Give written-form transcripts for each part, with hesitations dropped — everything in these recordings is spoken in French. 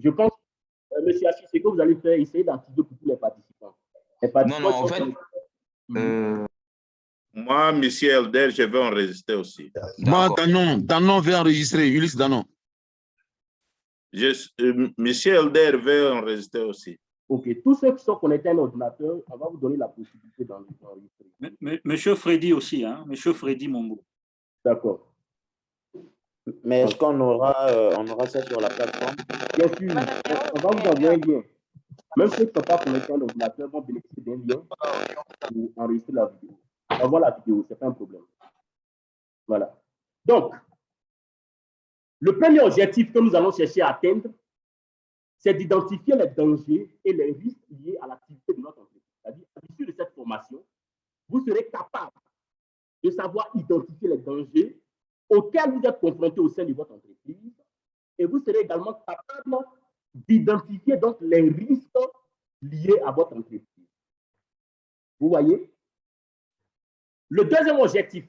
Je pense, monsieur Assis, c'est que vous allez faire, essayer d'activer pour tous les participants. Non, en fait, moi, monsieur Elder, je vais enregistrer aussi. Moi, Danon veut enregistrer. Ulysse Danon. Monsieur Elder veut enregistrer aussi. OK. Tous ceux qui sont connectés à un ordinateur, on va vous donner la possibilité d'enregistrer. Monsieur Freddy aussi, hein? Monsieur Freddy Mombo. D'accord. Mais est-ce qu'on aura ça sur la plateforme? Bien sûr, on va vous envoyer un lien. Même ceux qui ne sont pas connectés à l'ordinateur vont bénéficier d'un lien pour enregistrer la vidéo. On voit la vidéo, ce n'est pas un problème. Voilà. Donc, le premier objectif que nous allons chercher à atteindre, c'est d'identifier les dangers et les risques liés à l'activité de notre entreprise. C'est-à-dire, à l'issue de cette formation, vous serez capable de savoir identifier les dangers auxquels vous êtes confrontés au sein de votre entreprise et vous serez également capable d'identifier donc les risques liés à votre entreprise. Vous voyez? Le deuxième objectif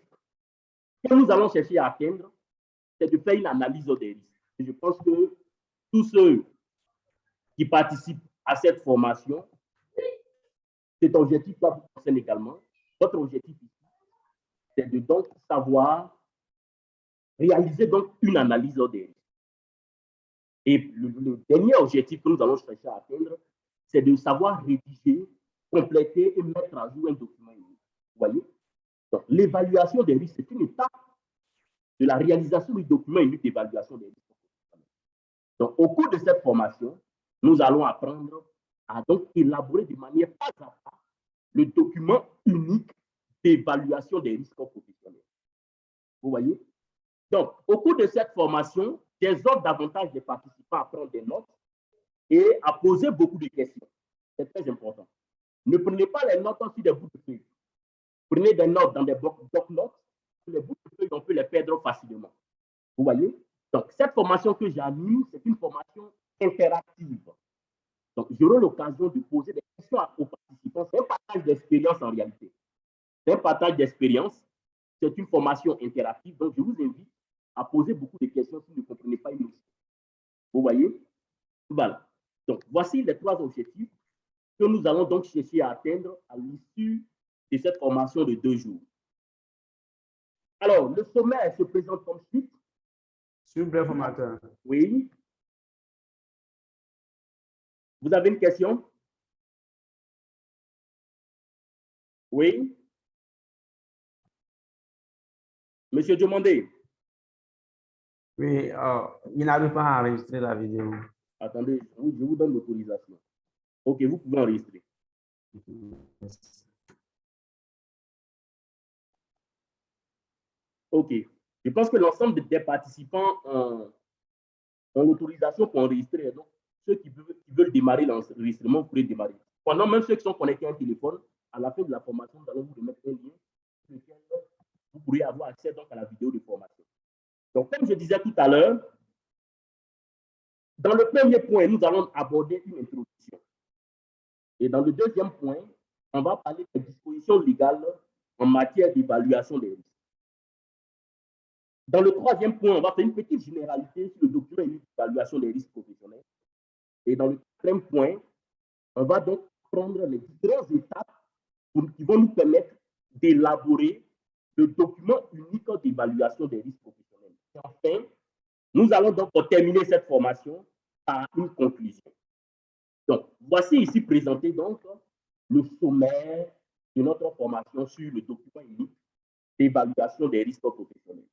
que nous allons chercher à atteindre, c'est de faire une analyse des risques. Et je pense que tous ceux qui participent à cette formation, cet objectif-là vous concerne également. Votre objectif ici, c'est de donc savoir réaliser donc une analyse des risques. Et le dernier objectif que nous allons chercher à atteindre, c'est de savoir rédiger, compléter et mettre à jour un document unique. Vous voyez? Donc, l'évaluation des risques, c'est une étape de la réalisation du document unique d'évaluation des risques. Donc, au cours de cette formation, nous allons apprendre à donc élaborer de manière pas à pas le document unique d'évaluation des risques professionnels. Vous voyez? Donc, au cours de cette formation, j'exhorte davantage les participants à prendre des notes et à poser beaucoup de questions. C'est très important. Ne prenez pas les notes sur des bouts de feuilles. Prenez des notes dans des blocs-notes. Les bouts de feuilles, on peut les perdre facilement. Vous voyez? Donc, cette formation que j'anime, c'est une formation interactive. Donc, j'aurai l'occasion de poser des questions aux participants. C'est un partage d'expérience en réalité. C'est un partage d'expérience. C'est une formation interactive. Donc, je vous invite à poser beaucoup de questions si vous ne comprenez pas une notion. Vous voyez? Voilà. Donc, voici les 3 objectifs que nous allons donc chercher à atteindre à l'issue de cette formation de 2 jours. Alors, le sommaire se présente comme suite. S'il vous plaît, formateur. Oui. Vous avez une question? Oui. Monsieur Diomandé. Oui, il n'arrive pas à enregistrer la vidéo. Attendez, je vous donne l'autorisation. OK, vous pouvez enregistrer. OK. Je pense que l'ensemble des participants ont l'autorisation pour enregistrer. Donc, ceux qui veulent démarrer l'enregistrement, vous pourrez démarrer. Pendant même ceux qui sont connectés à un téléphone, à la fin de la formation, nous allons vous remettre un lien sur lequel vous pourrez avoir accès donc à la vidéo de formation. Donc, comme je disais tout à l'heure, dans le premier point, nous allons aborder une introduction. Et dans le deuxième point, on va parler des dispositions légales en matière d'évaluation des risques. Dans le troisième point, on va faire une petite généralité sur le document unique d'évaluation des risques professionnels. Et dans le quatrième point, on va donc prendre les différentes étapes qui vont nous permettre d'élaborer le document unique d'évaluation des risques professionnels. Et enfin, nous allons donc terminer cette formation par une conclusion. Donc, voici ici présenté donc le sommaire de notre formation sur le document unique d'évaluation des risques professionnels.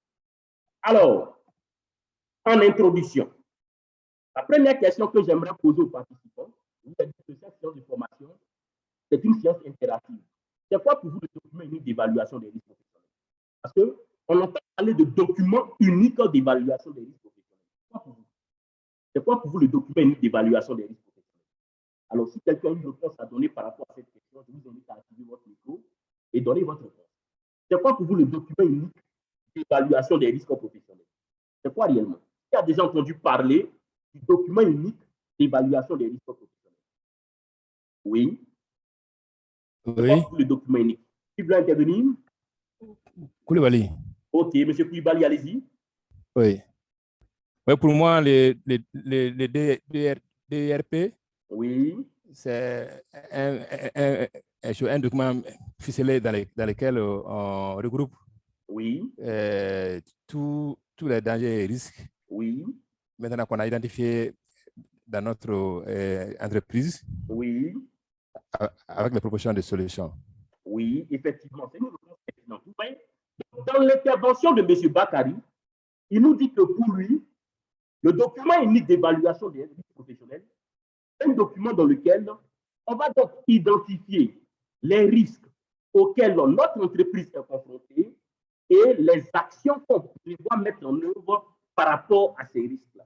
Alors, en introduction, la première question que j'aimerais poser aux participants, vous avez dit que cette séance de formation, c'est une séance interactive. C'est quoi pour vous le document unique d'évaluation des risques professionnels? Parce qu'on entend parler de document unique d'évaluation des risques professionnels. C'est quoi pour vous le document unique d'évaluation des risques professionnels? Alors, si quelqu'un a une réponse à donner par rapport à cette question, je vous invite à activer votre micro et donner votre réponse. C'est quoi pour vous le document unique d'évaluation des risques professionnels? C'est quoi réellement? Qui a déjà entendu parler du document unique d'évaluation des risques professionnels? Oui. Oui. Le document unique. Qui veut intervenir? Koulibaly. OK, M. Koulibaly, allez-y. Oui. Ouais, pour moi, les DIRP, Oui, c'est un document ficelé dans lequel on regroupe oui, tous les dangers et risques oui, maintenant qu'on a identifié dans notre entreprise oui, avec les propositions de solutions. oui, effectivement. C'est une réponse pertinente. Vous voyez, dans l'intervention de M. Bakary, il nous dit que pour lui, le document unique d'évaluation des risques professionnels, c'est un document dans lequel on va donc identifier les risques auxquels notre entreprise est confrontée et les actions qu'on doit mettre en œuvre par rapport à ces risques-là.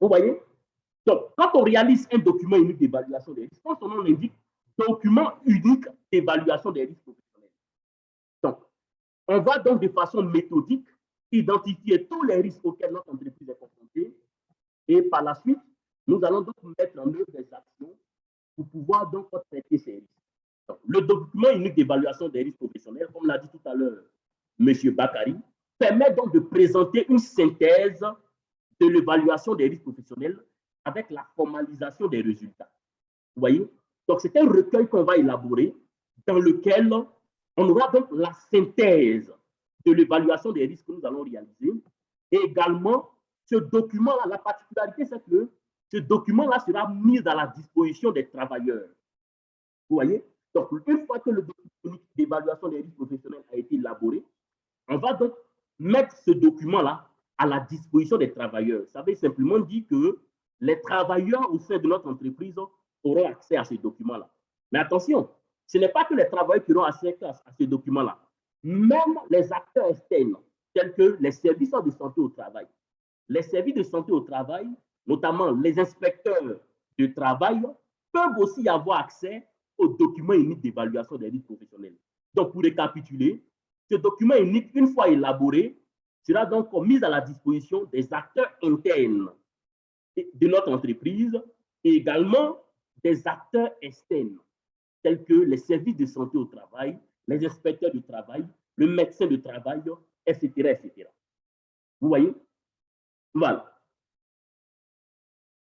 Vous voyez? Donc, quand on réalise un document unique d'évaluation des risques, quand son nom l'indique, document unique d'évaluation des risques professionnels. Donc, on va donc de façon méthodique identifier tous les risques auxquels notre entreprise est confrontée et par la suite, nous allons donc mettre en œuvre des actions pour pouvoir donc traiter ces risques. Donc, le document unique d'évaluation des risques professionnels, comme l'a dit tout à l'heure M. Bakary, permet donc de présenter une synthèse de l'évaluation des risques professionnels avec la formalisation des résultats. Vous voyez? Donc, c'est un recueil qu'on va élaborer dans lequel on aura donc la synthèse de l'évaluation des risques que nous allons réaliser. Et également, ce document-là, la particularité, c'est que ce document-là sera mis à la disposition des travailleurs. Vous voyez? Donc, une fois que le document d'évaluation des risques professionnels a été élaboré, on va donc mettre ce document-là à la disposition des travailleurs. Ça veut simplement dire que les travailleurs au sein de notre entreprise auront accès à ces documents-là. Mais attention, ce n'est pas que les travailleurs qui auront accès à ces documents-là. Même les acteurs externes, tels que les services de santé au travail. Les services de santé au travail, notamment les inspecteurs de travail, peuvent aussi avoir accès aux documents uniques d'évaluation des risques professionnels. Donc, pour récapituler, ce document unique, une fois élaboré, sera donc mis à la disposition des acteurs internes de notre entreprise et également des acteurs externes, tels que les services de santé au travail, les inspecteurs du travail, le médecin du travail, etc., etc. Vous voyez? Voilà.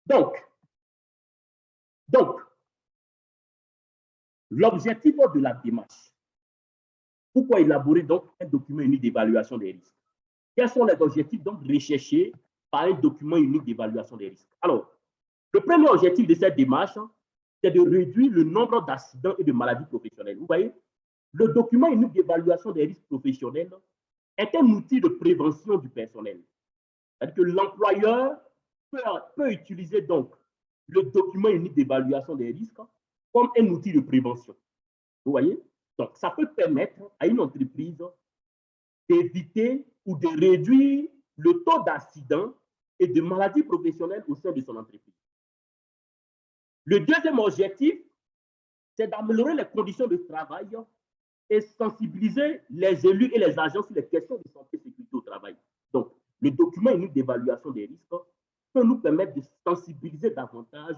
Donc, l'objectif de la démarche, pourquoi élaborer donc un document unique d'évaluation des risques? Quels sont les objectifs donc recherchés par un document unique d'évaluation des risques? Alors, le premier objectif de cette démarche, c'est de réduire le nombre d'accidents et de maladies professionnelles. Vous voyez, le document unique d'évaluation des risques professionnels est un outil de prévention du personnel. C'est-à-dire que l'employeur peut utiliser donc le document unique d'évaluation des risques comme un outil de prévention. Vous voyez? Donc, ça peut permettre à une entreprise d'éviter ou de réduire le taux d'accidents et de maladies professionnelles au sein de son entreprise. Le deuxième objectif, c'est d'améliorer les conditions de travail et sensibiliser les élus et les agents sur les questions de santé et sécurité au travail. Donc, le document unique d'évaluation des risques peut nous permettre de sensibiliser davantage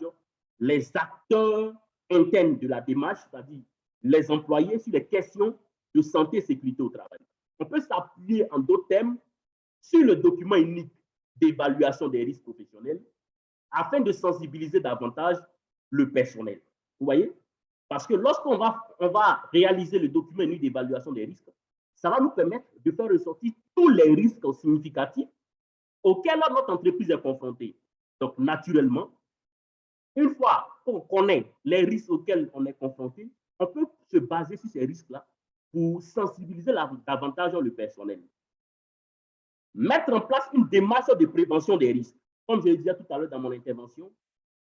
les acteurs internes de la démarche, c'est-à-dire les employés, sur les questions de santé et sécurité au travail. On peut s'appuyer en d'autres termes sur le document unique d'évaluation des risques professionnels afin de sensibiliser davantage le personnel. Vous voyez? Parce que lorsqu'on va réaliser le document unique d'évaluation des risques, ça va nous permettre de faire ressortir tous les risques significatifs auxquels notre entreprise est confrontée. Donc, naturellement, une fois qu'on connaît les risques auxquels on est confronté, on peut se baser sur ces risques-là pour sensibiliser davantage le personnel. Mettre en place une démarche de prévention des risques. Comme je le disais tout à l'heure dans mon intervention,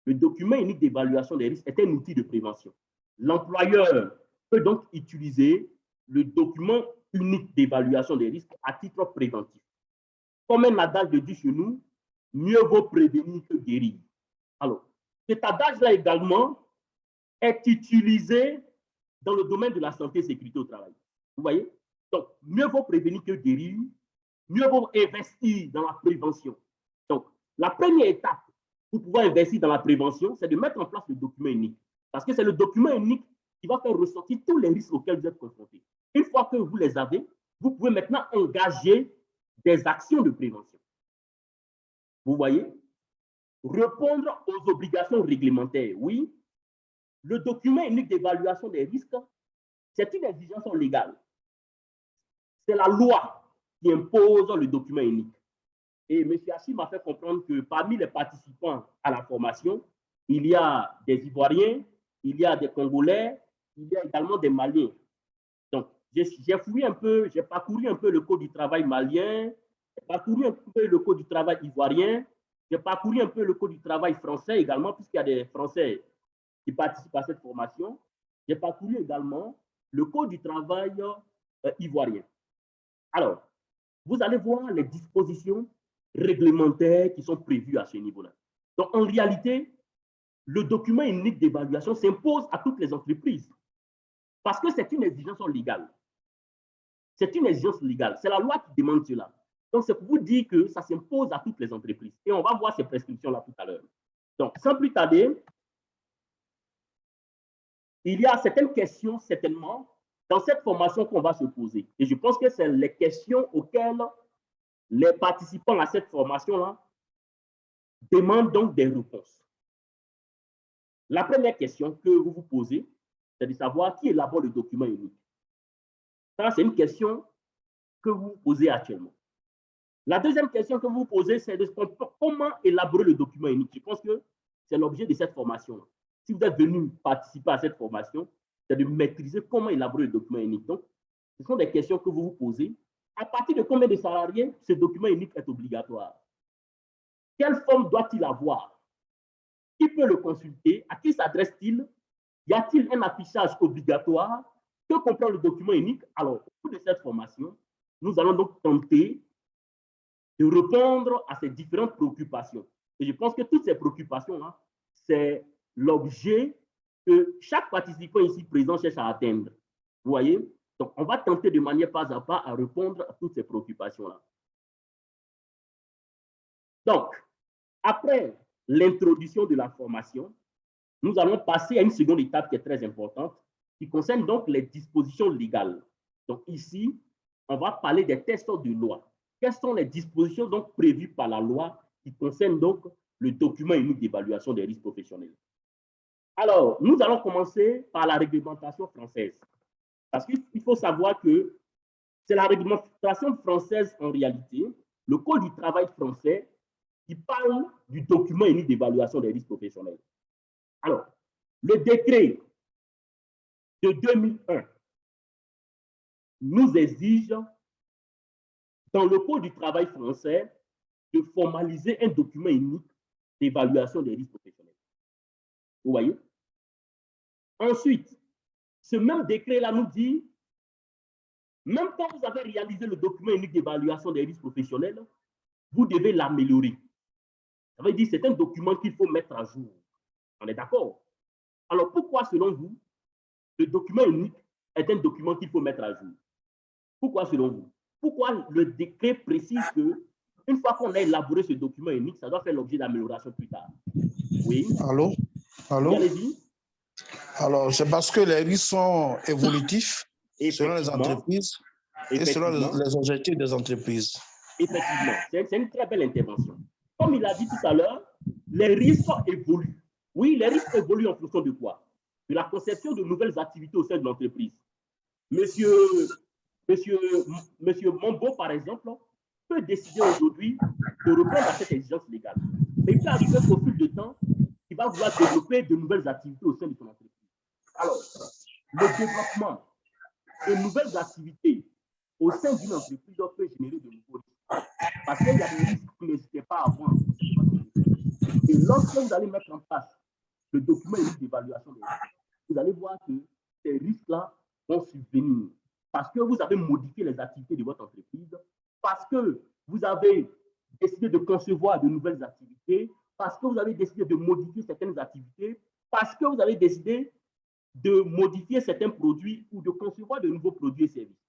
le document unique d'évaluation des risques est un outil de prévention. L'employeur peut donc utiliser le document unique d'évaluation des risques à titre préventif. Comme un adage le dit chez nous, mieux vaut prévenir que guérir. Alors, cet adage-là également est utilisé dans le domaine de la santé et sécurité au travail. Vous voyez? Donc, mieux vaut prévenir que guérir, mieux vaut investir dans la prévention. Donc, la première étape pour pouvoir investir dans la prévention, c'est de mettre en place le document unique. Parce que c'est le document unique qui va faire ressortir tous les risques auxquels vous êtes confrontés. Une fois que vous les avez, vous pouvez maintenant engager des actions de prévention. Vous voyez? répondre aux obligations réglementaires. Oui, le document unique d'évaluation des risques, c'est une exigence légale. C'est la loi qui impose le document unique. Et M. Hachi m'a fait comprendre que parmi les participants à la formation, il y a des Ivoiriens, il y a des Congolais, il y a également des Maliens. Donc, j'ai fouillé un peu, j'ai parcouru un peu le code du travail malien, j'ai parcouru un peu le code du travail ivoirien, j'ai parcouru un peu le code du travail français également, puisqu'il y a des Français qui participent à cette formation. J'ai parcouru également le code du travail ivoirien. Alors, vous allez voir les dispositions réglementaires qui sont prévues à ce niveau-là. Donc, en réalité, le document unique d'évaluation s'impose à toutes les entreprises parce que c'est une exigence légale. C'est une exigence légale. C'est la loi qui demande cela. Donc, c'est pour vous dire que ça s'impose à toutes les entreprises. Et on va voir ces prescriptions-là tout à l'heure. Donc, sans plus tarder, il y a certaines questions, certainement, dans cette formation qu'on va se poser. Et je pense que c'est les questions auxquelles les participants à cette formation-là demandent donc des réponses. La première question que vous vous posez, c'est de savoir qui élabore le document unique. Ça, c'est une question que vous vous posez actuellement. La deuxième question que vous vous posez, c'est de comment élaborer le document unique. Je pense que c'est l'objet de cette formation. Si vous êtes venu participer à cette formation, c'est de maîtriser comment élaborer le document unique. Donc, ce sont des questions que vous vous posez. À partir de combien de salariés ce document unique est obligatoire? Quelle forme doit-il avoir? Qui peut le consulter? À qui s'adresse-t-il? Y a-t-il un affichage obligatoire? Que comprend le document unique? Alors, au cours de cette formation, nous allons donc tenter de répondre à ces différentes préoccupations. Et je pense que toutes ces préoccupations-là, c'est l'objet que chaque participant ici présent cherche à atteindre. Vous voyez? Donc, on va tenter de manière pas à pas à répondre à toutes ces préoccupations-là. Donc, après l'introduction de la formation, nous allons passer à une seconde étape qui est très importante, qui concerne donc les dispositions légales. Donc ici, on va parler des textes de loi. Quelles sont les dispositions donc prévues par la loi qui concernent donc le document unique d'évaluation des risques professionnels? Alors, nous allons commencer par la réglementation française. Parce qu'il faut savoir que c'est la réglementation française en réalité, le Code du travail français, qui parle du document unique d'évaluation des risques professionnels. Alors, le décret de 2001 nous exige, dans le Code du travail français, de formaliser un document unique d'évaluation des risques professionnels. Vous voyez? Ensuite, ce même décret-là nous dit, même quand vous avez réalisé le document unique d'évaluation des risques professionnels, vous devez l'améliorer. Ça veut dire que c'est un document qu'il faut mettre à jour. On est d'accord? Alors, pourquoi, selon vous, le document unique est un document qu'il faut mettre à jour? Pourquoi, selon vous? Pourquoi le décret précise qu'une fois qu'on a élaboré ce document unique, ça doit faire l'objet d'amélioration plus tard? Oui? Allô? Allô? Allez-y. Alors, c'est parce que les risques sont évolutifs selon les entreprises et selon les objectifs des entreprises. Effectivement, c'est une très belle intervention. Comme il a dit tout à l'heure, les risques évoluent. Oui, les risques évoluent en fonction de quoi? De la conception de nouvelles activités au sein de l'entreprise. Monsieur Mombo, par exemple, peut décider aujourd'hui de répondre à cette exigence légale. Mais il peut arriver qu'au fil du temps, il va vouloir développer de nouvelles activités au sein de son entreprise. Alors, le développement de nouvelles activités au sein d'une entreprise peut générer de nouveaux risques. Parce qu'il y a des risques que vous n'hésitez pas à voir. Et lorsque vous allez mettre en place le document d'évaluation des risques, vous allez voir que ces risques-là vont subvenir. Parce que vous avez modifié les activités de votre entreprise, parce que vous avez décidé de concevoir de nouvelles activités, parce que vous avez décidé de modifier certaines activités, parce que vous avez décidé de modifier certains produits ou de concevoir de nouveaux produits et services.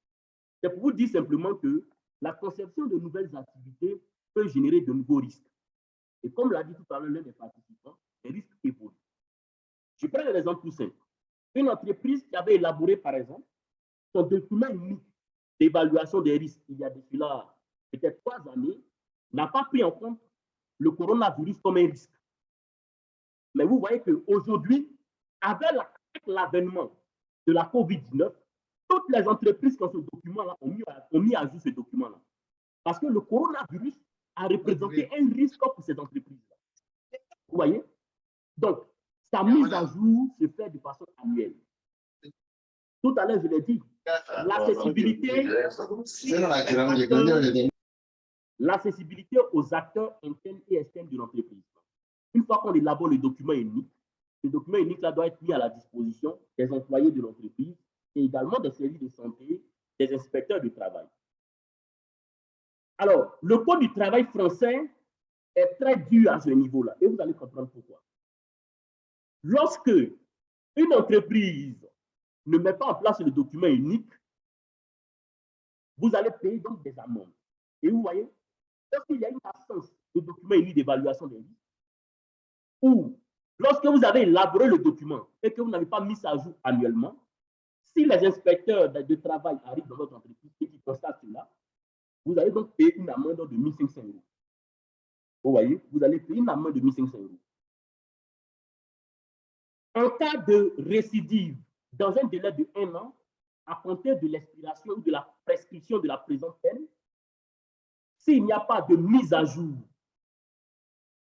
C'est pour vous dire simplement que la conception de nouvelles activités peut générer de nouveaux risques. Et comme l'a dit tout à l'heure l'un des participants, les risques évoluent. Je prends un exemple tout simple. Une entreprise qui avait élaboré, par exemple, son document unique d'évaluation des risques il y a de cela peut-être 3 années, n'a pas pris en compte le coronavirus comme un risque. Mais vous voyez qu'aujourd'hui, avec l'avènement de la COVID-19, toutes les entreprises qui ont ce document-là ont mis à jour ce document-là. Parce que le coronavirus a représenté un risque pour ces entreprises-là. Vous voyez? Donc, sa mise à jour se fait de façon annuelle. Tout à l'heure, je l'ai dit, l'accessibilité aux acteurs internes et externes de l'entreprise. Une fois qu'on élabore le document unique là doit être mis à la disposition des employés de l'entreprise et également des services de santé, des inspecteurs du travail. Alors, le code du travail français est très dur à ce niveau-là et vous allez comprendre pourquoi. Lorsque une entreprise ne met pas en place le document unique, vous allez payer donc des amendes. Et vous voyez, lorsqu'il y a une absence de document unique d'évaluation des risques, ou lorsque vous avez élaboré le document et que vous n'avez pas mis ça à jour annuellement, si les inspecteurs de travail arrivent dans votre entreprise et qu'ils constatent cela, vous allez donc payer une amende de 1 500 €. Vous voyez, vous allez payer une amende de 1 500 €. En cas de récidive, dans un délai de 1 an, à compter de l'expiration ou de la prescription de la présente peine, s'il n'y a pas de mise à jour,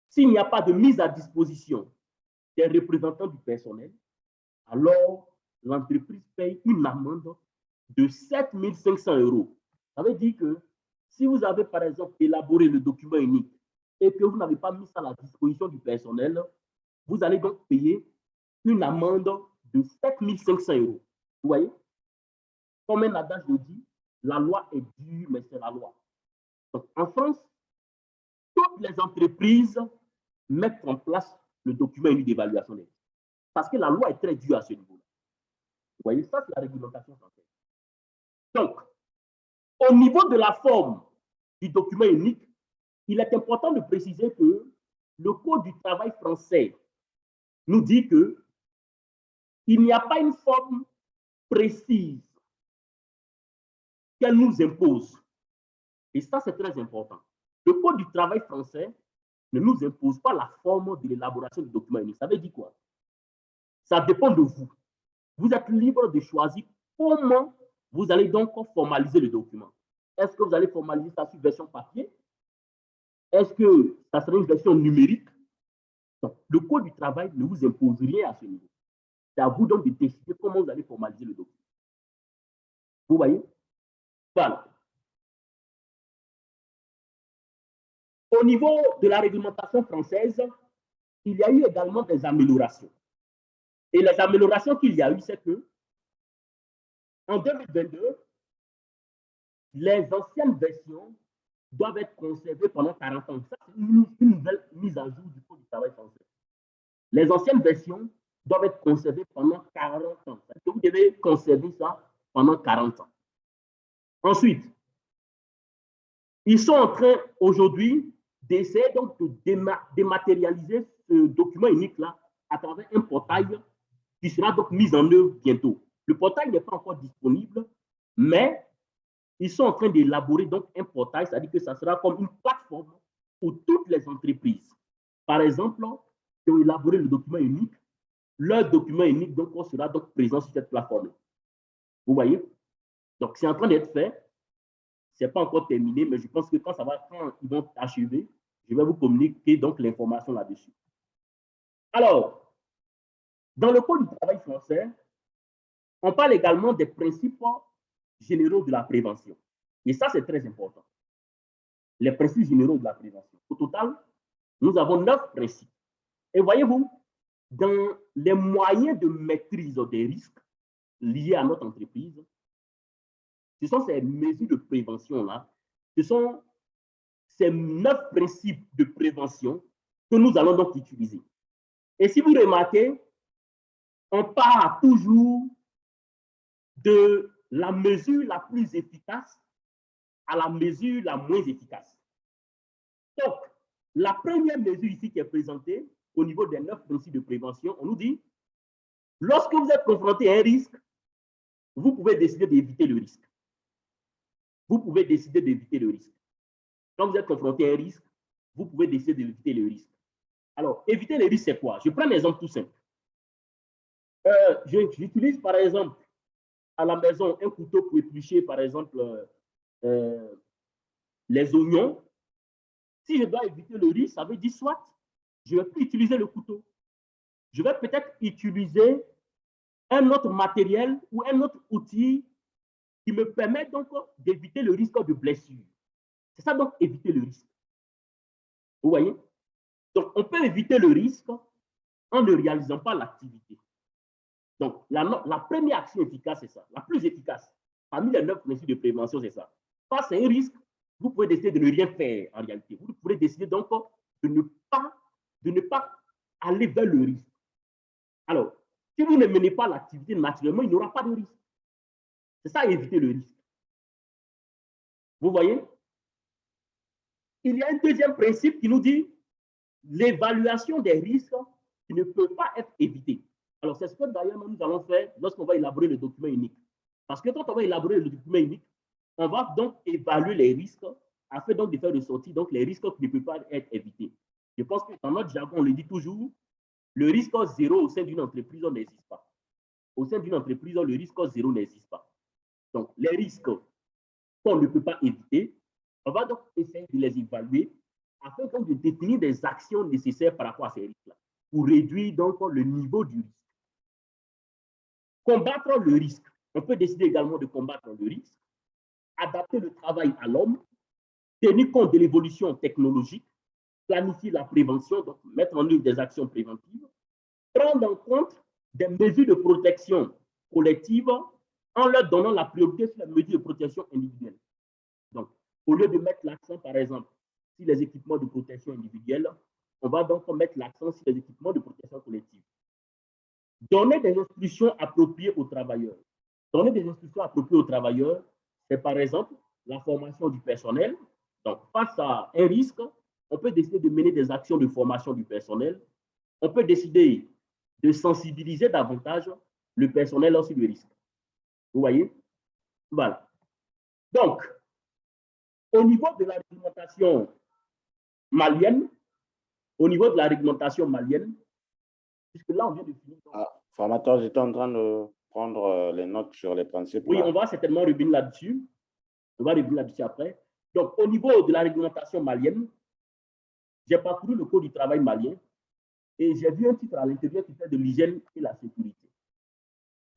s'il n'y a pas de mise à disposition des représentants du personnel, alors l'entreprise paye une amende de 7 500 €. Ça veut dire que si vous avez, par exemple, élaboré le document unique et que vous n'avez pas mis ça à la disposition du personnel, vous allez donc payer une amende de 7 500 €. Vous voyez? Comme un adage le dit, la loi est dure, mais c'est la loi. Donc, en France, toutes les entreprises mettent en place le document unique d'évaluation des risques. Parce que la loi est très dure à ce niveau-là. Vous voyez, ça, c'est la réglementation française. Donc, au niveau de la forme du document unique, il est important de préciser que le Code du travail français nous dit que il n'y a pas une forme précise qu'elle nous impose. Et ça, c'est très important. Le Code du travail français ne nous impose pas la forme de l'élaboration du document unique. Ça veut dire quoi? Ça dépend de vous. Vous êtes libre de choisir comment vous allez donc formaliser le document. Est-ce que vous allez formaliser ça sur version papier? Est-ce que ça sera une version numérique? Donc, le Code du travail ne vous impose rien à ce niveau. C'est à vous donc de décider comment vous allez formaliser le document. Vous voyez? Voilà. Au niveau de la réglementation française, il y a eu également des améliorations. Et les améliorations qu'il y a eu, c'est que en 2022, les anciennes versions doivent être conservées pendant 40 ans. Ça, c'est une nouvelle mise à jour du Code du travail français. Les anciennes versions doivent être conservées pendant 40 ans. Vous devez conserver ça pendant 40 ans. Ensuite, ils sont en train aujourd'hui d'essayer donc de dématérialiser ce document unique-là à travers un portail qui sera donc mis en œuvre bientôt. Le portail n'est pas encore disponible, mais ils sont en train d'élaborer donc un portail, c'est-à-dire que ça sera comme une plateforme pour toutes les entreprises. Par exemple, qui ont élaboré le document unique, leur document unique donc, sera donc présent sur cette plateforme. Vous voyez? Donc, c'est en train d'être fait. Ce n'est pas encore terminé, mais je pense que quand ils vont achever, je vais vous communiquer donc l'information là-dessus. Alors, dans le Code du travail français, on parle également des principes généraux de la prévention. Et ça, c'est très important. Les principes généraux de la prévention. Au total, nous avons 9 principes. Et voyez-vous, dans les moyens de maîtrise des risques liés à notre entreprise, ce sont ces mesures de prévention-là, ce sont ces 9 principes de prévention que nous allons donc utiliser. Et si vous remarquez, on part toujours de la mesure la plus efficace à la mesure la moins efficace. Donc, la première mesure ici qui est présentée au niveau des 9 principes de prévention, on nous dit, lorsque vous êtes confronté à un risque, vous pouvez décider d'éviter le risque. Vous pouvez décider d'éviter le risque. Quand vous êtes confronté à un risque, vous pouvez décider d'éviter le risque. Alors, éviter les risques, c'est quoi? Je prends un exemple tout simple. J'utilise, par exemple, à la maison, un couteau pour éplucher, par exemple, les oignons. Si je dois éviter le risque, ça veut dire soit je ne vais plus utiliser le couteau. Je vais peut-être utiliser un autre matériel ou un autre outil qui me permet donc d'éviter le risque de blessure. C'est ça donc éviter le risque. Vous voyez? Donc, on peut éviter le risque en ne réalisant pas l'activité. Donc, la première action efficace, c'est ça. La plus efficace, parmi les 9 principes de prévention, c'est ça. Face à un risque, vous pouvez décider de ne rien faire en réalité. Vous pouvez décider donc de ne pas aller vers le risque. Alors, si vous ne menez pas l'activité naturellement, il n'y aura pas de risque. C'est ça, éviter le risque. Vous voyez? Il y a un deuxième principe qui nous dit l'évaluation des risques qui ne peut pas être évités. Alors, c'est ce que d'ailleurs nous allons faire lorsqu'on va élaborer le document unique. Parce que quand on va élaborer le document unique, on va donc évaluer les risques afin donc de faire ressortir donc les risques qui ne peuvent pas être évités. Je pense que dans notre jargon, on le dit toujours, le risque zéro au sein d'une entreprise n'existe pas. Au sein d'une entreprise, le risque zéro n'existe pas. Donc, les risques qu'on ne peut pas éviter, on va donc essayer de les évaluer afin donc de définir des actions nécessaires par rapport à ces risques-là pour réduire donc le niveau du risque. Combattre le risque. On peut décider également de combattre le risque, adapter le travail à l'homme, tenir compte de l'évolution technologique, planifier la prévention, donc mettre en œuvre des actions préventives, prendre en compte des mesures de protection collective en leur donnant la priorité sur les mesures de protection individuelle. Donc, au lieu de mettre l'accent, par exemple, sur les équipements de protection individuelle, on va donc mettre l'accent sur les équipements de protection collective. Donner des instructions appropriées aux travailleurs. Donner des instructions appropriées aux travailleurs, c'est par exemple la formation du personnel. Donc, face à un risque, on peut décider de mener des actions de formation du personnel. On peut décider de sensibiliser davantage le personnel sur le risque. Vous voyez? Voilà. Donc, au niveau de la réglementation malienne, puisque là, on vient de finir. Formateur, j'étais en train de prendre les notes sur les principes. Oui, on va certainement revenir là-dessus. On va revenir là-dessus après. Donc, au niveau de la réglementation malienne, j'ai parcouru le code du travail malien et j'ai vu un titre à l'intérieur qui fait de l'hygiène et la sécurité.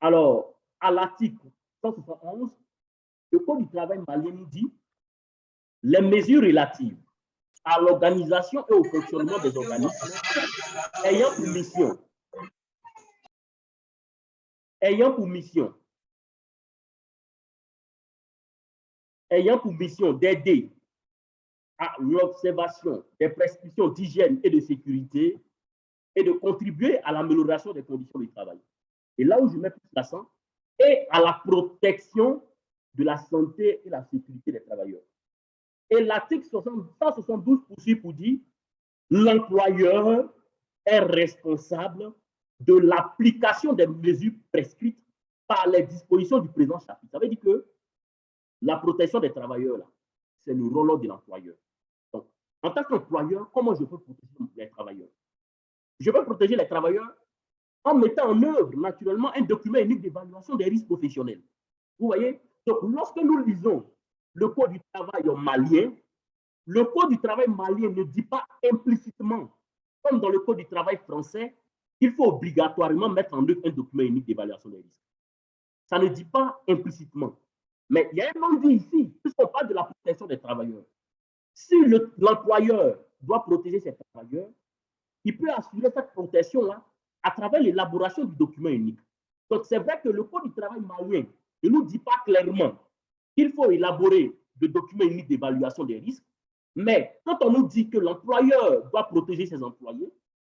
Alors, à l'article 171, le code du travail malien nous dit les mesures relatives à l'organisation et au fonctionnement des organismes ayant pour mission d'aider à l'observation des prescriptions d'hygiène et de sécurité et de contribuer à l'amélioration des conditions de travail. Et là où je mets plus l'accent, et à la protection de la santé et la sécurité des travailleurs. Et l'article 172 poursuit pour dire l'employeur est responsable de l'application des mesures prescrites par les dispositions du présent chapitre. Ça veut dire que la protection des travailleurs, c'est le rôle de l'employeur. Donc, en tant qu'employeur, comment je peux protéger les travailleurs? Je peux protéger les travailleurs en mettant en œuvre naturellement un document unique d'évaluation des risques professionnels. Vous voyez? Donc, lorsque nous lisons le Code du travail malien, le Code du travail malien ne dit pas implicitement, comme dans le Code du travail français, qu'il faut obligatoirement mettre en œuvre un document unique d'évaluation des risques. Ça ne dit pas implicitement. Mais il y a un non-dit ici, puisqu'on parle de la protection des travailleurs. Si l'employeur doit protéger ses travailleurs, il peut assurer cette protection-là à travers l'élaboration du document unique. Donc, c'est vrai que le Code du travail malien ne nous dit pas clairement qu'il faut élaborer le document unique d'évaluation des risques, mais quand on nous dit que l'employeur doit protéger ses employés,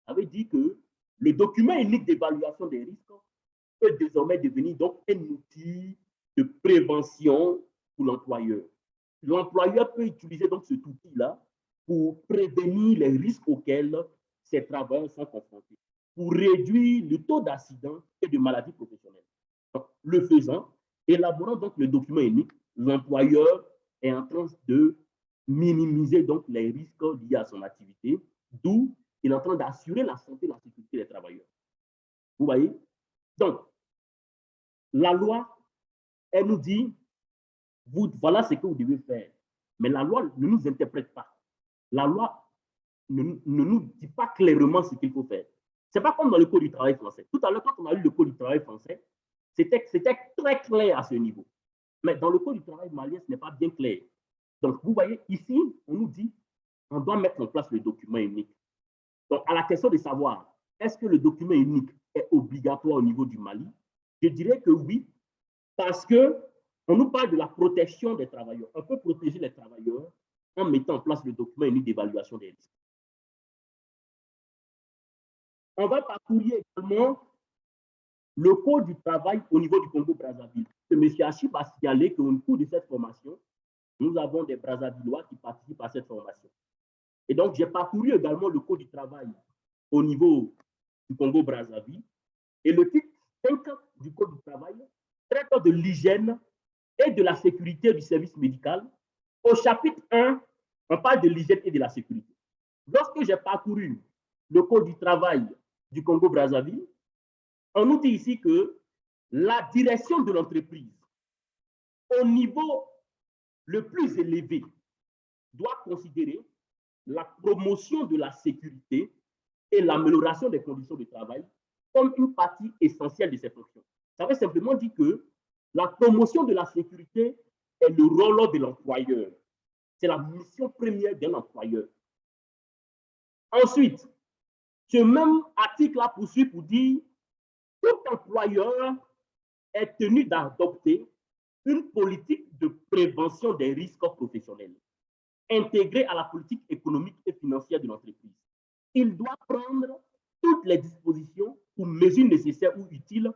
ça veut dire que le document unique d'évaluation des risques peut désormais devenir donc un outil de prévention pour l'employeur. L'employeur peut utiliser donc cet outil-là pour prévenir les risques auxquels ses travailleurs sont confrontés, pour réduire le taux d'accidents et de maladies professionnelles. Donc, le faisant, élaborant donc le document unique, l'employeur est en train de minimiser donc les risques liés à son activité, d'où il est en train d'assurer la santé et la sécurité des travailleurs. Vous voyez? Donc, la loi, elle nous dit, voilà ce que vous devez faire. Mais la loi ne nous interprète pas. La loi ne nous dit pas clairement ce qu'il faut faire. Ce n'est pas comme dans le Code du travail français. Tout à l'heure, quand on a lu le Code du travail français, c'était très clair à ce niveau. Mais dans le Code du travail malien, ce n'est pas bien clair. Donc, vous voyez, ici, on nous dit on doit mettre en place le document unique. Donc, à la question de savoir, est-ce que le document unique est obligatoire au niveau du Mali? Je dirais que oui, parce qu'on nous parle de la protection des travailleurs. On peut protéger les travailleurs en mettant en place le document unique d'évaluation des risques. On va parcourir également le Code du travail au niveau du Congo-Brazzaville. M. Achib a signalé qu'au cours de cette formation, nous avons des Brazzavillois qui participent à cette formation. Et donc, j'ai parcouru également le Code du travail au niveau du Congo-Brazzaville. Et le titre 5 du Code du travail traite de l'hygiène et de la sécurité du service médical. Au chapitre 1, on parle de l'hygiène et de la sécurité. Lorsque j'ai parcouru le Code du travail du Congo-Brazzaville, on nous dit ici que la direction de l'entreprise, au niveau le plus élevé, doit considérer la promotion de la sécurité et l'amélioration des conditions de travail comme une partie essentielle de ses fonctions. Ça veut simplement dire que la promotion de la sécurité est le rôle de l'employeur. C'est la mission première d'un employeur. Ensuite, ce même article-là poursuit pour dire que tout employeur est tenu d'adopter une politique de prévention des risques professionnels intégrée à la politique économique et financière de l'entreprise. Il doit prendre toutes les dispositions ou mesures nécessaires ou utiles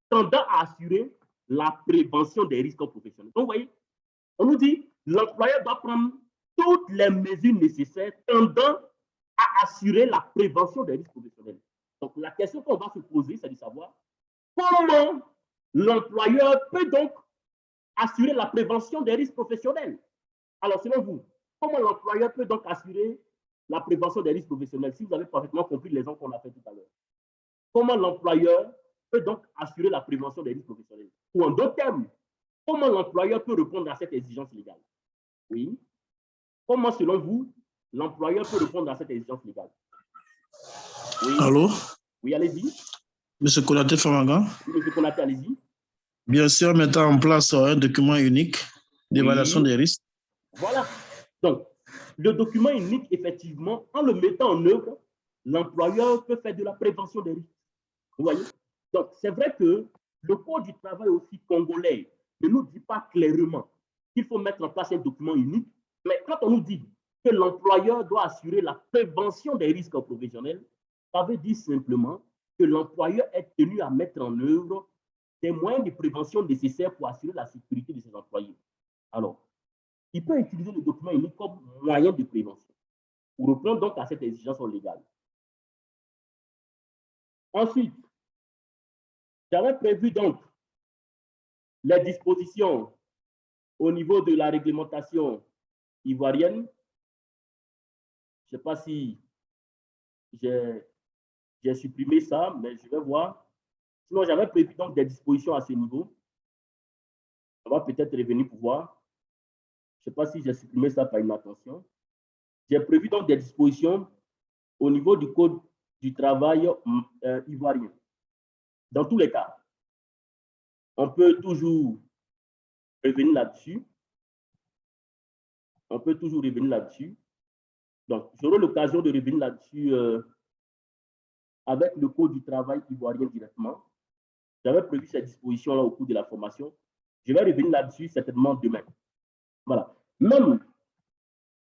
tendant à assurer la prévention des risques professionnels. Donc, vous voyez, on nous dit l'employeur doit prendre toutes les mesures nécessaires tendant à assurer la prévention des risques professionnels. Donc, la question qu'on va se poser, c'est de savoir comment l'employeur peut donc assurer la prévention des risques professionnels. Alors, selon vous, comment l'employeur peut donc assurer la prévention des risques professionnels, si vous avez parfaitement compris les exemples qu'on a fait tout à l'heure? Comment l'employeur peut donc assurer la prévention des risques professionnels? Ou en d'autres termes, comment l'employeur peut répondre à cette exigence légale? Oui. Comment, selon vous, l'employeur peut répondre à cette exigence légale? Oui. Allô? Oui, allez-y. Monsieur Konaté Famaga? Oui, monsieur Konaté, allez-y. Bien sûr, mettant en place un document unique d'évaluation des risques. Voilà. Donc, le document unique, effectivement, en le mettant en œuvre, l'employeur peut faire de la prévention des risques. Vous voyez? Donc, c'est vrai que le Code du travail aussi congolais ne nous dit pas clairement qu'il faut mettre en place un document unique, mais quand on nous dit que l'employeur doit assurer la prévention des risques professionnels, ça veut dire simplement que l'employeur est tenu à mettre en œuvre des moyens de prévention nécessaires pour assurer la sécurité de ses employés. Alors, il peut utiliser le document unique comme moyen de prévention pour répondre donc à cette exigence légale. Ensuite, j'avais prévu donc les dispositions au niveau de la réglementation ivoirienne. Je ne sais pas si j'ai supprimé ça, mais je vais voir. Sinon, j'avais prévu donc des dispositions à ce niveau. On va peut-être revenir pour voir. Je ne sais pas si j'ai supprimé ça par inattention. J'ai prévu donc des dispositions au niveau du Code du travail ivoirien. Dans tous les cas, on peut toujours revenir là-dessus. On peut toujours revenir là-dessus. Donc, j'aurai l'occasion de revenir là-dessus avec le Code du travail ivoirien directement. J'avais prévu cette disposition-là au cours de la formation. Je vais revenir là-dessus certainement demain. Voilà. Même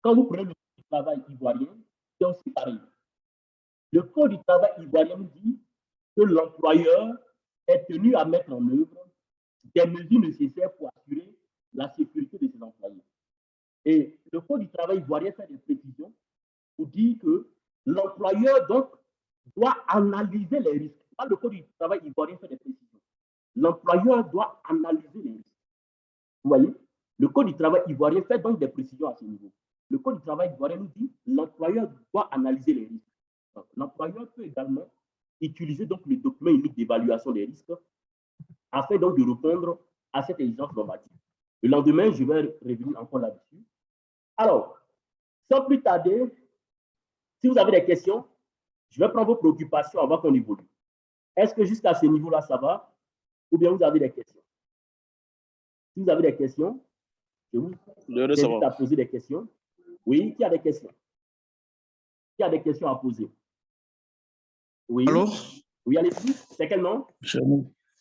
quand vous prenez le Code du travail ivoirien, c'est aussi pareil. Le Code du travail ivoirien nous dit que l'employeur est tenu à mettre en œuvre des mesures nécessaires pour assurer la sécurité de ses employés. Et le Code du travail ivoirien fait des précisions pour dire que l'employeur donc doit analyser les risques. Là, le Code du travail ivoirien fait des précisions. L'employeur doit analyser les risques. Vous voyez, le Code du travail ivoirien fait donc des précisions à ce niveau. Le Code du travail ivoirien nous dit que l'employeur doit analyser les risques. L'employeur peut également utiliser donc le document unique d'évaluation des risques afin donc de répondre à cette exigence normative. Le lendemain, je vais revenir encore là-dessus. Alors, sans plus tarder, si vous avez des questions, je vais prendre vos préoccupations avant qu'on évolue. Est-ce que jusqu'à ce niveau-là, ça va? Ou bien vous avez des questions? Si vous avez des questions, je vous invite à poser des questions. Oui, qui a des questions? Qui a des questions à poser? Oui. Allô? Oui, allez-y. C'est quel nom?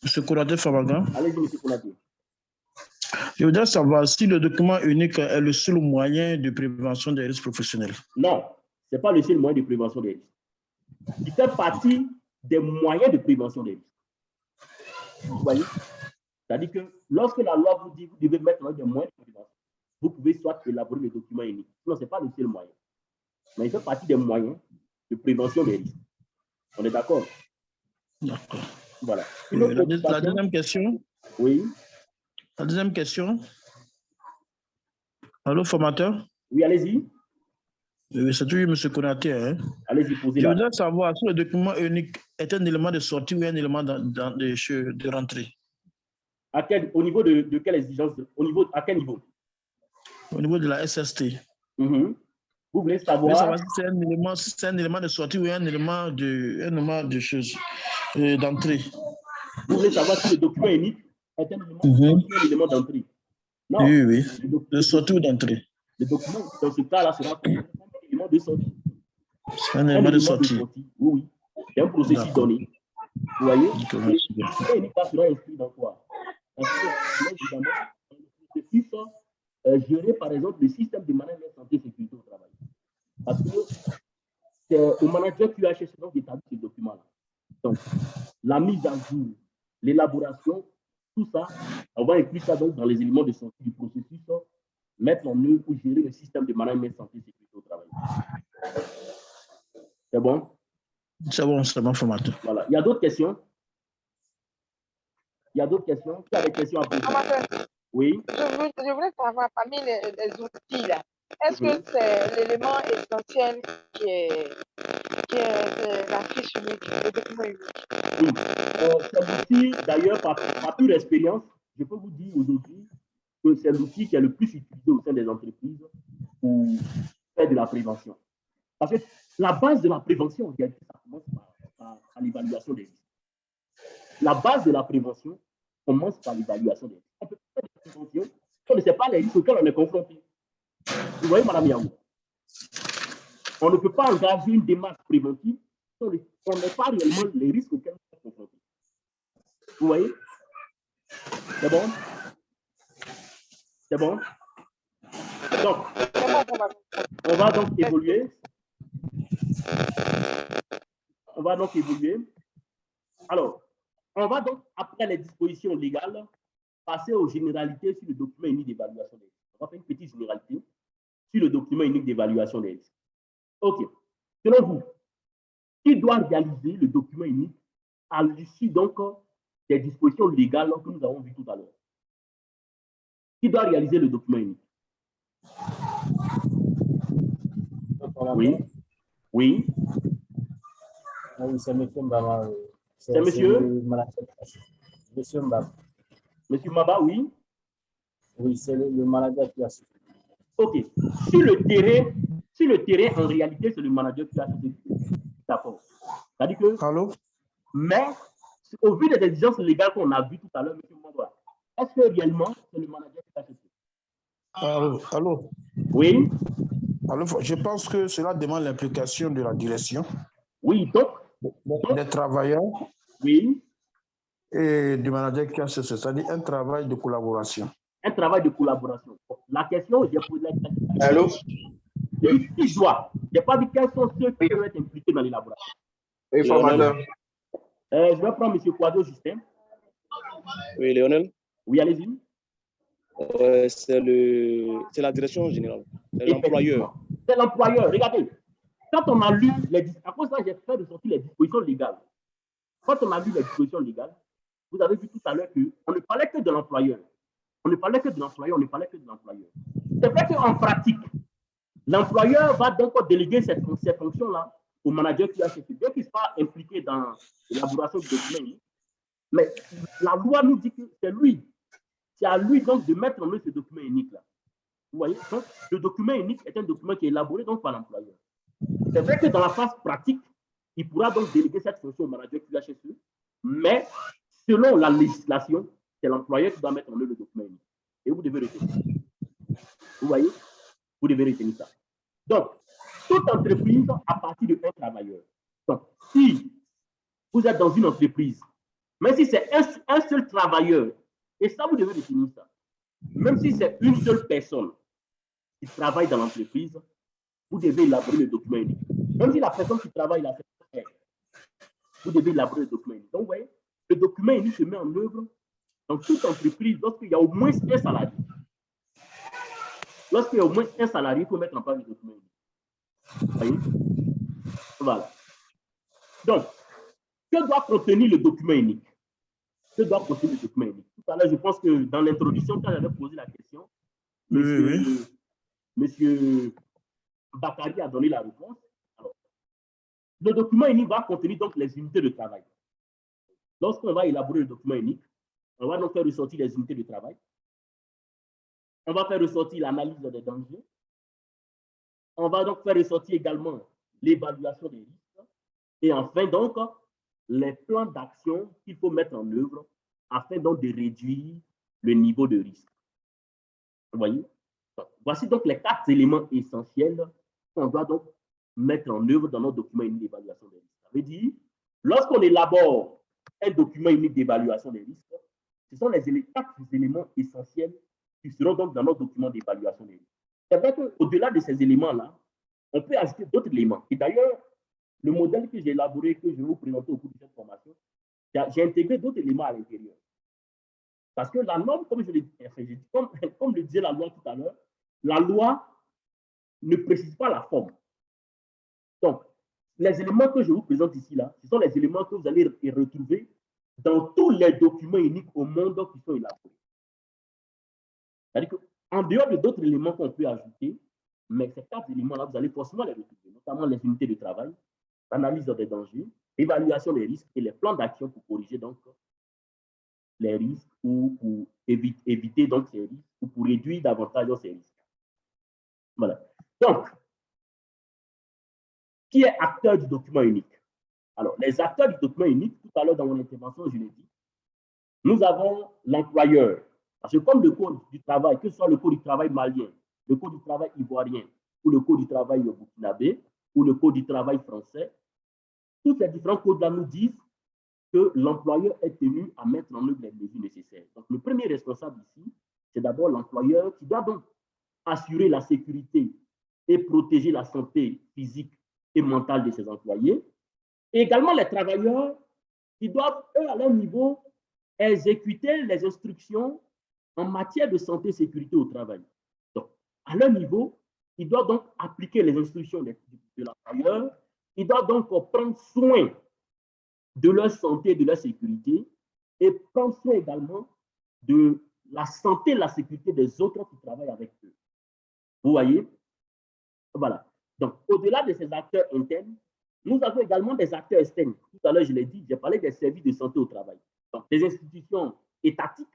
Monsieur Konaté Famaga. Allez-y, monsieur Konaté. Je voudrais savoir si le document unique est le seul moyen de prévention des risques professionnels. Non, ce n'est pas le seul moyen de prévention des risques. Il fait partie des moyens de prévention des risques. Vous voyez? C'est-à-dire que lorsque la loi vous dit que vous devez mettre des moyens de prévention, vous pouvez soit élaborer le document unique. Sinon, ce n'est pas le seul moyen. Mais il fait partie des moyens de prévention des risques. On est d'accord? D'accord. Voilà. La deuxième question. Oui. La deuxième question. Allô, formateur? Oui, allez-y. Oui, c'est toujours M. Konaté. Hein? Allez-y, posez-la. Je voudrais savoir si le document unique est un élément de sortie ou un élément de rentrée. Au niveau de quelle exigence? À quel niveau? Au niveau de la SST. Vous voulez savoir? Si c'est un élément de sortie ou un élément de choses, d'entrée. Vous voulez savoir si le document unique est un élément d'entrée? Non. Oui. De sortie ou d'entrée? Le document, dans ce cas-là, sera un élément de sortie. C'est un élément de sortie. Oui. C'est un processus donné. Vous voyez? Le document unique sera inscrit dans quoi? Parce que, évidemment, le processus gérer, par exemple, le système de management santé et sécurité au travail. Parce que c'est au manager QHSE d'établir ce document-là. Donc, la mise à jour, l'élaboration, tout ça, on va inclure ça donc dans les éléments de sortie du processus, mettre en œuvre pour gérer le système de management santé et sécurité au travail. C'est bon? C'est bon, formateur. Voilà. Il y a d'autres questions? Il y a d'autres questions? Qui a des questions à poser? Oui. Je voulais savoir, parmi les outils, là, est-ce que c'est l'élément essentiel qui est la fiche unique, le document unique? Oui. C'est l'outil, d'ailleurs, par pure expérience, je peux vous dire aujourd'hui que c'est l'outil qui est le plus utilisé au sein des entreprises pour faire de la prévention. Parce que la base de la prévention, en réalité, ça commence par l'évaluation des risques. La base de la prévention commence par l'évaluation des risques. On peut faire de la prévention si on ne sait pas les risques auxquels on est confronté. Vous voyez, Madame Yaou? On ne peut pas engager une démarche préventive si on n'est pas réellement les risques auxquels on est confronté. Vous voyez? C'est bon? C'est bon? Donc, on va donc évoluer. Alors, on va donc, après les dispositions légales, passer aux généralités sur le document unique d'évaluation des risques. On va faire une petite généralité sur le document unique d'évaluation des risques. OK. Selon vous, qui doit réaliser le document unique à l'issue donc des dispositions légales que nous avons vues tout à l'heure? Qui doit réaliser le document unique? Oui. Oui. Oui, c'est M. Mbaba. C'est monsieur? Monsieur Mbaba. Monsieur Mbaba, oui. Oui, c'est le manager qui a suivi. OK. Sur le terrain, en réalité, c'est le manager qui a suivi. D'accord. C'est-à-dire que. Allô? Mais, au vu des exigences légales qu'on a vues tout à l'heure, monsieur Mbaba, est-ce que réellement, c'est le manager qui a suivi? Allô? Oui. Alors, je pense que cela demande l'implication de la direction. Oui, donc des travailleurs. Oui. Et du manager qui a c'est-à-dire un travail de collaboration. Un travail de collaboration. La question, j'ai posé la question. Allô? Qui doit? Je n'ai pas dit quels sont ceux qui doivent être impliqués dans l'élaboration. Oui, formateur. Je vais prendre M. Quadro Justin. Oui, Lionel. Oui, allez-y. C'est la direction générale. C'est l'employeur. C'est l'employeur. Regardez, quand on a lu à cause de ça, j'ai fait de sortir les dispositions légales. Quand on a lu les dispositions légales, vous avez vu tout à l'heure qu'on ne parlait que de l'employeur. On ne parlait que de l'employeur, C'est vrai qu'en pratique, l'employeur va donc déléguer ces fonctions-là au manager qui a fait bien qu'il soit impliqué dans l'élaboration du document unique. Mais la loi nous dit que c'est lui. C'est à lui donc de mettre en œuvre ce document unique-là. Vous voyez? Donc, le document unique est un document qui est élaboré donc par l'employeur. C'est vrai que dans la phase pratique, il pourra donc déléguer cette fonction au manager QHSE, mais selon la législation, c'est l'employeur qui doit mettre en œuvre le document unique. Et vous devez retenir. Vous voyez? Vous devez retenir ça. Donc, toute entreprise à partir de un travailleur. Donc, si vous êtes dans une entreprise, même si c'est un seul travailleur, et ça, vous devez retenir ça, même si c'est une seule personne qui travaille dans l'entreprise, vous devez élaborer le document unique. Même si la personne qui travaille là, c'est vous devez élaborer le document unique. Donc, vous voyez, le document unique se met en œuvre dans toute entreprise lorsqu'il y a au moins un salarié. Lorsqu'il y a au moins un salarié, il faut mettre en place le document unique. Vous voyez? Voilà. Donc, que doit contenir le document unique? Que doit contenir le document unique? Tout à l'heure, je pense que dans l'introduction, quand j'avais posé la question, monsieur Bakary a donné la réponse. Alors, le document unique va contenir donc les unités de travail. Lorsqu'on va élaborer le document unique, on va donc faire ressortir les unités de travail. On va faire ressortir l'analyse des dangers. On va donc faire ressortir également l'évaluation des risques. Et enfin, donc, les plans d'action qu'il faut mettre en œuvre afin donc de réduire le niveau de risque. Vous voyez? Voici donc les 4 éléments essentiels qu'on doit donc mettre en œuvre dans notre document unique d'évaluation des risques. Ça veut dire, lorsqu'on élabore un document unique d'évaluation des risques, ce sont les 4 éléments essentiels qui seront donc dans notre document d'évaluation des risques. C'est vrai qu'au-delà de ces éléments-là, on peut ajouter d'autres éléments. Et d'ailleurs, le modèle que j'ai élaboré, que je vais vous présenter au cours de cette formation, j'ai intégré d'autres éléments à l'intérieur. Parce que la norme, comme je l'ai dit, comme le disait la loi tout à l'heure, la loi ne précise pas la forme. Donc, les éléments que je vous présente ici, là, ce sont les éléments que vous allez retrouver dans tous les documents uniques au monde qui sont élaborés. C'est-à-dire qu'en dehors de d'autres éléments qu'on peut ajouter, mais ces 4 éléments-là, vous allez forcément les retrouver, notamment les unités de travail, l'analyse des dangers, l'évaluation des risques et les plans d'action pour corriger donc les risques ou pour éviter donc ces risques ou pour réduire davantage ces risques. Voilà. Donc, qui est acteur du document unique? Alors, les acteurs du document unique, tout à l'heure dans mon intervention, je l'ai dit, nous avons l'employeur. Parce que comme le code du travail, que ce soit le code du travail malien, le code du travail ivoirien, ou le code du travail burkinabé, ou le code du travail français, tous ces différents codes-là nous disent que l'employeur est tenu à mettre en œuvre les mesures nécessaires. Donc, le premier responsable ici, c'est d'abord l'employeur qui doit donc assurer la sécurité et protéger la santé physique et mentale de ses employés. Et également les travailleurs qui doivent, eux, à leur niveau, exécuter les instructions en matière de santé et sécurité au travail. Donc, à leur niveau, ils doivent donc appliquer les instructions de l'employeur. Ils doivent donc prendre soin de leur santé et de leur sécurité et prendre soin également de la santé et la sécurité des autres qui travaillent avec eux. Vous voyez? Voilà. Donc, au-delà de ces acteurs internes, nous avons également des acteurs externes. Tout à l'heure, je l'ai dit, j'ai parlé des services de santé au travail. Donc, des institutions étatiques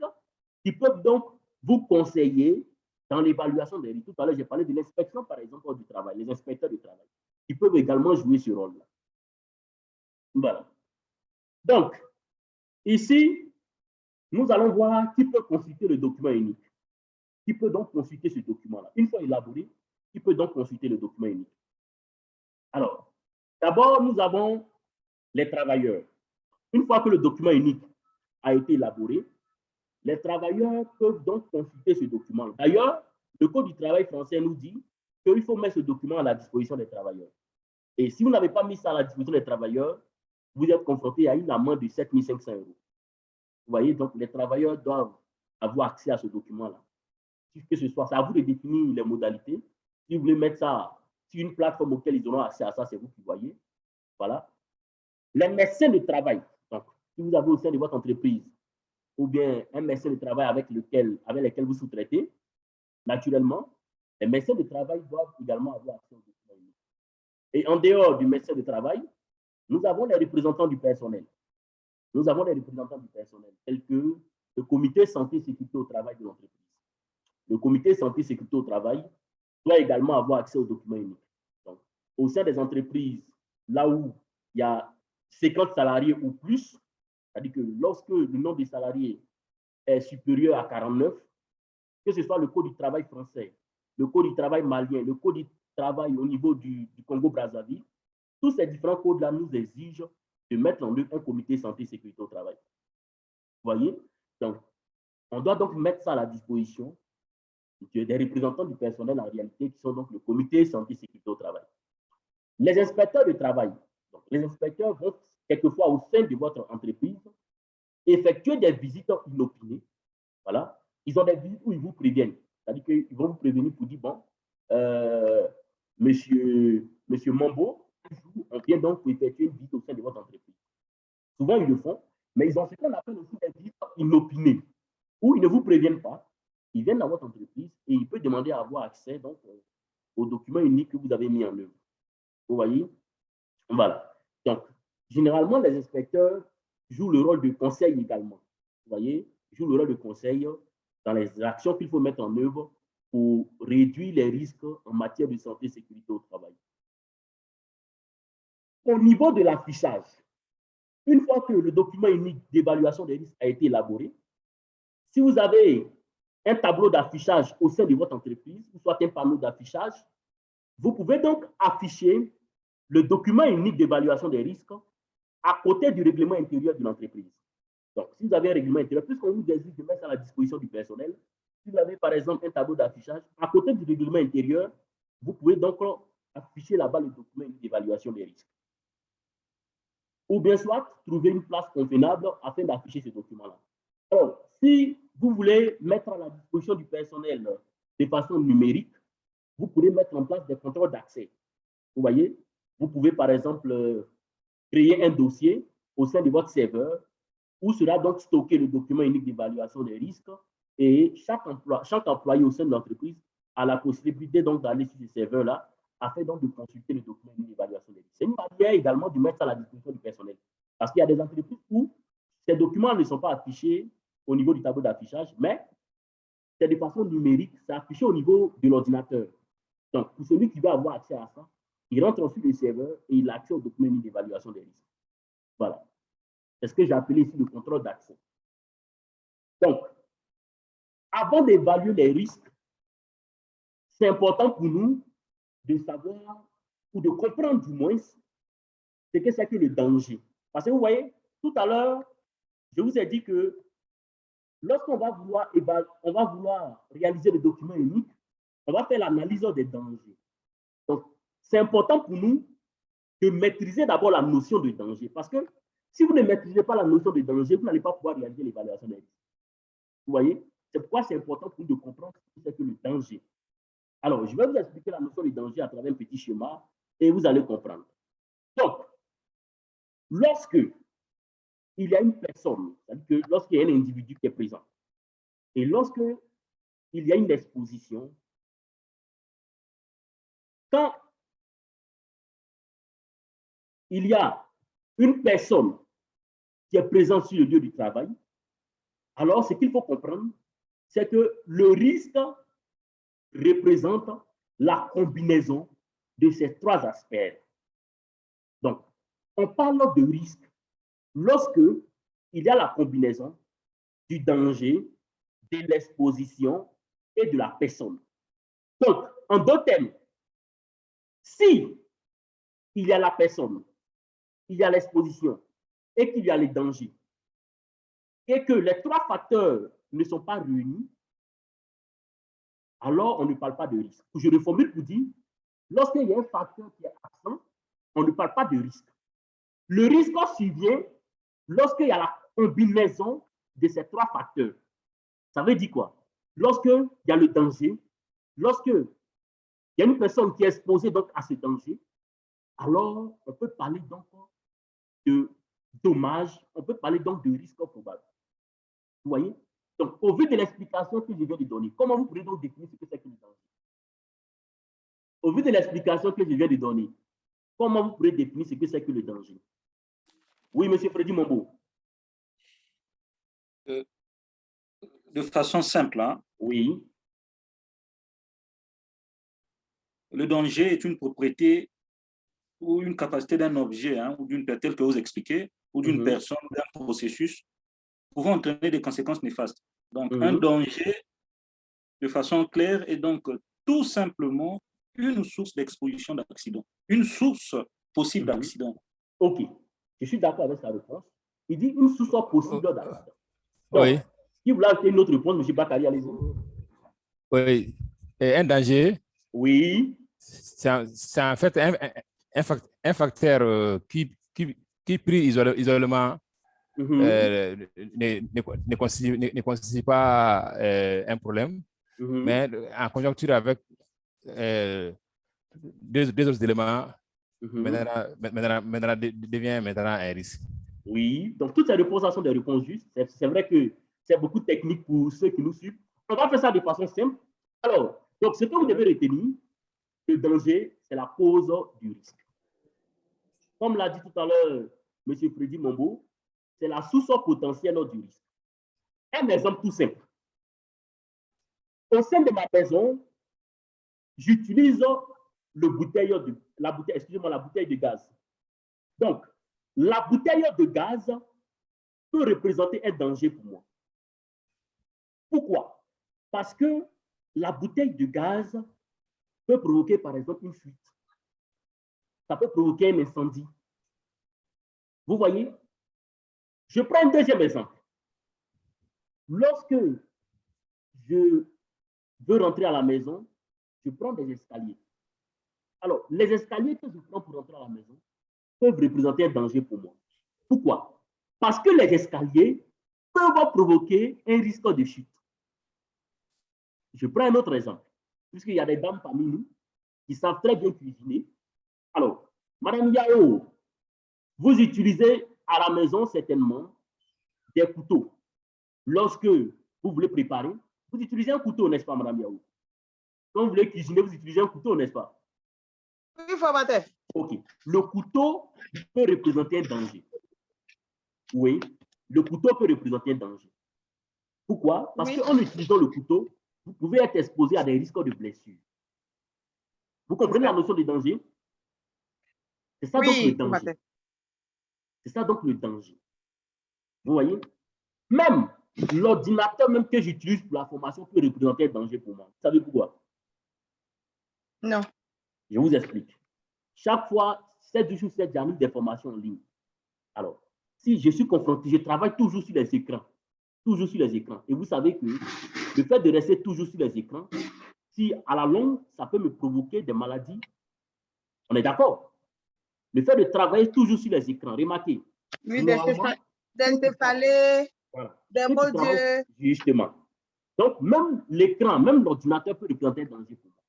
qui peuvent donc vous conseiller dans l'évaluation des risques. Tout à l'heure, j'ai parlé de l'inspection, par exemple, du travail, les inspecteurs du travail, qui peuvent également jouer ce rôle-là. Voilà. Donc, ici, nous allons voir qui peut consulter le document unique. Qui peut donc consulter ce document-là. Une fois élaboré, qui peut donc consulter le document unique. Alors, d'abord, nous avons les travailleurs. Une fois que le document unique a été élaboré, les travailleurs peuvent donc consulter ce document. D'ailleurs, le Code du travail français nous dit qu'il faut mettre ce document à la disposition des travailleurs. Et si vous n'avez pas mis ça à la disposition des travailleurs, vous êtes confronté à une amende de 7 500 €. Vous voyez, donc les travailleurs doivent avoir accès à ce document-là. Que ce soit, c'est à vous de définir les modalités. Si vous voulez mettre ça sur une plateforme auquel ils auront accès à ça, c'est vous qui voyez. Voilà. Les médecins de travail, donc, si vous avez au sein de votre entreprise, ou bien un médecin de travail avec lesquels vous sous-traitez, naturellement, les médecins de travail doivent également avoir accès au document unique. Et en dehors du médecin de travail, nous avons les représentants du personnel. Nous avons les représentants du personnel, tels que le comité santé et sécurité au travail de l'entreprise. Le comité santé et sécurité au travail doit également avoir accès aux documents uniques. Donc, au sein des entreprises, là où il y a 50 salariés ou plus, c'est-à-dire que lorsque le nombre de salariés est supérieur à 49, que ce soit le Code du travail français, le Code du travail malien, le Code du travail au niveau du Congo-Brazzaville, tous ces différents codes-là nous exigent de mettre en œuvre un comité santé et sécurité au travail. Vous voyez? Donc, on doit donc mettre ça à la disposition des représentants du personnel en réalité qui sont donc le comité santé et sécurité au travail. Les inspecteurs de travail, donc les inspecteurs vont quelquefois au sein de votre entreprise effectuer des visites inopinées. Voilà. Ils ont des visites où ils vous préviennent. C'est-à-dire qu'ils vont vous prévenir pour dire, bon, monsieur Mambo, on vient donc pour effectuer une visite au sein de votre entreprise. Souvent, ils le font, mais ils ont ce qu'on appelle aussi des visites inopinées, où ils ne vous préviennent pas. Ils viennent dans votre entreprise et ils peuvent demander à avoir accès donc, aux documents uniques que vous avez mis en œuvre. Vous voyez? Voilà. Donc, généralement, les inspecteurs jouent le rôle de conseil également. Vous voyez? Ils jouent le rôle de conseil dans les actions qu'il faut mettre en œuvre pour réduire les risques en matière de santé et sécurité au travail. Au niveau de l'affichage, une fois que le document unique d'évaluation des risques a été élaboré, si vous avez un tableau d'affichage au sein de votre entreprise, ou soit un panneau d'affichage, vous pouvez donc afficher le document unique d'évaluation des risques à côté du règlement intérieur de l'entreprise. Donc, si vous avez un règlement intérieur, puisqu'on vous exige de mettre ça à la disposition du personnel, si vous avez par exemple un tableau d'affichage, à côté du règlement intérieur, vous pouvez donc afficher là-bas le document d'évaluation des risques. Ou bien soit trouver une place convenable afin d'afficher ce document-là. Alors, si vous voulez mettre à la disposition du personnel de façon numérique, vous pourrez mettre en place des contrôles d'accès. Vous voyez, vous pouvez par exemple créer un dossier au sein de votre serveur où sera donc stocké le document unique d'évaluation des risques et chaque employé au sein de l'entreprise a la possibilité donc d'aller sur ce serveur-là afin donc de consulter le document unique d'évaluation des risques. C'est une manière également de mettre ça à la disposition du personnel parce qu'il y a des entreprises où ces documents ne sont pas affichés au niveau du tableau d'affichage, mais c'est de façon numérique, c'est affiché au niveau de l'ordinateur. Donc, pour celui qui veut avoir accès à ça, il rentre ensuite le serveur et il a accès au document unique d'évaluation des risques. Voilà. C'est ce que j'ai appelé ici le contrôle d'accès. Donc, avant d'évaluer les risques, c'est important pour nous de savoir ou de comprendre du moins ce que c'est que le danger. Parce que vous voyez, tout à l'heure, je vous ai dit que lorsqu'on va vouloir réaliser le document unique, on va faire l'analyse des dangers. Donc, c'est important pour nous de maîtriser d'abord la notion de danger. Parce que si vous ne maîtrisez pas la notion de danger, vous n'allez pas pouvoir réaliser l'évaluation des risques. Vous voyez? C'est pourquoi c'est important pour nous de comprendre ce que c'est que le danger. Alors, je vais vous expliquer la notion de danger à travers un petit schéma et vous allez comprendre. Donc, lorsque il y a une personne, c'est-à-dire que lorsqu'il y a un individu qui est présent, et lorsque il y a une exposition, quand il y a une personne qui est présente sur le lieu du travail, alors ce qu'il faut comprendre, c'est que le risque représente la combinaison de ces trois aspects. Donc, on parle de risque lorsque il y a la combinaison du danger, de l'exposition et de la personne. Donc, en d'autres termes, si il y a la personne, il y a l'exposition et qu'il y a les dangers, et que les trois facteurs ne sont pas réunis, alors on ne parle pas de risque. Je reformule pour dire, lorsqu'il y a un facteur qui est absent, on ne parle pas de risque. Le risque survient lorsqu'il y a la combinaison de ces trois facteurs. Ça veut dire quoi? Lorsqu'il y a le danger, lorsqu'il y a une personne qui est exposée donc à ce danger, alors on peut parler donc de dommages, on peut parler donc de risque probable. Vous voyez? Donc, au vu de l'explication que je viens de donner, comment vous pourrez donc définir ce que c'est que le danger? Au vu de l'explication que je viens de donner, comment vous pourrez définir ce que c'est que le danger? Oui, M. Freddy Mombo. De façon simple, hein? Oui. Le danger est une propriété ou une capacité d'un objet, hein, ou d'une personne, tel que vous expliquez, ou d'une personne, d'un processus, pouvant entraîner des conséquences néfastes. Donc, un danger, de façon claire, est donc tout simplement une source d'exposition d'accident, une source possible d'accident. OK. Je suis d'accord avec sa réponse. Il dit une source possible d'accident. Oui. Si vous voulez une autre réponse, M. Bakary, allez-y. Oui. Et un danger. Oui. C'est en fait un facteur qui pris isolément ne constitue pas un problème, mais en conjoncture avec deux autres éléments, maintenant devient maintenant un risque. Oui, donc toutes ces réponses sont des réponses justes. C'est vrai que c'est beaucoup de techniques pour ceux qui nous suivent. On va faire ça de façon simple. Alors, donc ce que vous devez retenir, le danger, c'est la cause du risque. Comme l'a dit tout à l'heure M. Freddy Mombo, c'est la source potentielle du risque. Un exemple tout simple. Au sein de ma maison, j'utilise la bouteille de gaz. Donc, la bouteille de gaz peut représenter un danger pour moi. Pourquoi? Parce que la bouteille de gaz peut provoquer, par exemple, une fuite. Ça peut provoquer un incendie. Vous voyez? Je prends un deuxième exemple. Lorsque je veux rentrer à la maison, je prends des escaliers. Alors, les escaliers que je prends pour rentrer à la maison peuvent représenter un danger pour moi. Pourquoi? Parce que les escaliers peuvent provoquer un risque de chute. Je prends un autre exemple, puisqu'il y a des dames parmi nous qui savent très bien cuisiner. Alors, Madame Yao, vous utilisez à la maison certainement des couteaux. Lorsque vous voulez préparer, vous utilisez un couteau, n'est-ce pas, Madame Yao? Quand vous voulez cuisiner, vous utilisez un couteau, n'est-ce pas? Oui, formateur. OK. Le couteau peut représenter un danger. Oui, le couteau peut représenter un danger. Pourquoi? Parce qu'en utilisant le couteau, vous pouvez être exposé à des risques de blessure. Vous comprenez la notion de danger? C'est ça donc le danger. C'est ça donc le danger. Vous voyez? Même l'ordinateur même que j'utilise pour la formation peut représenter un danger pour moi. Vous savez pourquoi? Non. Je vous explique. Chaque fois, 7 jours sur 7, j'anime des formations en ligne. Alors, si je suis confronté, je travaille toujours sur les écrans. Toujours sur les écrans. Et vous savez que le fait de rester toujours sur les écrans, si à la longue, ça peut me provoquer des maladies, on est d'accord? Le fait de travailler toujours sur les écrans, remarquez. Oui, d'encéphalées, voilà, des mots Dieu. Justement. Donc, même l'écran, même l'ordinateur peut représenter un danger pour moi.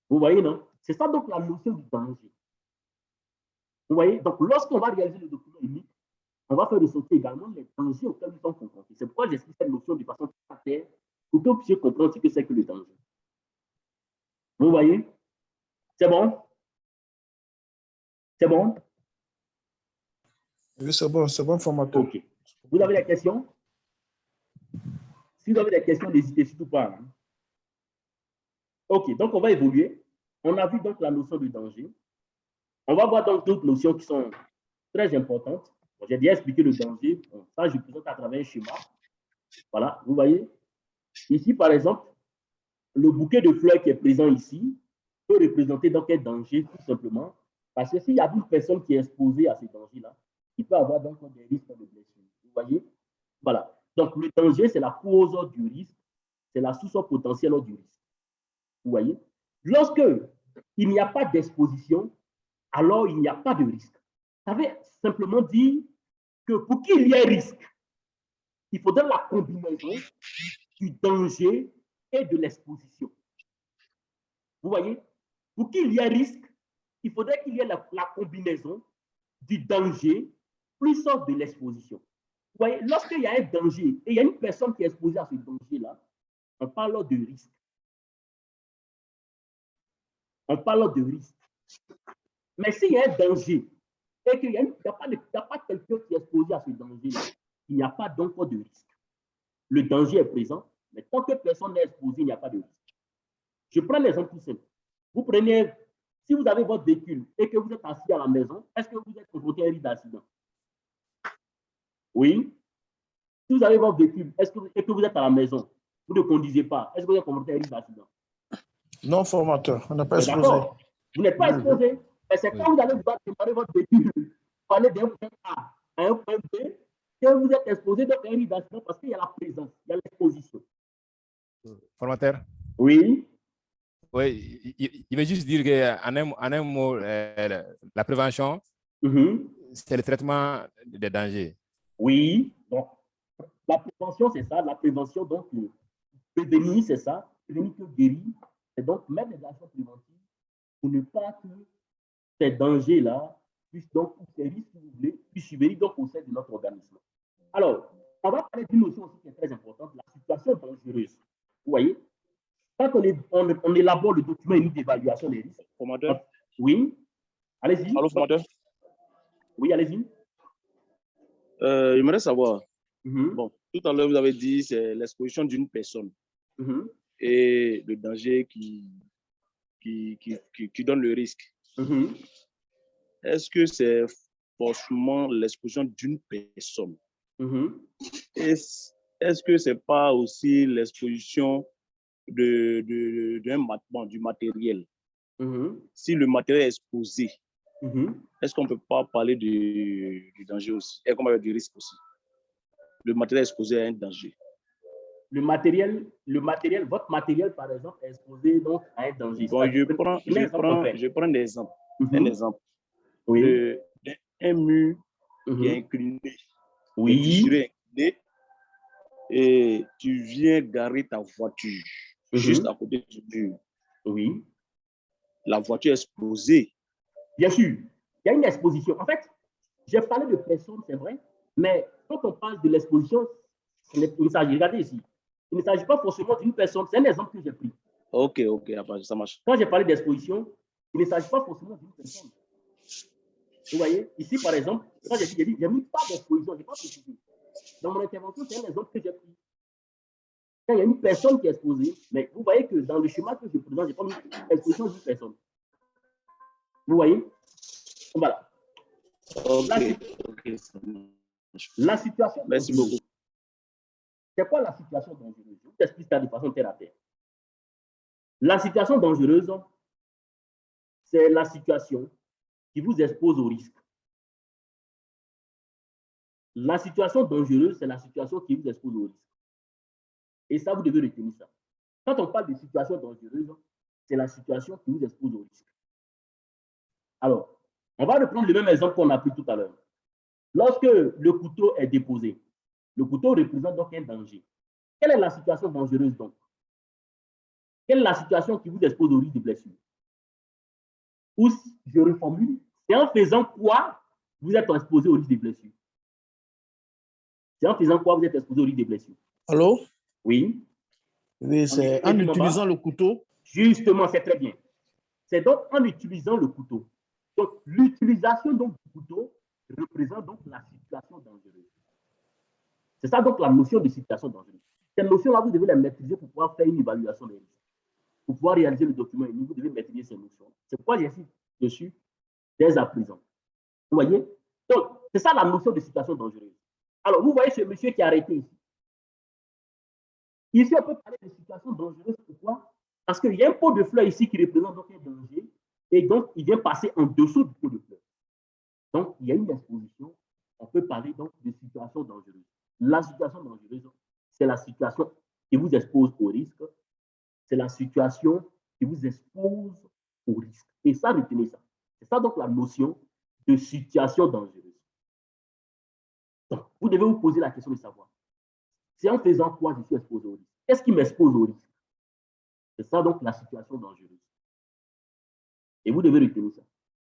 Vous voyez, non? C'est ça donc la notion du danger. Vous voyez? Donc, lorsqu'on va réaliser le document unique, on va faire ressortir également les dangers auxquels nous sommes confrontés. C'est pourquoi j'explique cette notion de façon très claire pour que vous puissiez comprendre ce que c'est que le danger. Vous voyez? C'est bon? C'est bon? Oui, c'est bon, formateur. OK. Vous avez des questions? Si vous avez des questions, n'hésitez surtout pas. Hein? OK, donc on va évoluer. On a vu donc la notion du danger. On va voir donc d'autres notions qui sont très importantes. Bon, j'ai déjà expliqué le danger. Bon, ça, je présente à travers un schéma. Voilà, vous voyez. Ici, par exemple, le bouquet de fleurs qui est présent ici peut représenter donc un danger, tout simplement. Parce que s'il y a une personne qui est exposée à ce danger-là, il peut avoir donc des risques de blessure. Vous voyez? Voilà. Donc, le danger, c'est la cause du risque. C'est la source potentielle du risque. Vous voyez? Lorsque il n'y a pas d'exposition, alors il n'y a pas de risque. Ça veut simplement dire que pour qu'il y ait risque, il faudrait la combinaison du danger et de l'exposition. Vous voyez? Pour qu'il y ait risque, il faudrait qu'il y ait la combinaison du danger plus de l'exposition. Vous voyez? Lorsqu'il y a un danger et il y a une personne qui est exposée à ce danger-là, on parle de risque. On parle de risque. Mais s'il y a un danger et qu'il n'y a pas quelqu'un qui est exposé à ce danger-là, il n'y a pas donc de risque. Le danger est présent, mais tant que personne n'est exposé, il n'y a pas de risque. Je prends l'exemple tout simple. Vous prenez, si vous avez votre véhicule et que vous êtes assis à la maison, est-ce que vous êtes confronté à un risque d'accident? Oui. Si vous avez votre véhicule et que vous êtes à la maison, vous ne conduisez pas, est-ce que vous êtes confronté à un risque d'accident? Non, formateur, on n'a pas exposé. D'accord. Vous n'êtes pas exposé. Mais c'est quand vous allez vouloir démarrer votre véhicule pour aller d'un point A à un point B que vous êtes exposé à un risque d'accident parce qu'il y a la présence, il y a l'exposition. Formateur? Oui. Oui, il veut juste dire qu'en un mot, la prévention, c'est le traitement des dangers. Oui, donc la prévention, c'est ça. La prévention, donc, prévenir, c'est ça. Prévenir que guérir. C'est donc mettre des actions préventives pour ne pas que ces dangers-là puissent donc, ou ces risques, si vous voulez, puissent subvenir donc au sein de notre organisme. Alors, on va parler d'une notion aussi qui est très importante, la situation dangereuse. Vous voyez, quand on élabore le document unique d'évaluation des risques. Formateur? Oui. Allez-y. Allô, formateur? Oui, allez-y. J'aimerais savoir, bon, tout à l'heure, vous avez dit c'est l'exposition d'une personne et le danger qui donne le risque. Est-ce que c'est forcément l'exposition d'une personne? Est-ce que ce n'est pas aussi l'exposition du matériel? Si le matériel est exposé, est-ce qu'on ne peut pas parler du danger aussi? Et comment du risque aussi? Le matériel est exposé à un danger. Le matériel, votre matériel, par exemple, est exposé donc à un danger. Bon, je prends un exemple. Un exemple. Oui. Un mur qui est incliné. Oui. Tu serais incliné et tu viens garer ta voiture juste à côté du mur. Oui. La voiture est exposée. Bien sûr, il y a une exposition. En fait, j'ai parlé de personnes, c'est vrai, mais quand on parle de l'exposition, regardez ici, il ne s'agit pas forcément d'une personne, c'est un exemple que j'ai pris. Ok, ça marche. Quand j'ai parlé d'exposition, il ne s'agit pas forcément d'une personne. Vous voyez, ici par exemple, quand j'ai dit, j'ai mis pas d'exposition, je n'ai pas précisé. Dans mon intervention, c'est un exemple que j'ai pris. Quand il y a une personne qui est exposée, mais vous voyez que dans le schéma que je présente, je n'ai pas mis l'exposition d'une personne. Vous voyez? Voilà. La situation. Merci beaucoup. C'est quoi la situation dangereuse? Je vous explique ça de façon terre à terre. La situation dangereuse, c'est la situation qui vous expose au risque. La situation dangereuse, c'est la situation qui vous expose au risque. Et ça, vous devez retenir ça. Quand on parle de situation dangereuse, c'est la situation qui vous expose au risque. Alors, on va reprendre le même exemple qu'on a pris tout à l'heure. Lorsque le couteau est déposé, le couteau représente donc un danger. Quelle est la situation dangereuse donc? Quelle est la situation qui vous expose au risque de blessure? Ou, je reformule, c'est en faisant quoi vous êtes exposé au risque de blessure? C'est en faisant quoi vous êtes exposé au risque de blessure? Allô? Oui. Oui, c'est en utilisant le couteau. Justement, c'est très bien. C'est donc en utilisant le couteau. Donc, l'utilisation du couteau représente donc la situation dangereuse. C'est ça donc la notion de situation dangereuse. Cette notion-là, vous devez la maîtriser pour pouvoir faire une évaluation des risques. Pour pouvoir réaliser le document, vous devez maîtriser ces notions. C'est pourquoi j'insiste dessus dès à présent. Vous voyez? Donc, c'est ça la notion de situation dangereuse. Alors, vous voyez ce monsieur qui est arrêté ici. Ici, on peut parler de situation dangereuse. Pourquoi? Parce qu'il y a un pot de fleurs ici qui représente donc un danger. Et donc, il vient passer en dessous du pot de fleurs. Donc, il y a une exposition. On peut parler donc de situation dangereuse. La situation dangereuse, c'est la situation qui vous expose au risque. C'est la situation qui vous expose au risque. Et ça, retenez ça. C'est ça donc la notion de situation dangereuse. Donc, vous devez vous poser la question de savoir, c'est en faisant quoi je suis exposé au risque? Qu'est-ce qui m'expose au risque? C'est ça donc la situation dangereuse. Et vous devez retenir ça.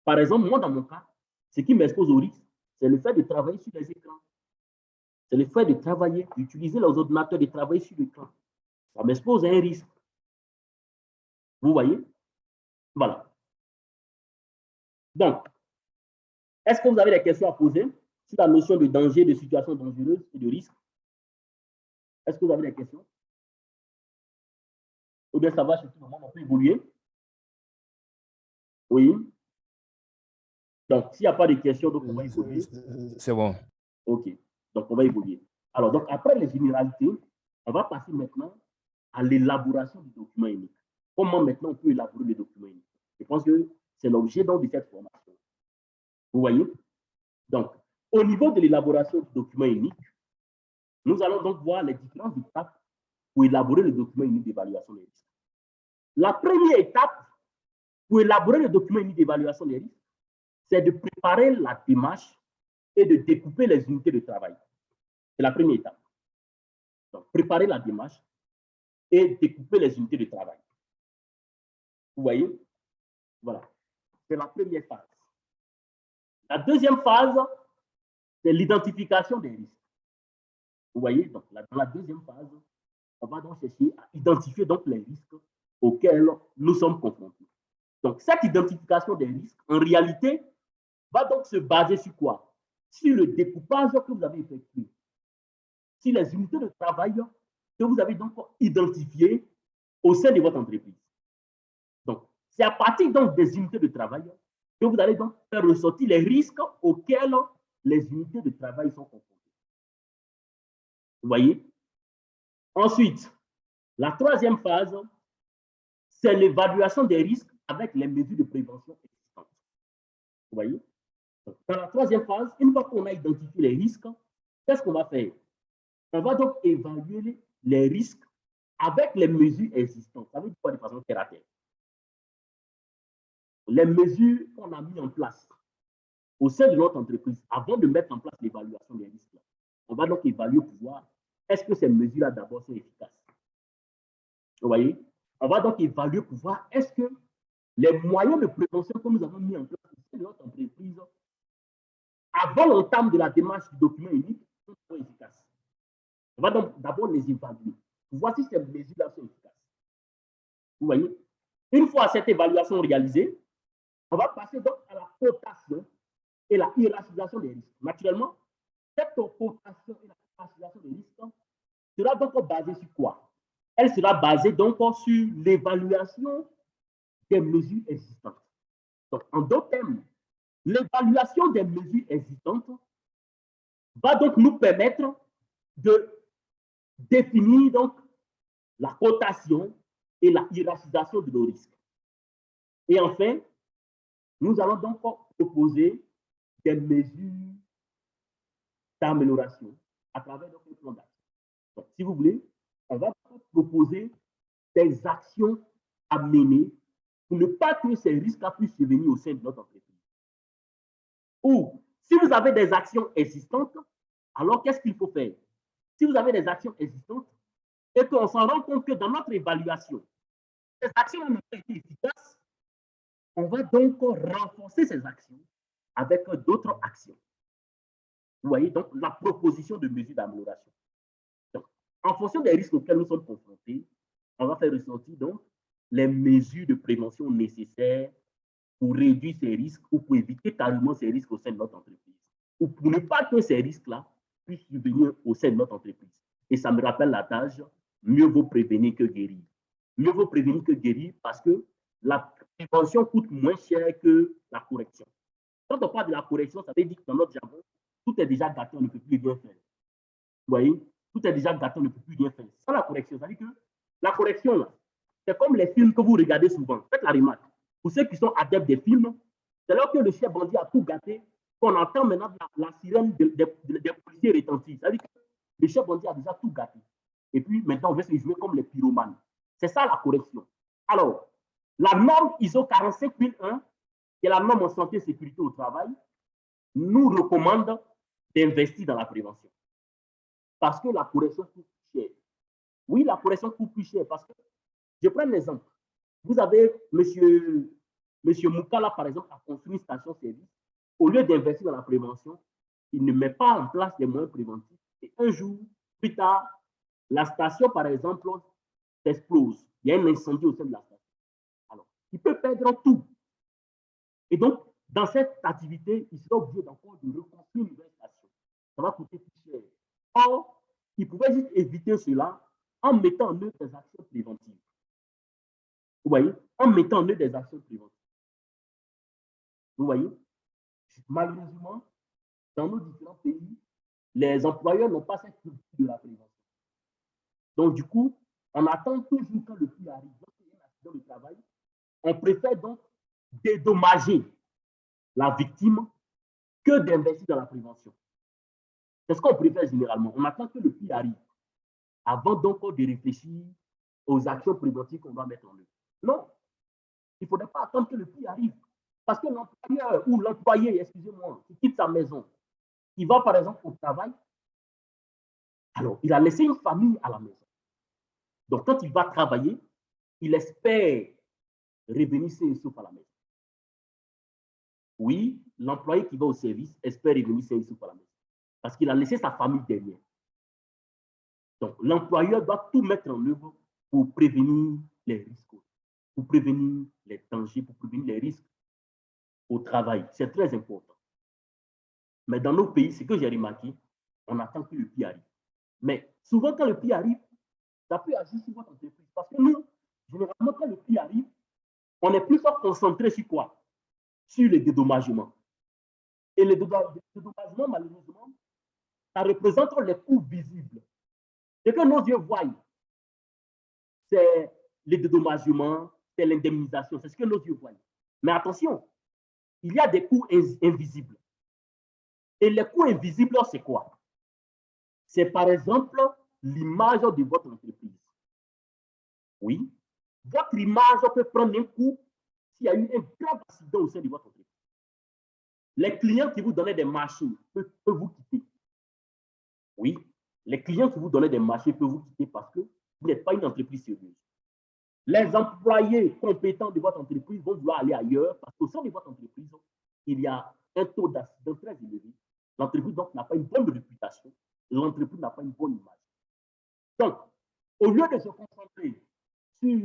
Par exemple, moi, dans mon cas, ce qui m'expose au risque, c'est le fait de travailler sur les écrans. C'est le fait de travailler, d'utiliser les ordinateurs, de travailler sur l'écran. Ça m'expose à un risque. Vous voyez? Voilà. Donc, est-ce que vous avez des questions à poser sur la notion de danger, de situation dangereuse et de risque? Est-ce que vous avez des questions? Ou bien ça va sur tout le monde, on peut évoluer? Oui. Donc, s'il n'y a pas de questions, donc on va évoluer. C'est bon. OK. Donc, on va évoluer. Alors, donc, après les généralités, on va passer maintenant à l'élaboration du document unique. Comment maintenant on peut élaborer le document unique? Je pense que c'est l'objet donc de cette formation. Vous voyez? Donc, au niveau de l'élaboration du document unique, nous allons donc voir les différentes étapes pour élaborer le document unique d'évaluation des risques. La première étape pour élaborer le document unique d'évaluation des risques, c'est de préparer la démarche et de découper les unités de travail. C'est la première étape. Donc, préparer la démarche et découper les unités de travail. Vous voyez? Voilà. C'est la première phase. La deuxième phase, c'est l'identification des risques. Vous voyez? Donc, dans la deuxième phase, on va donc chercher à identifier donc les risques auxquels nous sommes confrontés. Donc, cette identification des risques, en réalité, va donc se baser sur quoi? Sur le découpage que vous avez effectué, sur les unités de travail que vous avez donc identifiées au sein de votre entreprise. Donc, c'est à partir donc des unités de travail que vous allez donc faire ressortir les risques auxquels les unités de travail sont confrontées. Vous voyez? Ensuite, la troisième phase, c'est l'évaluation des risques avec les mesures de prévention existantes. Vous voyez? Donc, dans la troisième phase, une fois qu'on a identifié les risques, qu'est-ce qu'on va faire? On va donc évaluer les risques avec les mesures existantes. Ça veut dire quoi de façon terre à terre? Les mesures qu'on a mises en place au sein de notre entreprise, avant de mettre en place l'évaluation des risques, on va donc évaluer pour voir est-ce que ces mesures-là d'abord sont efficaces. Vous voyez? On va donc évaluer pour voir est-ce que les moyens de prévention que nous avons mis en place au sein de notre entreprise, avant l'entame de la démarche du document unique, sont efficaces. On va donc d'abord les évaluer pour voir si ces mesures-là sont efficaces. Vous voyez? Une fois cette évaluation réalisée, on va passer donc à la cotation et la hiérarchisation des risques. Naturellement, cette cotation et la hiérarchisation des risques sera donc basée sur quoi? Elle sera basée donc sur l'évaluation des mesures existantes. Donc, en d'autres termes, l'évaluation des mesures existantes va donc nous permettre de définir donc la cotation et la hiérarchisation de nos risques. Et enfin, nous allons donc proposer des mesures d'amélioration à travers notre plan d'action. Donc, si vous voulez, on va proposer des actions à mener pour ne pas que ces risques puissent survenir au sein de notre entreprise. Ou, si vous avez des actions existantes, alors qu'est-ce qu'il faut faire? Si vous avez des actions existantes et qu'on s'en rend compte que dans notre évaluation, ces actions n'ont pas été efficaces, on va donc renforcer ces actions avec d'autres actions. Vous voyez, donc la proposition de mesures d'amélioration. En fonction des risques auxquels nous sommes confrontés, on va faire ressortir donc les mesures de prévention nécessaires pour réduire ces risques ou pour éviter carrément ces risques au sein de notre entreprise. Ou pour ne pas que ces risques-là puissent survenir au sein de notre entreprise. Et ça me rappelle l'adage, mieux vaut prévenir que guérir. Mieux vaut prévenir que guérir parce que la prévention coûte moins cher que la correction. Quand on parle de la correction, ça veut dire que dans notre jargon, tout est déjà gâté, on ne peut plus bien faire. Vous voyez? Tout est déjà gâté, on ne peut plus bien faire. Sans la correction, ça veut dire que la correction, c'est comme les films que vous regardez souvent. Faites la remarque. Pour ceux qui sont adeptes des films, c'est là que le chef bandit a tout gâté, qu'on entend maintenant la sirène des policiers retentir. Ça veut dire que le chef bandit a déjà tout gâté. Et puis maintenant, on veut se jouer comme les pyromanes. C'est ça la correction. Alors, la norme ISO 45001, qui est la norme en santé et sécurité au travail, nous recommande d'investir dans la prévention. Parce que la correction coûte plus cher. Oui, la correction coûte plus cher parce que, je prends un exemple. Vous avez monsieur Moukala, par exemple, a construit une station-service. Au lieu d'investir dans la prévention, il ne met pas en place les moyens préventifs. Et un jour, plus tard, la station, par exemple, s'explose. Il y a un incendie au sein de la station. Alors, il peut perdre tout. Et donc, dans cette activité, il sera obligé encore de reconstruire une nouvelle station. Ça va coûter plus cher. Or, il pouvait juste éviter cela en mettant en œuvre des actions préventives. Vous voyez? En mettant en œuvre des actions préventives. Vous voyez? Malheureusement, dans nos différents pays, les employeurs n'ont pas cette culture de la prévention. Donc, du coup, on attend toujours quand le flux arrive. Lorsqu'il y a un accident de travail, on préfère donc dédommager la victime que d'investir dans la prévention. C'est ce qu'on préfère généralement. On attend que le flux arrive avant donc de réfléchir aux actions préventives qu'on va mettre en œuvre. Non, il ne faudrait pas attendre que le flux arrive. Parce que l'employeur ou l'employé, excusez-moi, qui quitte sa maison, il va par exemple au travail, alors il a laissé une famille à la maison. Donc quand il va travailler, il espère revenir sain et sauf à la maison. Oui, l'employé qui va au service espère revenir sain et sauf à la maison. Parce qu'il a laissé sa famille derrière. Donc l'employeur doit tout mettre en œuvre pour prévenir les risques, pour prévenir les dangers, pour prévenir les risques au travail. C'est très important. Mais dans nos pays, ce que j'ai remarqué, on attend que le pire arrive. Mais souvent, quand le pire arrive, ça peut agir sur votre entreprise. Parce que nous, généralement, quand le pire arrive, on est plus fort concentré sur quoi? Sur les dédommagements. Et les dédommagements, malheureusement, ça représente les coûts visibles. Ce que nos yeux voient, c'est les dédommagements, c'est l'indemnisation, c'est ce que nos yeux voient. Mais attention, il y a des coûts invisibles. Et les coûts invisibles, c'est quoi? C'est par exemple l'image de votre entreprise. Oui, votre image peut prendre un coup s'il y a eu un grave accident au sein de votre entreprise. Les clients qui vous donnaient des marchés peuvent vous quitter. Oui, les clients qui vous donnaient des marchés peuvent vous quitter parce que vous n'êtes pas une entreprise sérieuse. Les employés compétents de votre entreprise vont vouloir aller ailleurs parce qu'au sein de votre entreprise, il y a un taux d'accident très élevé. L'entreprise donc n'a pas une bonne réputation. L'entreprise n'a pas une bonne image. Donc, au lieu de se concentrer sur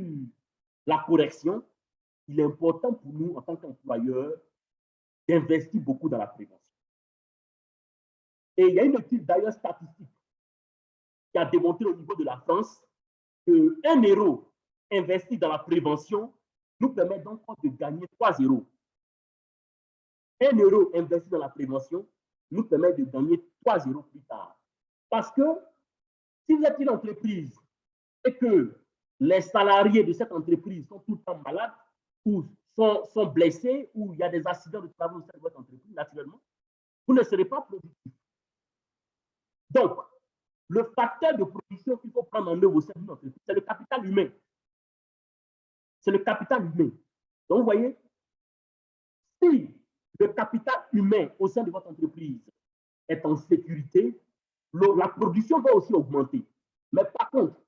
la correction, il est important pour nous, en tant qu'employeurs, d'investir beaucoup dans la prévention. Et il y a une étude d'ailleurs statistique qui a démontré au niveau de la France que 1 euro investi dans la prévention nous permet donc de gagner 3 euros. 1 euro investi dans la prévention nous permet de gagner 3 euros plus tard. Parce que si vous êtes une entreprise et que les salariés de cette entreprise sont tout le temps malades ou sont blessés ou il y a des accidents de travail au sein de votre entreprise, naturellement, vous ne serez pas productif. Donc, le facteur de production qu'il faut prendre en œuvre au sein d'une entreprise, c'est le capital humain. C'est le capital humain. Donc, vous voyez, si le capital humain au sein de votre entreprise est en sécurité, la production va aussi augmenter. Mais par contre,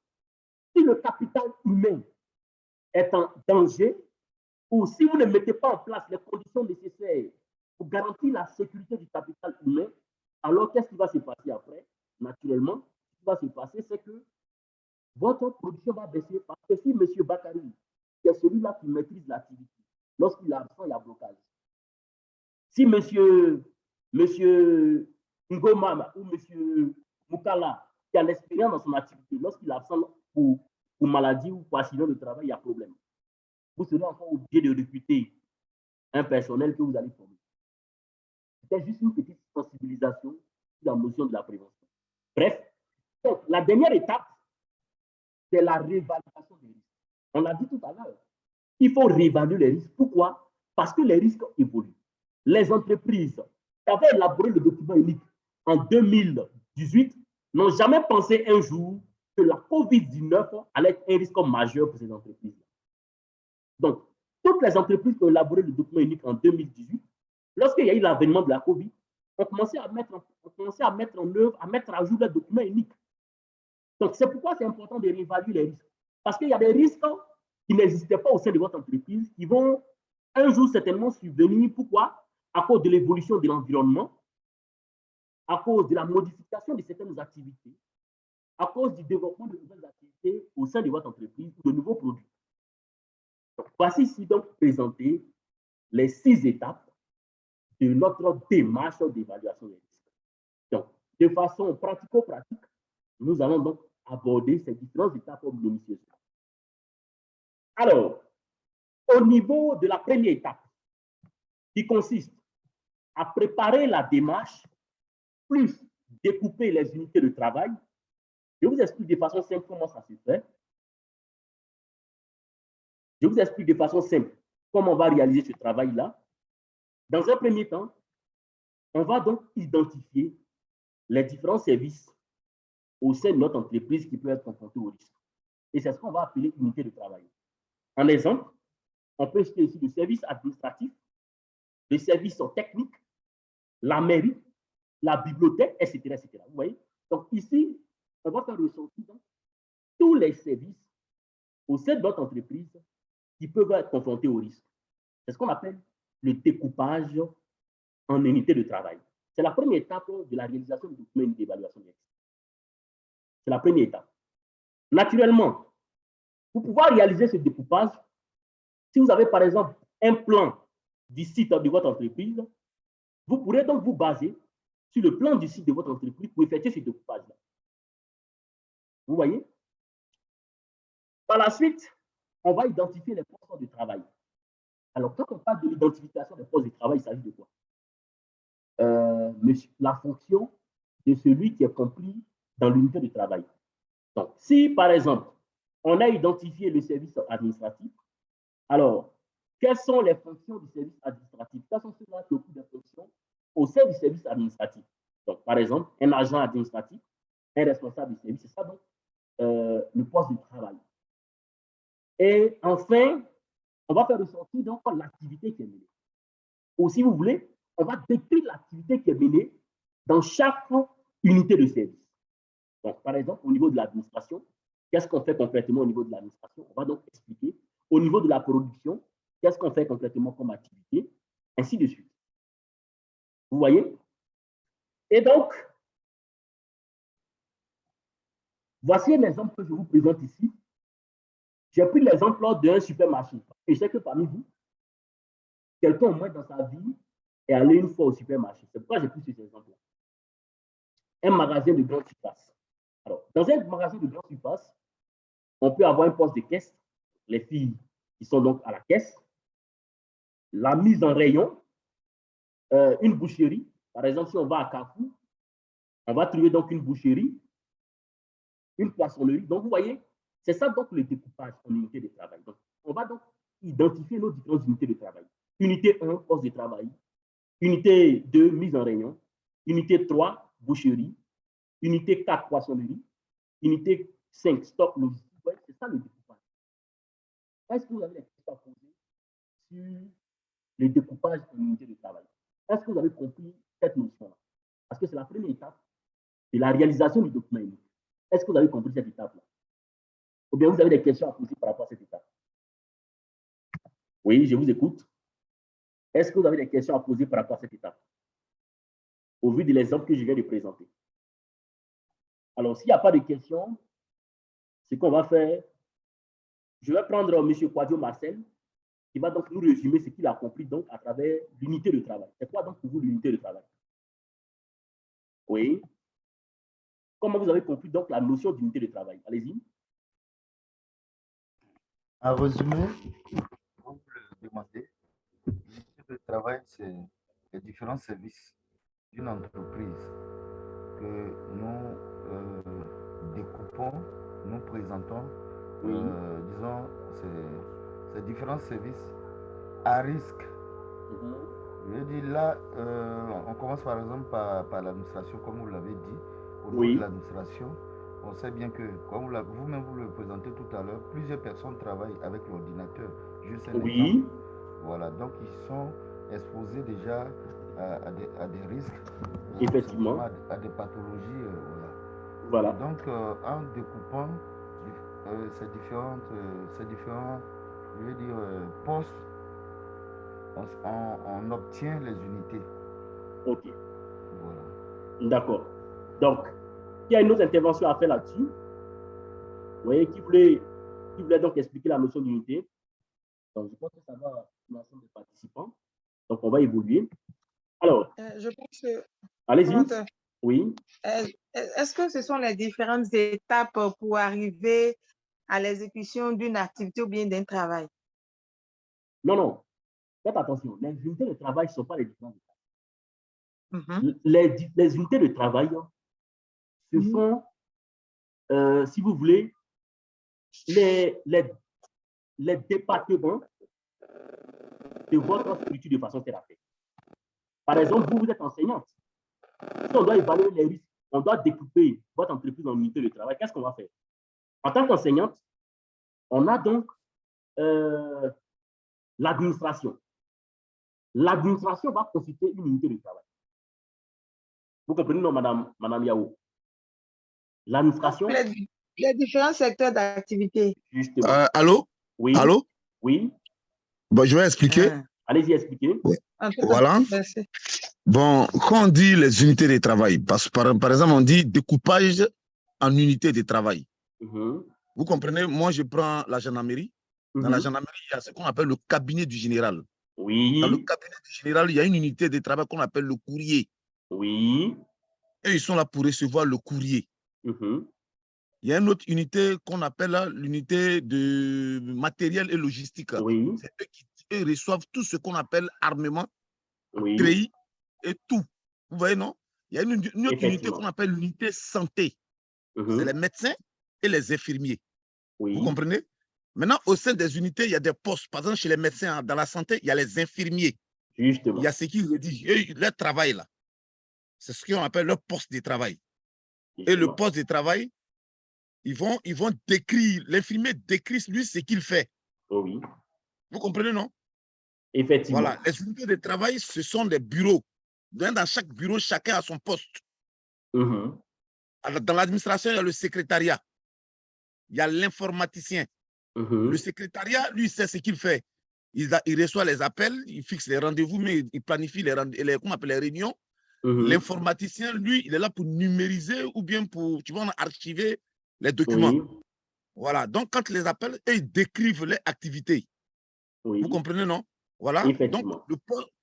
si le capital humain est en danger, ou si vous ne mettez pas en place les conditions nécessaires pour garantir la sécurité du capital humain, alors qu'est-ce qui va se passer après? Naturellement, ce qui va se passer, c'est que votre production va baisser parce que si M. Bakary, qui est celui-là qui maîtrise l'activité, lorsqu'il est absent, il y a blocage. Si M. Ngoma ou M. Moukala, qui a l'expérience dans son activité, lorsqu'il est absent pour maladie ou pour accident de travail, il y a problème. Vous serez encore obligé de recruter un personnel que vous allez former. C'était juste une petite sensibilisation sur la notion de la prévention. Bref, donc, la dernière étape, c'est la réévaluation des risques. On l'a dit tout à l'heure. Il faut réévaluer les risques. Pourquoi? Parce que les risques évoluent. Les entreprises qui avaient élaboré le document unique en 2018 n'ont jamais pensé un jour que la COVID-19 allait être un risque majeur pour ces entreprises. Donc, toutes les entreprises qui ont élaboré le document unique en 2018, lorsqu'il y a eu l'avènement de la COVID, ont commencé à mettre en œuvre, à mettre à jour le document unique. Donc, c'est pourquoi c'est important de réévaluer les risques. Parce qu'il y a des risques qui n'existaient pas au sein de votre entreprise, qui vont un jour certainement survenir. Pourquoi? À cause de l'évolution de l'environnement, à cause de la modification de certaines activités, à cause du développement de nouvelles activités au sein de votre entreprise ou de nouveaux produits. Donc, voici ici donc présenter les 6 étapes de notre démarche d'évaluation des risques. Donc, de façon pratico-pratique, nous allons donc aborder ces différentes étapes minutieuses. Alors, au niveau de la première étape, qui consiste à préparer la démarche, plus découper les unités de travail, je vous explique de façon simple comment ça se fait. Je vous explique de façon simple comment on va réaliser ce travail-là. Dans un premier temps, on va donc identifier les différents services au sein de notre entreprise qui peuvent être confrontés au risque. Et c'est ce qu'on va appeler unité de travail. En exemple, on peut citer ici le service administratif, le service technique, la mairie, la bibliothèque, etc., etc. Vous voyez? Donc ici, on va faire ressortir tous les services au sein de notre entreprise qui peuvent être confrontés au risque. C'est ce qu'on appelle le découpage en unités de travail. C'est la première étape de la réalisation du document d'évaluation des risques. C'est la première étape. Naturellement, pour pouvoir réaliser ce découpage, si vous avez par exemple un plan du site de votre entreprise, vous pourrez donc vous baser sur le plan du site de votre entreprise pour effectuer ce découpage-là. Vous voyez? Par la suite, on va identifier les postes de travail. Alors, quand on parle de l'identification des postes de travail, il s'agit de quoi? La fonction de celui qui est compris dans l'unité de travail. Donc, si par exemple, on a identifié le service administratif, alors, quelles sont les fonctions du service administratif? Quelles sont ceux-là qui occupent des fonctions au sein du service administratif? Donc, par exemple, un agent administratif, un responsable du service, c'est ça donc le poste de travail. Et enfin, on va faire ressortir donc l'activité qui est menée. Ou si vous voulez, on va décrire l'activité qui est menée dans chaque unité de service. Donc, par exemple, au niveau de l'administration, qu'est-ce qu'on fait concrètement au niveau de l'administration? On va donc expliquer. Au niveau de la production, qu'est-ce qu'on fait concrètement comme activité? Ainsi de suite. Vous voyez? Et donc, voici un exemple que je vous présente ici. J'ai pris l'exemple d'un supermarché. Et je sais que parmi vous, quelqu'un au moins dans sa vie est allé une fois au supermarché. C'est pourquoi j'ai pris cet exemple-là. Un magasin de grande surface. Alors, dans un magasin de grande surface, on peut avoir un poste de caisse, les filles qui sont donc à la caisse, la mise en rayon, une boucherie. Par exemple, si on va à Carrefour, on va trouver donc une boucherie, une poissonnerie. Donc, vous voyez, c'est ça donc le découpage en unités de travail. Donc, on va donc identifier nos différentes unités de travail. Unité 1, poste de travail. Unité 2, mise en rayon. Unité 3, boucherie. Unité 4, poissonnerie. Unité 5, stock logistique. C'est ça le découpage. Est-ce que vous avez des questions à poser sur le découpage en unités de travail? Est-ce que vous avez compris cette notion-là? Parce que c'est la première étape de la réalisation du document unique. Est-ce que vous avez compris cette étape-là? Ou bien vous avez des questions à poser par rapport à cette étape? Oui, je vous écoute. Est-ce que vous avez des questions à poser par rapport à cette étape? Au vu de l'exemple que je viens de présenter. Alors, s'il n'y a pas de questions, ce qu'on va faire, je vais prendre M. Quadio Marcel, qui va donc nous résumer ce qu'il a compris donc à travers l'unité de travail. C'est quoi donc pour vous l'unité de travail? Oui. Comment vous avez compris donc la notion d'unité de travail? Allez-y. En résumé, comme vous le demandez, l'unité de travail, c'est les différents services d'une entreprise que nous découpons, nous présentons, disons, ces différents services à risque. Je veux dire, là, on commence par exemple par l'administration, comme vous l'avez dit. Au niveau de l'administration, on sait bien que, comme vous-même vous le présentez tout à l'heure, plusieurs personnes travaillent avec l'ordinateur. Juste un exemple. Voilà, donc ils sont exposés déjà à des risques. Effectivement. À des pathologies. Voilà. Donc, en découpant ces différents, je veux dire, postes, on obtient les unités. OK. Voilà. D'accord. Donc, il y a une autre intervention à faire là-dessus. Vous voyez, qui voulait donc expliquer la notion d'unité. Donc, je pense que ça va l'ensemble des participants. Donc, on va évoluer. Alors, je pense que... allez-y. Oui. Est-ce que ce sont les différentes étapes pour arriver à l'exécution d'une activité ou bien d'un travail? Non, non. Faites attention. Les unités de travail ne sont pas les différentes étapes. Les unités de travail, ce sont, si vous voulez, les départements de votre structure de façon thérapeutique. Par exemple, vous êtes enseignante. Si on doit évaluer les risques, on doit découper votre entreprise en unités de travail. Qu'est-ce qu'on va faire? En tant qu'enseignante, on a donc l'administration. L'administration va constituer une unité de travail. Vous comprenez, non, Madame Yao? L'administration. Les différents secteurs d'activité. Justement. Allô? Oui. Allô? Oui. Bon, je vais expliquer. Allez-y, expliquez. Oui. Voilà. Bon, quand on dit les unités de travail, par exemple, on dit découpage en unités de travail. Vous comprenez? Moi, je prends la gendarmerie. Dans la gendarmerie, il y a ce qu'on appelle le cabinet du général. Oui. Dans le cabinet du général, il y a une unité de travail qu'on appelle le courrier. Oui. Et ils sont là pour recevoir le courrier. Il y a une autre unité qu'on appelle l'unité de matériel et logistique. Oui. C'est eux qui reçoivent tout ce qu'on appelle armement, oui. treillis et tout. Vous voyez, non? Il y a une autre unité qu'on appelle l'unité santé. C'est les médecins et les infirmiers. Oui. Vous comprenez? Maintenant, au sein des unités, il y a des postes. Par exemple, chez les médecins, dans la santé, il y a les infirmiers. Justement. Il y a ceux qui rédigent leur travail là. C'est ce qu'on appelle leur poste de travail. Justement. Et le poste de travail, ils vont décrire, l'infirmier décrit lui ce qu'il fait. Oh oui. Vous comprenez, non? Effectivement. Voilà, les unités de travail, ce sont des bureaux. Dans chaque bureau, chacun a son poste. Alors, dans l'administration, il y a le secrétariat. Il y a l'informaticien. Le secrétariat, lui, sait ce qu'il fait. Il reçoit les appels, il fixe les rendez-vous, mais il planifie les réunions. L'informaticien, lui, il est là pour numériser ou bien pour, tu vois, archiver les documents. Oui. Voilà. Donc, quand les appels, ils décrivent les activités. Oui. Vous comprenez, non? Voilà. Donc,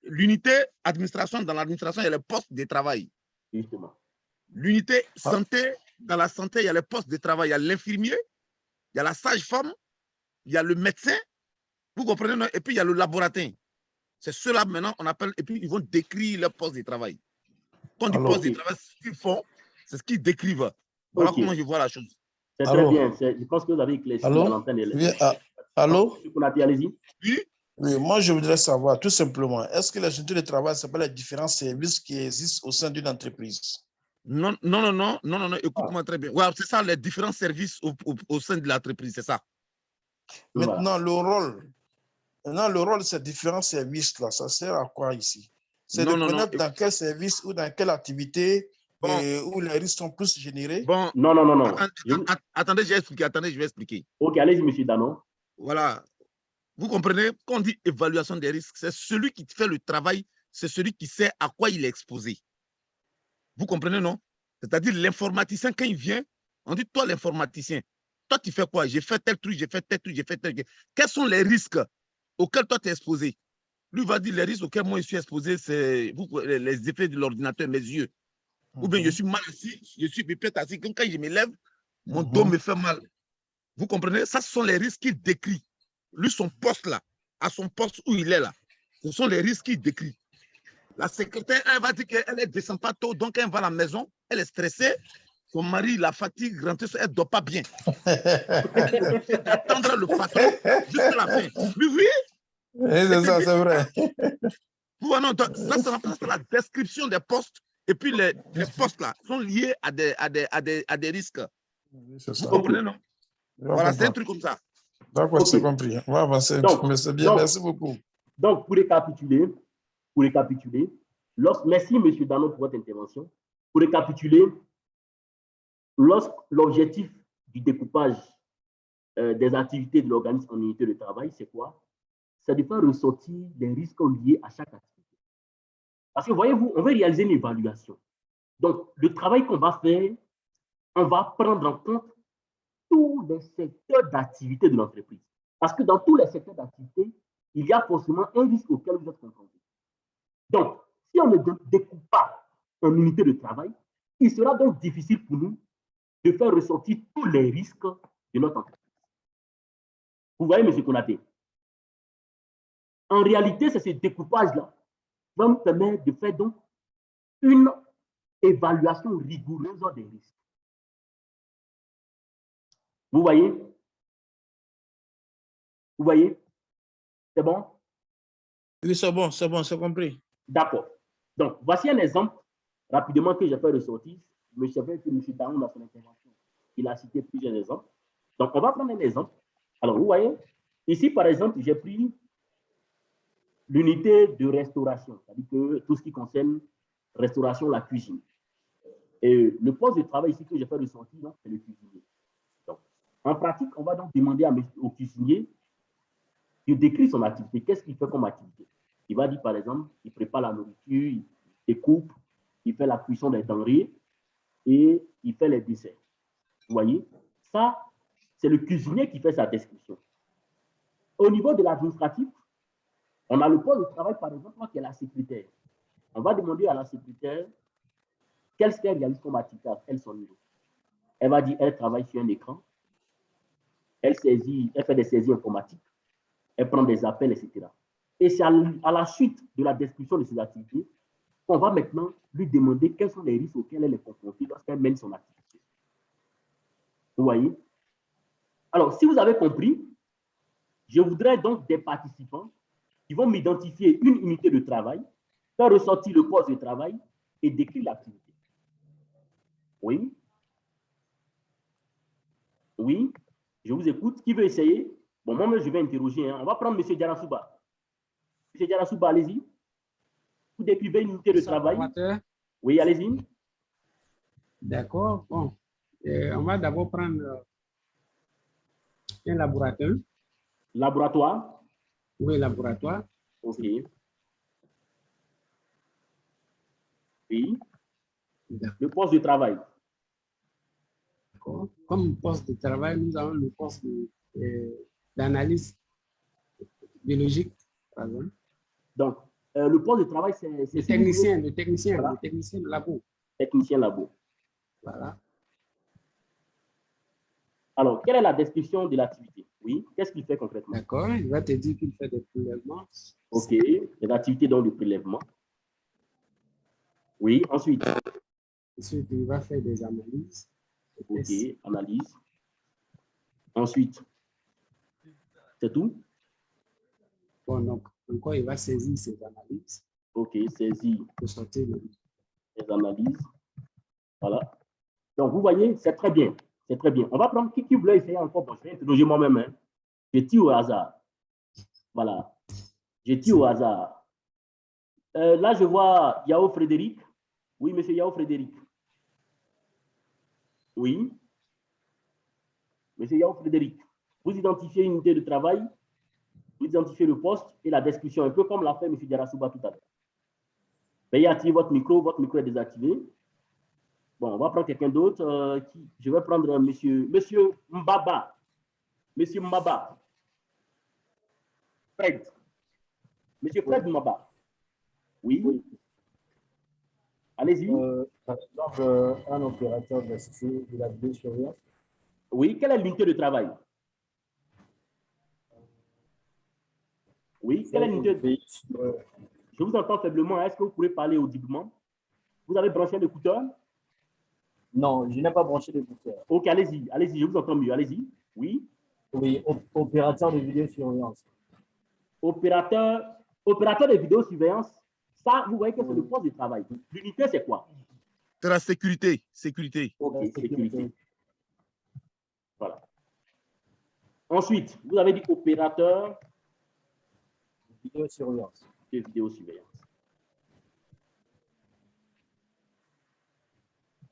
l'unité administration, dans l'administration, il y a le poste de travail. Justement. L'unité santé, dans la santé, il y a le poste de travail. Il y a l'infirmier, il y a la sage-femme, il y a le médecin. Vous comprenez, non? Et puis, il y a le laboratin. C'est ceux-là, maintenant, on appelle, et puis, ils vont décrire leur poste de travail. Quand du poste de travail, ce qu'ils font, c'est ce qu'ils décrivent. Voilà comment je vois la chose. C'est très bien. Je pense que vous avez éclairci l'antenne. Allô? Allez-y. Oui. Oui, moi, je voudrais savoir, tout simplement, est-ce que les unités de travail, ce n'est pas les différents services qui existent au sein d'une entreprise? Non, écoute-moi très bien. Ouais, c'est ça, les différents services au sein de l'entreprise, c'est ça. Maintenant, le rôle de ces différents services-là, ça sert à quoi ici? C'est de connaître dans quel service ou dans quelle activité où les risques sont plus générés? Bon, non. Attendez, je vais expliquer. Ok, allez-y, monsieur Danon. Voilà. Vous comprenez, quand on dit évaluation des risques, c'est celui qui fait le travail, c'est celui qui sait à quoi il est exposé. Vous comprenez, non? C'est-à-dire l'informaticien, quand il vient, on dit, toi, l'informaticien, toi, tu fais quoi? J'ai fait tel truc, j'ai fait tel truc, j'ai fait tel truc. Quels sont les risques auxquels toi, tu es exposé? Lui va dire, les risques auxquels moi, je suis exposé, c'est les effets de l'ordinateur, mes yeux. Ou bien, je suis mal assis, je suis peut-être assis. Quand je me lève, mon dos me fait mal. Vous comprenez? Ça, ce sont les risques qu'il décrit. Lui, son poste là, à son poste où il est là, ce sont les risques qu'il décrit. La secrétaire, elle va dire qu'elle ne descend pas tôt, donc elle va à la maison, elle est stressée, son mari la fatigue, rentre, elle ne dort pas bien. Elle fait attendre le patron jusqu'à la fin. Oui. C'est ça, c'est vrai. Voilà, ça, c'est la description des postes, et puis les postes là sont liés à des risques. Vous comprenez, non? Voilà, c'est un truc comme ça. D'accord, c'est compris. On va avancer. Mais c'est bien, merci beaucoup. Donc, pour récapituler, merci, M. Danon, pour votre intervention. Pour récapituler, l'objectif du découpage des activités de l'organisme en unité de travail, c'est quoi? C'est de faire ressortir des risques liés à chaque activité. Parce que, voyez-vous, on veut réaliser une évaluation. Donc, le travail qu'on va faire, on va prendre en compte tous les secteurs d'activité de l'entreprise. Parce que dans tous les secteurs d'activité, il y a forcément un risque auquel vous êtes confronté. Donc, Si on ne découpe pas en unité de travail, il sera donc difficile pour nous de faire ressortir tous les risques de notre entreprise. Vous voyez, M. Konaté? En réalité, c'est ce découpage-là qui va nous permettre de faire donc une évaluation rigoureuse des risques. Vous voyez? Vous voyez? C'est bon? Oui, c'est bon, c'est compris. D'accord. Donc, voici un exemple rapidement que j'ai fait ressortir. Je savais que M. Daoun, dans son intervention, il a cité plusieurs exemples. Donc, on va prendre un exemple. Alors, vous voyez, ici, par exemple, j'ai pris l'unité de restauration, c'est-à-dire que tout ce qui concerne restauration, la cuisine. Et le poste de travail ici que j'ai fait ressortir, c'est le cuisinier. Donc, en pratique, on va donc demander au cuisinier de décrire son activité. Qu'est-ce qu'il fait comme activité? Il va dire, par exemple, il prépare la nourriture, il découpe, il fait la cuisson des denrées et il fait les desserts. Vous voyez? Ça, c'est le cuisinier qui fait sa description. Au niveau de l'administratif, on a le poste de travail, par exemple, qui est la secrétaire. On va demander à la secrétaire qu'est-ce qu'elle réalise comme activité à elle, son niveau. Elle va dire, elle travaille sur un écran, elle fait des saisies informatiques, elle prend des appels, etc. Et c'est à la suite de la description de ces activités qu'on va maintenant lui demander quels sont les risques auxquels elle est confrontée lorsqu'elle mène son activité. Vous voyez? Alors, si vous avez compris, je voudrais donc des participants qui vont m'identifier une unité de travail, faire ressortir le poste de travail et décrire l'activité. Oui? Oui? Je vous écoute. Qui veut essayer? Bon, moi-même, je vais interroger. Hein. On va prendre M. Diarasouba. M. Diarasouba, allez-y. Vous décrivez une unité de travail. Oui, allez-y. D'accord. Bon. On va d'abord prendre un laboratoire. Laboratoire? Oui, laboratoire. OK. Oui. Le poste de travail. Comme poste de travail, nous avons le poste d'analyse biologique, par exemple. Donc, le poste de travail, c'est le technicien de labo. Technicien labo. Voilà. Alors, quelle est la description de l'activité? Oui, qu'est-ce qu'il fait concrètement? D'accord, il va te dire qu'il fait des prélèvements. OK, les activités dans le prélèvement. Oui, ensuite. Ensuite, il va faire des analyses. OK, analyse. Ensuite, c'est tout? Bon, donc, encore, il va saisir ses analyses. OK, saisir pour sortir les analyses. Voilà. Donc, vous voyez, c'est très bien. C'est très bien. On va prendre qui voulait essayer encore. Bon, je vais interroger moi-même. Hein. Je tire au hasard. Voilà. Je tire au hasard. Là, je vois Yao Frédéric. Oui, monsieur Yao Frédéric. Oui. Monsieur Yao Frédéric, vous identifiez une unité de travail, vous identifiez le poste et la description, un peu comme l'a fait M. Diarasouba tout à l'heure. Veuillez activer votre micro est désactivé. Bon, on va prendre quelqu'un d'autre. Je vais prendre monsieur Mbaba. Monsieur Mbaba. Fred. Monsieur Fred Mbaba. Oui. Allez-y. Par exemple, un opérateur de la vidéosurveillance. Oui, quelle est l'unité de travail? Oui, quelle est l'unité de travail? Je vous entends faiblement. Est-ce que vous pouvez parler audiblement? Vous avez branché l'écouteur? Non, je n'ai pas branché l'écouteur. Ok, allez-y, je vous entends mieux. Allez-y. Oui. Oui, opérateur de vidéosurveillance. Opérateur de vidéosurveillance, ça, vous voyez que c'est le poste de travail. L'unité, c'est quoi? C'est la sécurité. Sécurité. Ok, sécurité. Voilà. Ensuite, vous avez dit opérateur de vidéosurveillance. De vidéosurveillance.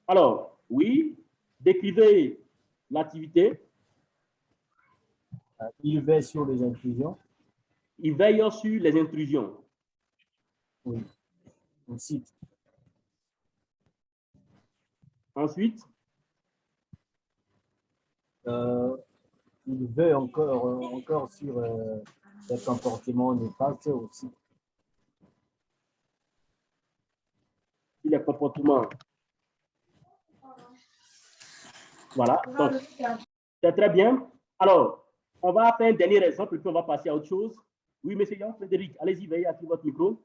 Alors, oui, décrivez l'activité. Il veille sur les intrusions. Il veille sur les intrusions. Oui. Ensuite. Ensuite. Il veille encore sur les comportements néfastes aussi. les comportements. Voilà, donc c'est très bien. Alors, on va faire un dernier exemple et puis on va passer à autre chose. Oui, monsieur Jean Frédéric, allez-y, veuillez activer votre micro.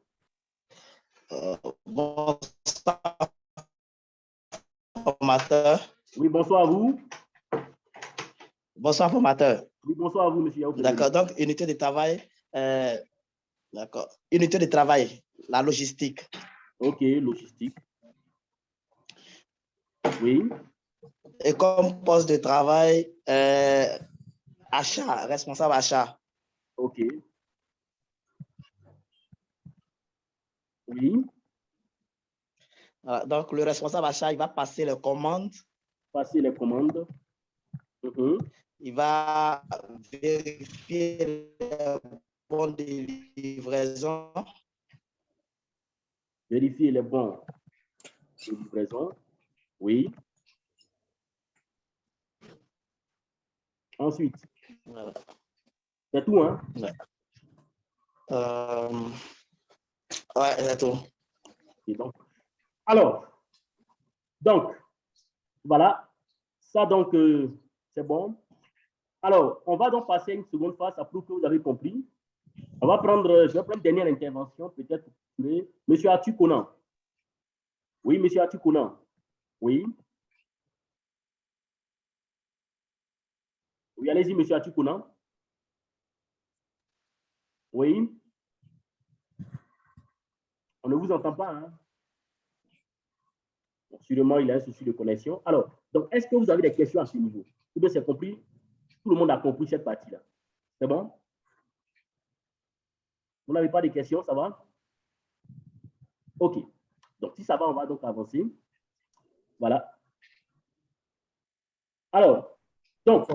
Bonsoir, formateur. Oui, bonsoir à vous. Bonsoir, formateur. Oui, bonsoir à vous, monsieur Jean Frédéric. D'accord, donc unité de travail, d'accord. Unité de travail, la logistique. Ok, logistique. Oui. Et comme poste de travail, achat, responsable achat. Ok. Oui. Voilà, donc, le responsable achat, il va passer les commandes. Passer les commandes. Il va vérifier les bons de livraison. Vérifier les bons de livraison. Oui. Ensuite. Voilà. C'est tout, hein? Ouais, c'est tout. Et donc, alors, voilà. Ça, donc, c'est bon. Alors, on va donc passer à une seconde phase, à prouve que vous avez compris. On va prendre, je vais prendre une dernière intervention, peut-être. Monsieur Atu Konan. Oui, monsieur Atu Konan. Oui. Oui, allez-y, monsieur Atu Konan. Oui. On ne vous entend pas, hein? Bon, sûrement, il a un souci de connexion. Alors, donc, est-ce que vous avez des questions à ce niveau? Ou bien c'est compris? Tout le monde a compris cette partie-là. C'est bon? Vous n'avez pas de questions, ça va? OK. Donc, si ça va, on va donc avancer. Voilà. Alors, donc,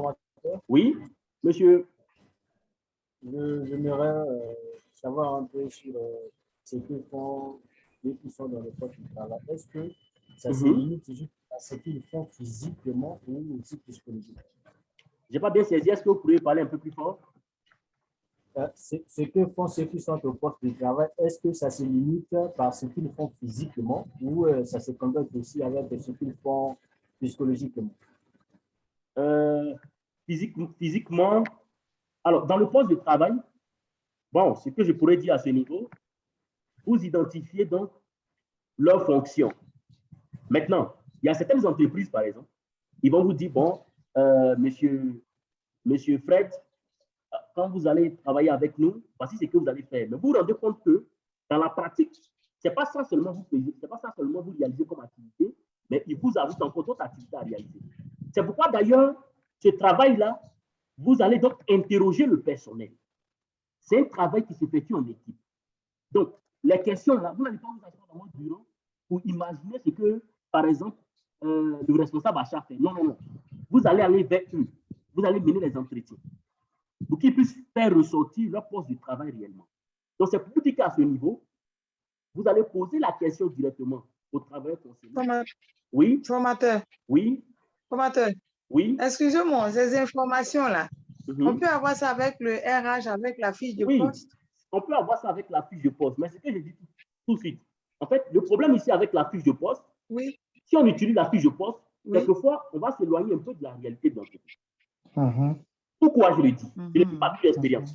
oui, monsieur. J'aimerais savoir un peu sur ce que font ceux qui sont dans le poste de travail. Est-ce que ça se limite juste à ce qu'ils font physiquement ou aussi psychologiquement? Je n'ai pas bien saisi. Est-ce que vous pourriez parler un peu plus fort? Ce que font ceux qui sont au poste de travail, est-ce que ça se limite par ce qu'ils font physiquement ou ça se complète aussi avec ce qu'ils font psychologiquement? Physiquement, alors dans le poste de travail, bon, ce que je pourrais dire à ce niveau, vous identifiez donc leurs fonctions. Maintenant, il y a certaines entreprises, par exemple, ils vont vous dire, bon, monsieur Fred, quand vous allez travailler avec nous, voici ce que vous allez faire. Mais vous vous rendez compte que dans la pratique, ce n'est pas ça seulement vous payez, c'est pas ça seulement vous réalisez comme activité, mais il vous ajoute encore d'autres activités à réaliser. C'est pourquoi d'ailleurs, ce travail-là, vous allez donc interroger le personnel. C'est un travail qui s'effectue en équipe. Donc, les questions là, vous n'allez pas vous asseoir dans votre bureau pour imaginer ce que, par exemple, le responsable achat fait. Non, non, non. Vous allez aller vers eux. Vous allez mener les entretiens pour qu'ils puissent faire ressortir leur poste de travail réellement. Donc, c'est pour dire qu'à ce niveau, vous allez poser la question directement au travail concerné. Oui. Formateur. Oui. Formateur. Oui. Excusez-moi, ces informations-là, on peut avoir ça avec le RH, avec la fiche de poste? On peut avoir ça avec la fiche de poste, mais c'est ce que je dis tout de suite. En fait, le problème ici avec la fiche de poste, si on utilise la fiche de poste, quelquefois, on va s'éloigner un peu de la réalité de l'entreprise. Pourquoi je le dis? Je n'ai pas plus d'expérience.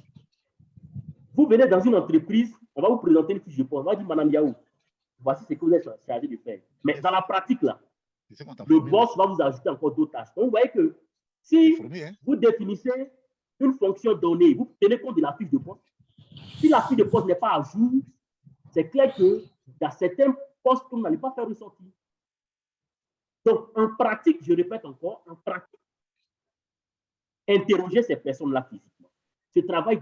Vous venez dans une entreprise, on va vous présenter une fiche de poste, on va dire, Madame Yaou, voici ce que vous êtes chargé de faire. Mais dans la pratique, là, le boss va vous ajouter encore d'autres tâches. Donc, vous voyez que si vous définissez une fonction donnée, vous tenez compte de la fiche de poste. Si la fiche de poste n'est pas à jour, c'est clair que dans certains postes, vous n'allez pas faire ressortir. Donc, en pratique, je répète encore, en pratique, interroger ces personnes-là physiquement. Ce travail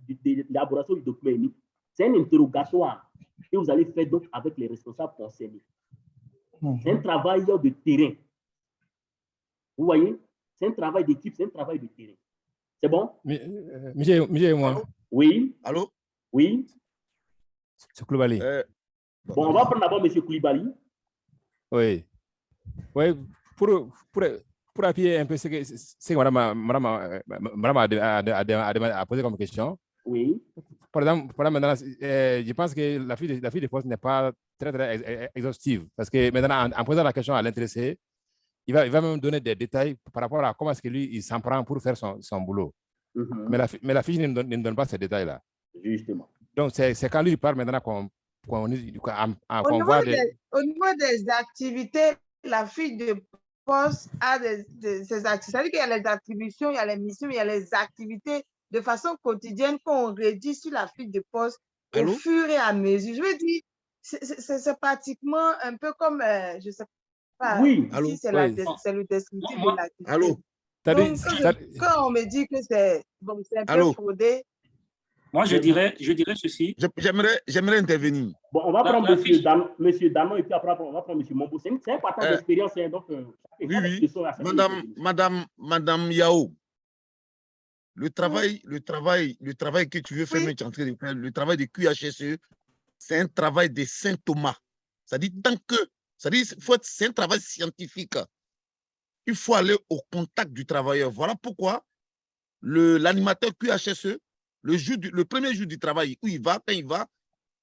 d'élaboration du document unique, c'est un interrogatoire que vous allez faire donc avec les responsables concernés. C'est un travail de terrain. Vous voyez? C'est un travail d'équipe, c'est un travail de terrain. C'est bon? Michel, moi. Oui. Allô? Oui. C'est Koulibaly. Bon, on va prendre d'abord M. Koulibaly. Oui. Oui, pour appuyer un peu ce que madame a posé comme question. Oui. par exemple maintenant, je pense que la fiche de poste n'est pas très exhaustive. Parce que maintenant, en posant la question à l'intéressé, il va même donner des détails par rapport à comment est-ce que lui, il s'en prend pour faire son boulot. Mais la fiche ne donne pas ces détails-là. Justement. Donc, c'est quand lui parle maintenant qu'on Au niveau des activités, la fiche de poste a ces activités. C'est-à-dire qu'il y a les attributions, il y a les missions, il y a les activités de façon quotidienne qu'on rédige sur la fiche de poste au fur et à mesure. Je veux dire, c'est pratiquement un peu comme, je ne sais pas, ici, c'est le descriptif de l'activité. Donc, quand on me dit que c'est un peu fraudé, moi, je dirais ceci. J'aimerais intervenir. Bon, on va prendre monsieur Danon et puis après, on va prendre monsieur Mombo. C'est un partage d'expérience. Donc, oui. Madame Yao, le travail que tu veux faire, le travail de QHSE, c'est un travail de Saint Thomas. C'est-à-dire, c'est un travail scientifique. Il faut aller au contact du travailleur. Voilà pourquoi l'animateur QHSE, le premier jour du travail, où quand il va,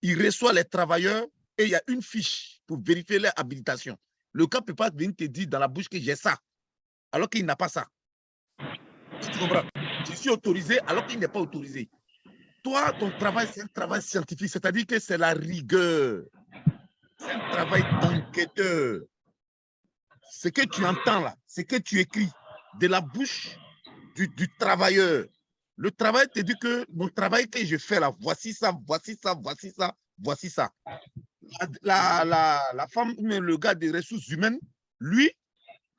il reçoit les travailleurs et il y a une fiche pour vérifier leur habilitation. Le cas ne peut pas venir te dire dans la bouche que j'ai ça, alors qu'il n'a pas ça. Tu comprends? Je suis autorisé alors qu'il n'est pas autorisé. Toi, ton travail, c'est un travail scientifique, c'est-à-dire que c'est la rigueur. C'est un travail d'enquêteur. Ce que tu entends là, ce que tu écris de la bouche du travailleur. Le travail te dit que mon travail que je fais là, voici ça, voici ça, voici ça, voici ça. La femme, le gars des ressources humaines, lui,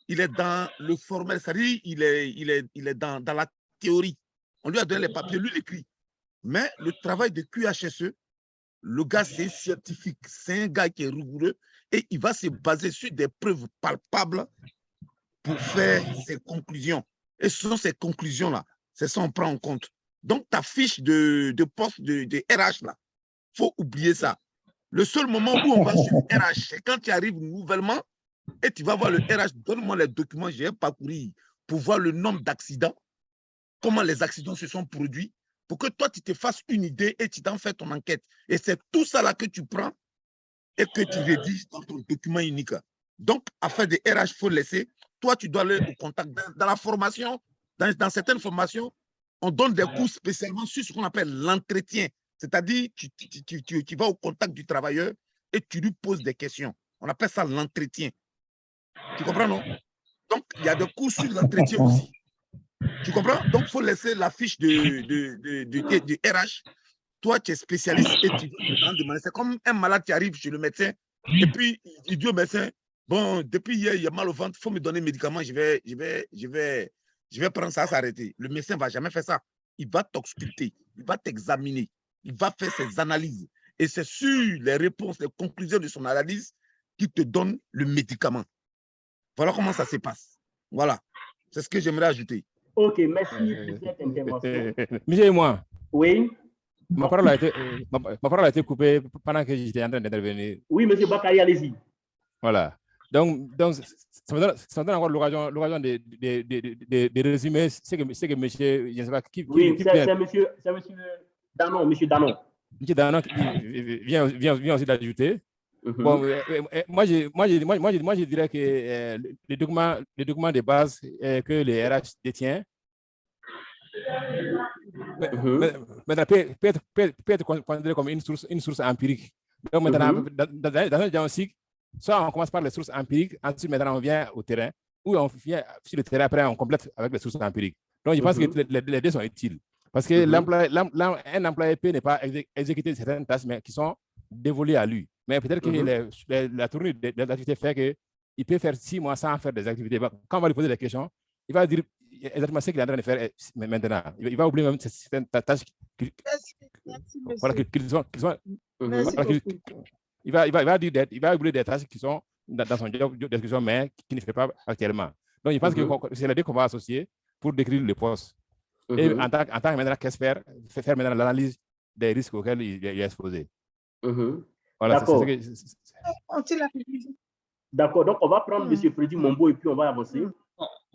il est dans le formel, c'est-à-dire il est dans la théorie. On lui a donné les papiers, lui l'écrit. Mais le travail de QHSE, le gars, c'est scientifique, c'est un gars qui est rigoureux et il va se baser sur des preuves palpables pour faire ses conclusions. Et ce sont ces conclusions-là. C'est ça qu'on prend en compte. Donc, ta fiche de poste de RH, là, il faut oublier ça. Le seul moment où on va sur RH, c'est quand tu arrives nouvellement et tu vas voir le RH, donne-moi les documents, j'ai parcouru pour voir le nombre d'accidents, comment les accidents se sont produits, pour que toi, tu te fasses une idée et tu t'en fais ton enquête. Et c'est tout ça là que tu prends et que tu rédiges dans ton document unique. Donc, afin de RH, il faut laisser. Toi, tu dois aller au contact. Dans la formation, dans certaines formations, on donne des cours spécialement sur ce qu'on appelle l'entretien. C'est-à-dire, tu vas au contact du travailleur et tu lui poses des questions. On appelle ça l'entretien. Tu comprends, non? Donc, il y a des cours sur l'entretien aussi. Tu comprends? Donc, il faut laisser la fiche de RH. Toi, tu es spécialiste et tu vas demander. C'est comme un malade qui arrive chez le médecin et puis il dit au médecin, bon, depuis hier, il y a mal au ventre, il faut me donner un médicament, je vais prendre ça, s'arrêter. Le médecin ne va jamais faire ça. Il va t'ausculter, il va t'examiner, il va faire ses analyses. Et c'est sur les réponses, les conclusions de son analyse qu'il te donne le médicament. Voilà comment ça se passe. Voilà. C'est ce que j'aimerais ajouter. Ok, merci pour cette intervention. Michel et moi. Oui. Ma parole a été coupée pendant que j'étais en train d'intervenir. Oui, monsieur Bakary, allez-y. Voilà. Donc ça me donne encore l'occasion de résumer ce que monsieur, je ne sais pas qui. Oui, c'est monsieur Danon, monsieur Danon. Monsieur Danon vient aussi d'ajouter. Bon, moi, je dirais que les documents de base que les RH détient peut être considéré comme une source empirique. Donc maintenant, dans un diagnostic, soit on commence par les sources empiriques, ensuite maintenant on vient au terrain, ou on vient sur le terrain, après on complète avec les sources empiriques. Donc je pense que les deux sont utiles. Parce que un employé peut ne pas exécuter certaines tâches mais qui sont dévolues à lui. Mais peut-être que la tournure de l'activité fait qu'il peut faire 6 mois sans faire des activités. Quand on va lui poser des questions, il va dire exactement ce qu'il est en train de faire maintenant. Il va oublier même certaines tâches il va oublier des tâches qui sont dans son job de description, mais qui ne fait pas actuellement. Donc, je pense que c'est les deux qu'on va associer pour décrire le poste. Et en tant que maintenant qu'expert, faire maintenant l'analyse des risques auxquels il est exposé. Voilà, d'accord. On tire la conclusion. D'accord, donc on va prendre M. Freddy Mombo et puis on va avancer.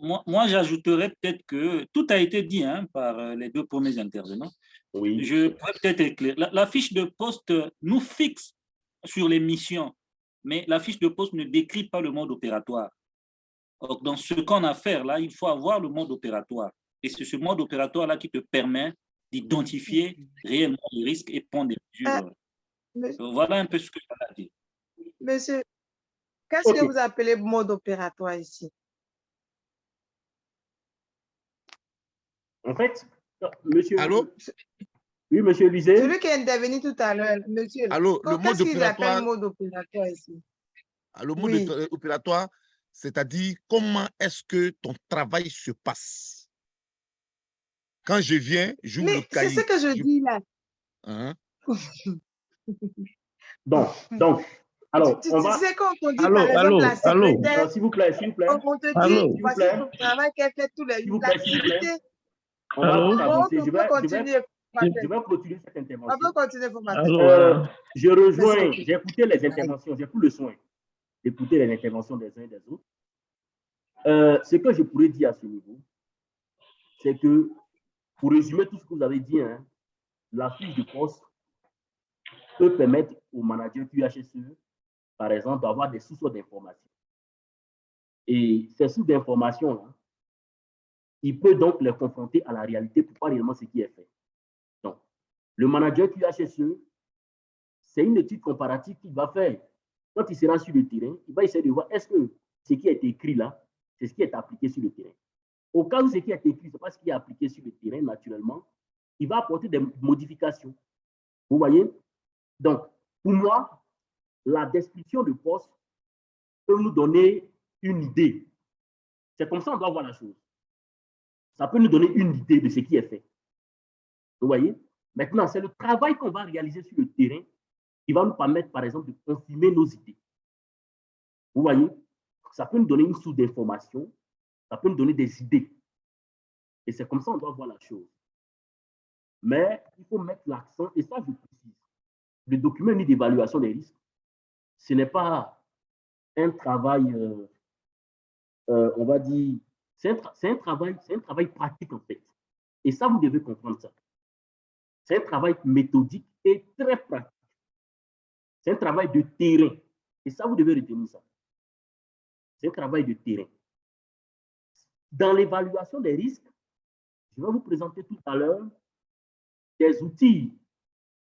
Moi j'ajouterais peut-être que tout a été dit par les deux premiers intervenants. Oui. Je pourrais peut-être éclairer. La fiche de poste nous fixe sur les missions, mais la fiche de poste ne décrit pas le mode opératoire. Donc, dans ce qu'on a à faire là, il faut avoir le mode opératoire. Et c'est ce mode opératoire-là qui te permet d'identifier réellement les risques et prendre des mesures. Voilà un peu ce que je veux dire. Monsieur, qu'est-ce que vous appelez mode opératoire ici? En fait, monsieur... Allô? Oui, monsieur Lisée. Celui qui est intervenu tout à l'heure, monsieur. Allô, le mode opératoire... mode opératoire ici? Le mode opératoire, c'est-à-dire comment est-ce que ton travail se passe. Quand je viens, j'ouvre le cahier. C'est ce que je dis là. Hein? Donc, alors, tu on va... sais quand on dit par exemple la secrétaire... S'il vous plaît, s'il vous plaît. On te dit, voici son travail qu'elle fait tous les jours. L'activité. On va avancer. Je vais clôturer cette intervention. On peut continuer, formateur. Je rejoins, j'ai écouté les interventions, j'ai pris le soin d'écouter les interventions des uns et des autres. Ce que je pourrais dire à ce niveau, c'est que, pour résumer tout ce que vous avez dit, la fiche de poste peut permettre au manager QHSE, par exemple, d'avoir des sources d'informations. Et ces sources d'informations, il peut donc les confronter à la réalité pour voir réellement ce qui est fait. Donc, le manager QHSE, c'est une étude comparative qu'il va faire. Quand il sera sur le terrain, il va essayer de voir est-ce que ce qui a été écrit là, c'est ce qui est appliqué sur le terrain. Au cas où ce qui a été écrit, ce n'est pas ce qui est appliqué sur le terrain naturellement, il va apporter des modifications. Vous voyez? Donc, pour moi, la description de poste peut nous donner une idée. C'est comme ça qu'on doit voir la chose. Ça peut nous donner une idée de ce qui est fait. Vous voyez? Maintenant, c'est le travail qu'on va réaliser sur le terrain qui va nous permettre, par exemple, de confirmer nos idées. Vous voyez? Ça peut nous donner une source d'information, ça peut nous donner des idées. Et c'est comme ça qu'on doit voir la chose. Mais il faut mettre l'accent, et ça je précise, le document unique d'évaluation des risques, ce n'est pas un travail, on va dire, c'est un travail pratique en fait. Et ça, vous devez comprendre ça. C'est un travail méthodique et très pratique. C'est un travail de terrain. Et ça, vous devez retenir ça. C'est un travail de terrain. Dans l'évaluation des risques, je vais vous présenter tout à l'heure des outils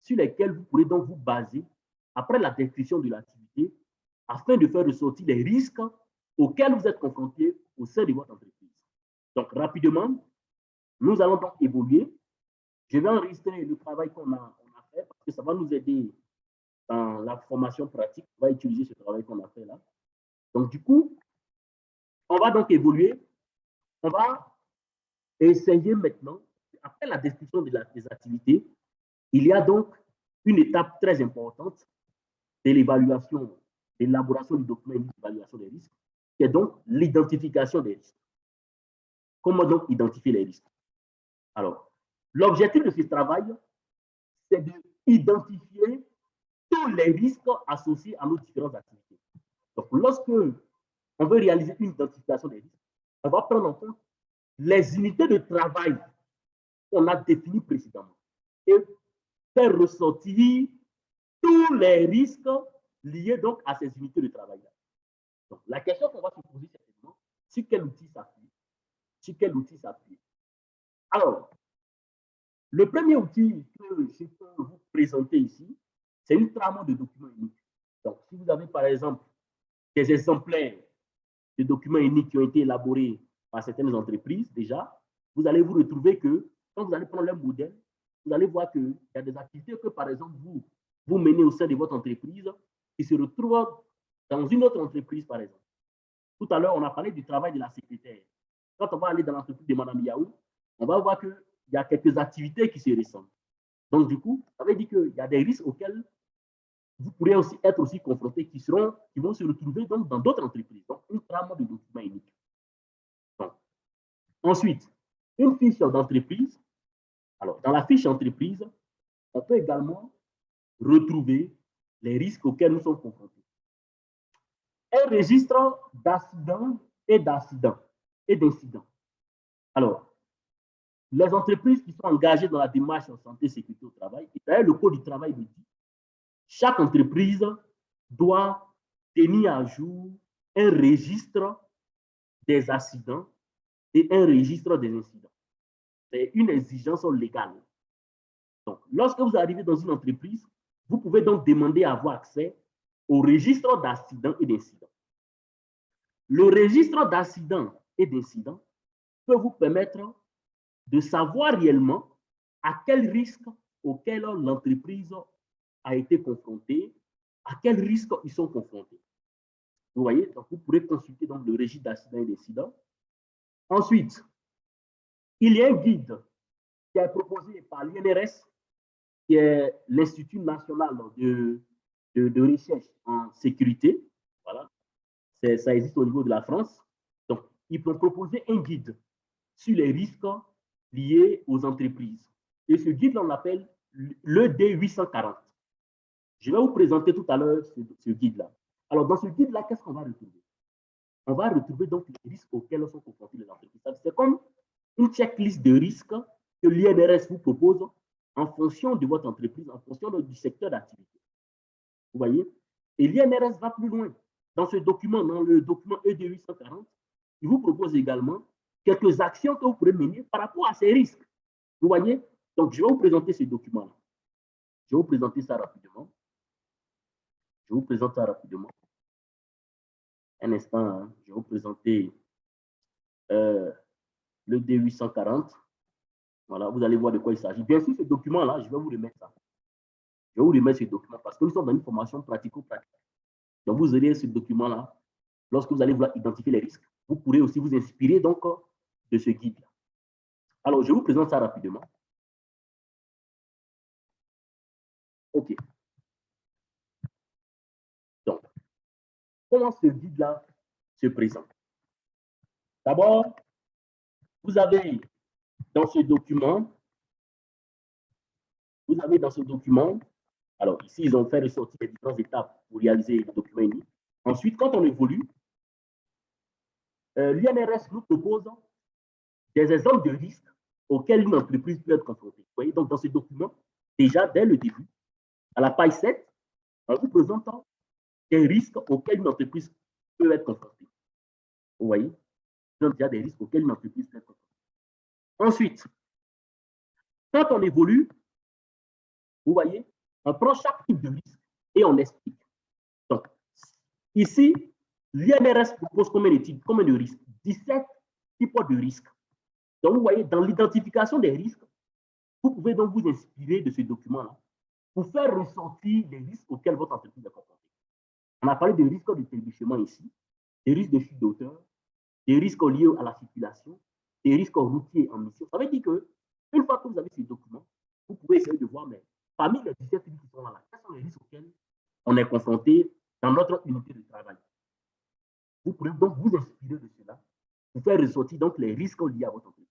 sur lesquels vous pourrez donc vous baser après la description de l'activité afin de faire ressortir les risques auxquels vous êtes confrontés au sein de votre entreprise. Donc, rapidement, nous allons donc évoluer. Je vais enregistrer le travail qu'on a fait parce que ça va nous aider dans la formation pratique. On va utiliser ce travail qu'on a fait là. Donc, du coup, on va donc évoluer. On va essayer maintenant, après la description des activités, il y a donc une étape très importante de l'évaluation, de l'élaboration du document d'évaluation des risques, qui est donc l'identification des risques. Comment donc identifier les risques? Alors, l'objectif de ce travail, c'est d'identifier tous les risques associés à nos différentes activités. Donc, lorsque on veut réaliser une identification des risques, on va prendre en compte les unités de travail qu'on a définies précédemment et faire ressortir tous les risques liés donc à ces unités de travail-là. Donc, la question qu'on va se poser, c'est sur quel outil s'appuyer? Sur quel outil s'appuyer? Alors, le premier outil que je peux vous présenter ici, c'est une trame de documents uniques. Donc, si vous avez par exemple des exemplaires de documents uniques qui ont été élaborés par certaines entreprises déjà, vous allez vous retrouver que quand vous allez prendre leur modèle, vous allez voir qu'il y a des activités que, par exemple, vous menez au sein de votre entreprise qui se retrouvent dans une autre entreprise, par exemple. Tout à l'heure, on a parlé du travail de la secrétaire. Quand on va aller dans l'entreprise de Mme Yaou, on va voir qu'il y a quelques activités qui se ressemblent. Donc, du coup, ça veut dire qu'il y a des risques auxquels vous pourrez aussi être aussi confrontés qui vont se retrouver donc dans d'autres entreprises. Donc, une trame de documents uniques. Donc, ensuite, une fiche d'entreprise. Alors, dans la fiche d'entreprise, on peut également retrouver les risques auxquels nous sommes confrontés. Un registre d'accidents et d'incidents. et d'incidents. Alors, les entreprises qui sont engagées dans la démarche en santé et sécurité au travail, et d'ailleurs, le Code du travail le dit, chaque entreprise doit tenir à jour un registre des accidents et un registre des incidents. C'est une exigence légale. Donc, lorsque vous arrivez dans une entreprise, vous pouvez donc demander à avoir accès au registre d'accidents et d'incidents. Le registre d'accidents et d'incidents peut vous permettre de savoir réellement à quel risque auquel l'entreprise a été confrontée, à quel risque ils sont confrontés. Vous voyez, donc vous pourrez consulter donc le registre d'accidents et d'incidents. Ensuite, il y a un guide qui est proposé par l'INRS, qui est l'Institut national de recherche en sécurité. Voilà. Ça existe au niveau de la France. Donc, ils vont proposer un guide sur les risques liés aux entreprises. Et ce guide, on l'appelle le D840. Je vais vous présenter tout à l'heure ce guide-là. Alors, dans ce guide-là, qu'est-ce qu'on va retrouver? On va retrouver donc les risques auxquels sont confrontées les entreprises. C'est comme une checklist de risques que l'INRS vous propose en fonction de votre entreprise, en fonction du secteur d'activité. Vous voyez? Et l'INRS va plus loin. Dans ce document, dans le document ED840, il vous propose également quelques actions que vous pourrez mener par rapport à ces risques. Vous voyez? Donc, je vais vous présenter ce document-là. Je vais vous présenter ça rapidement. Je vous présente ça rapidement. Un instant, hein. Je vais vous présenter le D840. Voilà, vous allez voir de quoi il s'agit. Bien sûr, ce document-là, je vais vous remettre ça. Je vais vous remettre ce document parce que nous sommes dans une formation pratico-pratique. Donc, vous aurez ce document-là. Lorsque vous allez vouloir identifier les risques, vous pourrez aussi vous inspirer donc de ce guide-là. Alors, je vous présente ça rapidement. OK. Donc, comment ce guide-là se présente? D'abord, vous avez dans ce document, alors ici, ils ont fait ressortir les différentes étapes pour réaliser le document unique. Ensuite, quand on évolue, l'INRS nous propose des exemples de risques auxquels une entreprise peut être confrontée. Vous voyez, donc dans ce document, déjà dès le début, à la page 7, en vous présentant des risques auxquels une entreprise peut être confrontée. Vous voyez, donc il y a des risques auxquels une entreprise peut être confrontée. Ensuite, quand on évolue, vous voyez, on prend chaque type de risque et on explique. Donc, ici, l'INRS propose combien de risques? 17 types de risques. Donc, vous voyez, dans l'identification des risques, vous pouvez donc vous inspirer de ce document-là pour faire ressortir les risques auxquels votre entreprise est confrontée. On a parlé des risques de trébuchement ici, des risques de chute d'auteur, des risques liés à la circulation, des risques routiers en mission. Ça veut dire qu'une fois que vous avez ces documents, vous pouvez essayer de voir, mais parmi les 17 risques qui sont là, quels sont les risques auxquels on est confronté dans notre unité de travail? Vous pourrez donc vous inspirer de cela pour faire ressortir donc les risques liés à votre entreprise.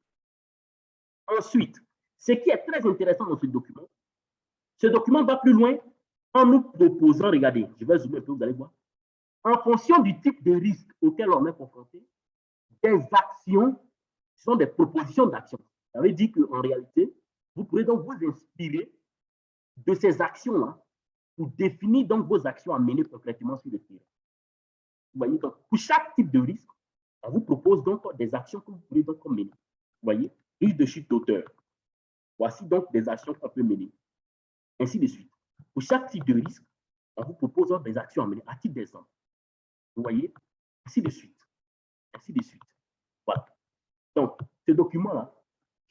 Ensuite, ce qui est très intéressant dans ce document va plus loin en nous proposant, regardez, je vais zoomer un peu, vous allez voir, en fonction du type de risque auquel on est confronté, des actions sont des propositions d'action. Ça veut dire qu'en réalité, vous pourrez donc vous inspirer de ces actions-là pour définir donc vos actions à mener concrètement sur le terrain. Vous voyez, donc, pour chaque type de risque, on vous propose donc des actions que vous pourrez donc mener. Vous voyez, risque de chute d'auteur. Voici donc des actions qu'on peut mener. Ainsi de suite. Pour chaque type de risque, on vous propose donc des actions à mener à titre d'exemple. Vous voyez, ainsi de suite. Ainsi de suite. Voilà. Donc, ce document-là,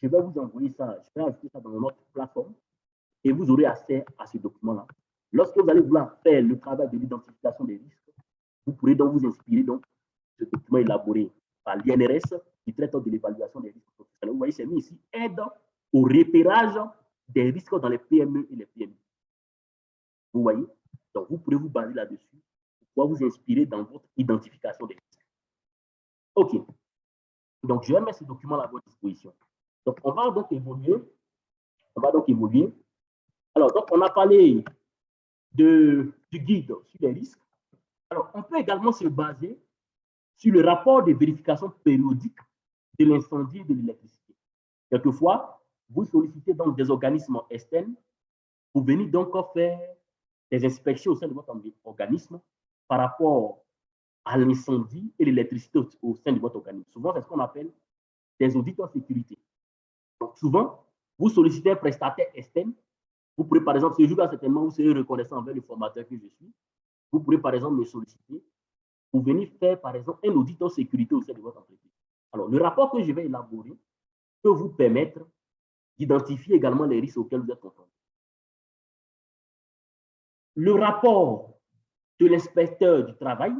je vais vous envoyer ça, je vais ajouter ça dans notre plateforme et vous aurez accès à ce document-là. Lorsque vous allez vouloir faire le travail de l'identification des risques, vous pourrez donc vous inspirer donc de ce document élaboré par l'INRS qui traite de l'évaluation des risques professionnels. Vous voyez, c'est mis ici, aide au repérage des risques dans les PME et les PMI. Vous voyez? Donc, vous pourrez vous baser là-dessus pour pouvoir vous inspirer dans votre identification des risques. OK. Donc, je vais mettre ce document-là à votre disposition. Donc, on va donc évoluer. Alors, donc, on a parlé du guide sur les risques. Alors, on peut également se baser sur le rapport de vérification périodique de l'incendie et de l'électricité. Quelquefois, vous sollicitez donc des organismes externes pour venir donc faire des inspections au sein de votre organisme par rapport à l'incendie et l'électricité au sein de votre organisme. Souvent, c'est ce qu'on appelle des audits en sécurité. Donc, souvent, vous sollicitez un prestataire externe. Vous pourrez, par exemple, ce jour-là, certainement, vous serez reconnaissant envers le formateur que je suis. Vous pourrez, par exemple, me solliciter pour venir faire, par exemple, un audit en sécurité au sein de votre entreprise. Alors, le rapport que je vais élaborer peut vous permettre d'identifier également les risques auxquels vous êtes confrontés. Le rapport de l'inspecteur du travail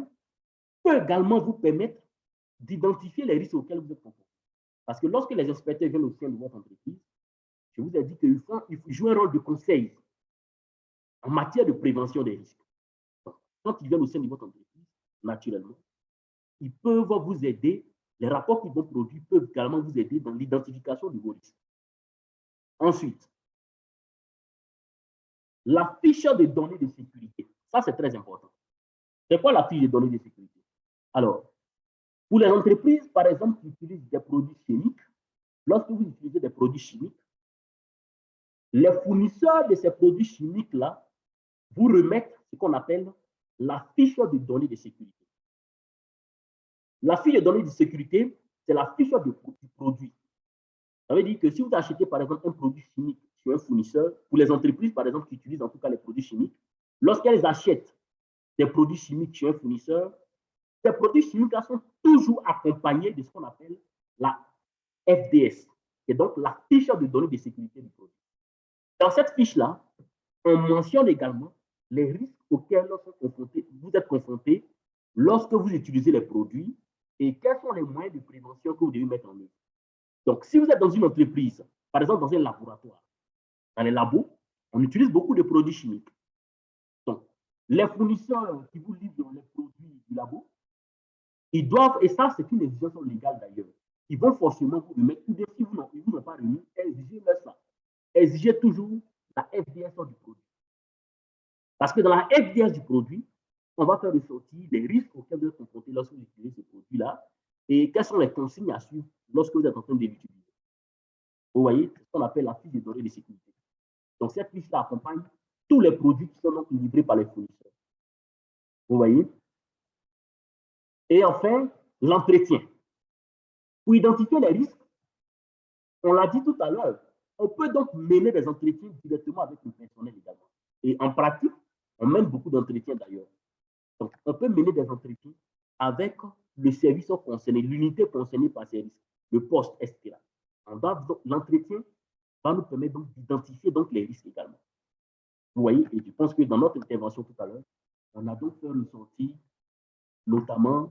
peut également vous permettre d'identifier les risques auxquels vous êtes confrontés. Parce que lorsque les inspecteurs viennent au sein de votre entreprise, je vous ai dit qu'ils jouent un rôle de conseil en matière de prévention des risques. Donc, quand ils viennent au sein de votre entreprise, naturellement, ils peuvent vous aider. Les rapports qu'ils vont produire peuvent également vous aider dans l'identification de vos risques. Ensuite, la fiche de données de sécurité. Ça, c'est très important. C'est quoi la fiche de données de sécurité? Alors, pour les entreprises, par exemple, qui utilisent des produits chimiques, lorsque vous utilisez des produits chimiques, les fournisseurs de ces produits chimiques-là vous remettent ce qu'on appelle la fiche de données de sécurité. La fiche de données de sécurité, c'est la fiche du produit. Ça veut dire que si vous achetez, par exemple, un produit chimique chez un fournisseur, pour les entreprises, par exemple, qui utilisent en tout cas les produits chimiques, lorsqu'elles achètent des produits chimiques chez un fournisseur, ces produits chimiques-là sont toujours accompagnés de ce qu'on appelle la FDS, qui est donc la fiche de données de sécurité du produit. Dans cette fiche-là, on mentionne également les risques auxquels vous êtes confrontés lorsque vous utilisez les produits et quels sont les moyens de prévention que vous devez mettre en œuvre. Donc, si vous êtes dans une entreprise, par exemple dans un laboratoire, dans les labos, on utilise beaucoup de produits chimiques. Donc, les fournisseurs qui vous livrent les produits du labo, ils doivent, et ça c'est une exigence légale d'ailleurs, ils vont forcément vous remettre, ou bien si vous n'ont pas remis, exigez-leur ça. Exigez toujours la FDS du produit. Parce que dans la FDS du produit, on va faire ressortir les risques auxquels vous êtes confrontés lorsque vous utilisez ce produit-là et quelles sont les consignes à suivre lorsque vous êtes en train de l'utiliser. Vous voyez, c'est ce qu'on appelle la fiche de données de sécurité. Donc, cette fiche-là accompagne tous les produits qui sont donc livrés par les fournisseurs. Vous voyez? Et enfin, l'entretien. Pour identifier les risques, on l'a dit tout à l'heure, on peut donc mener des entretiens directement avec le personnel également. Et en pratique, on mène beaucoup d'entretiens d'ailleurs. Donc, on peut mener des entretiens avec le service concerné, l'unité concernée par ces risques, le poste, etc. L'entretien va nous permettre donc d'identifier donc les risques également. Vous voyez, et je pense que dans notre intervention tout à l'heure, on a donc fait ressortir notamment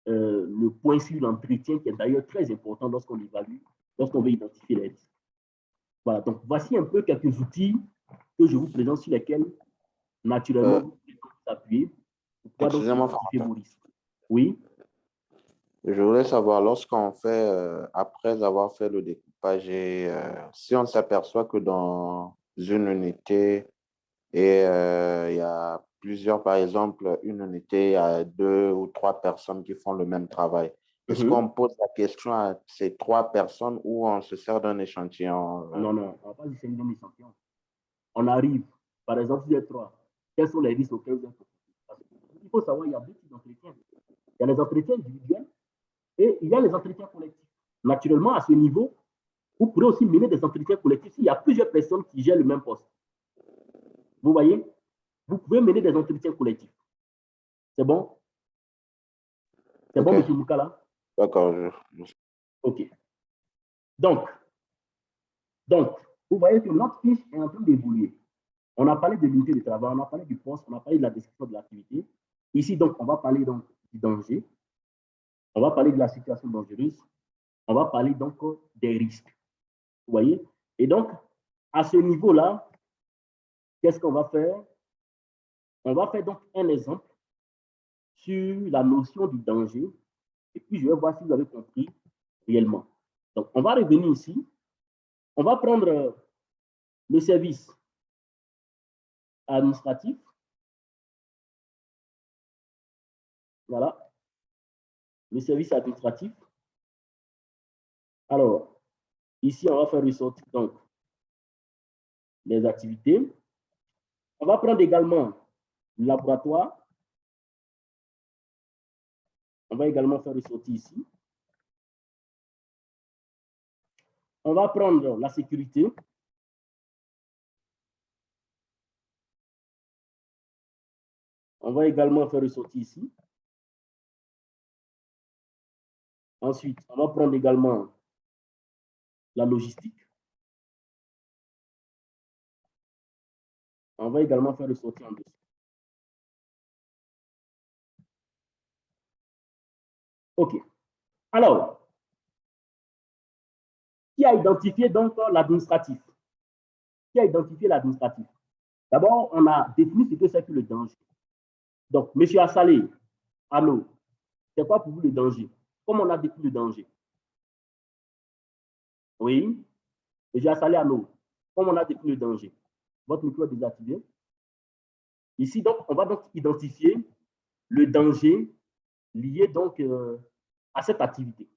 le point sur l'entretien qui est d'ailleurs très important lorsqu'on évalue, lorsqu'on veut identifier les risques. Voilà, donc voici un peu quelques outils que je vous présente sur lesquels, naturellement, vous pouvez vous appuyer pour pouvoir donc identifier vos risques. Oui. Je voulais savoir, lorsqu'on fait, après avoir fait le découpage, et si on s'aperçoit que dans une unité, et il y a plusieurs, par exemple, une unité, il y a 2 ou 3 personnes qui font le même travail. Est-ce qu'on pose la question à ces 3 personnes ou on se sert d'un échantillon? Non, non, on ne va pas essayer d'un échantillon. On arrive, par exemple, si il y a 3, quels sont les risques auxquels vous êtes confrontés? Il faut savoir, il y a 2 types d'entretiens. Il y a les entretiens individuels et il y a les entretiens collectifs. Naturellement, à ce niveau, vous pourrez aussi mener des entretiens collectifs s'il y a plusieurs personnes qui gèrent le même poste. Vous voyez? Vous pouvez mener des entretiens collectifs. C'est bon? C'est bon, M. Moukala? D'accord. OK. Donc, vous voyez que notre fiche est en train d'évoluer. On a parlé de l'unité de travail, on a parlé du poste, on a parlé de la description de l'activité. Ici, donc, on va parler donc, du danger. On va parler de la situation dangereuse. On va parler donc des risques. Vous voyez? Et donc, à ce niveau-là, qu'est-ce qu'on va faire? On va faire donc un exemple sur la notion du danger. Et puis, je vais voir si vous avez compris réellement. Donc, on va revenir ici. On va prendre le service administratif. Voilà. Le service administratif. Alors, ici, on va faire ressortir donc les activités. On va prendre également le laboratoire. On va également faire ressortir ici. On va prendre la sécurité. On va également faire ressortir ici. Ensuite, on va prendre également la logistique. On va également faire ressortir en dessous. OK. Alors, qui a identifié donc l'administratif? Qui a identifié l'administratif? D'abord, on a défini ce que c'est que le danger. Donc, M. Assalé, allô, c'est quoi pour vous le danger? Comment on a défini le danger? Oui. M. Assalé, allô, comment on a défini le danger? Votre micro est désactivé. Ici, donc, on va donc identifier le danger lié donc à cette activité.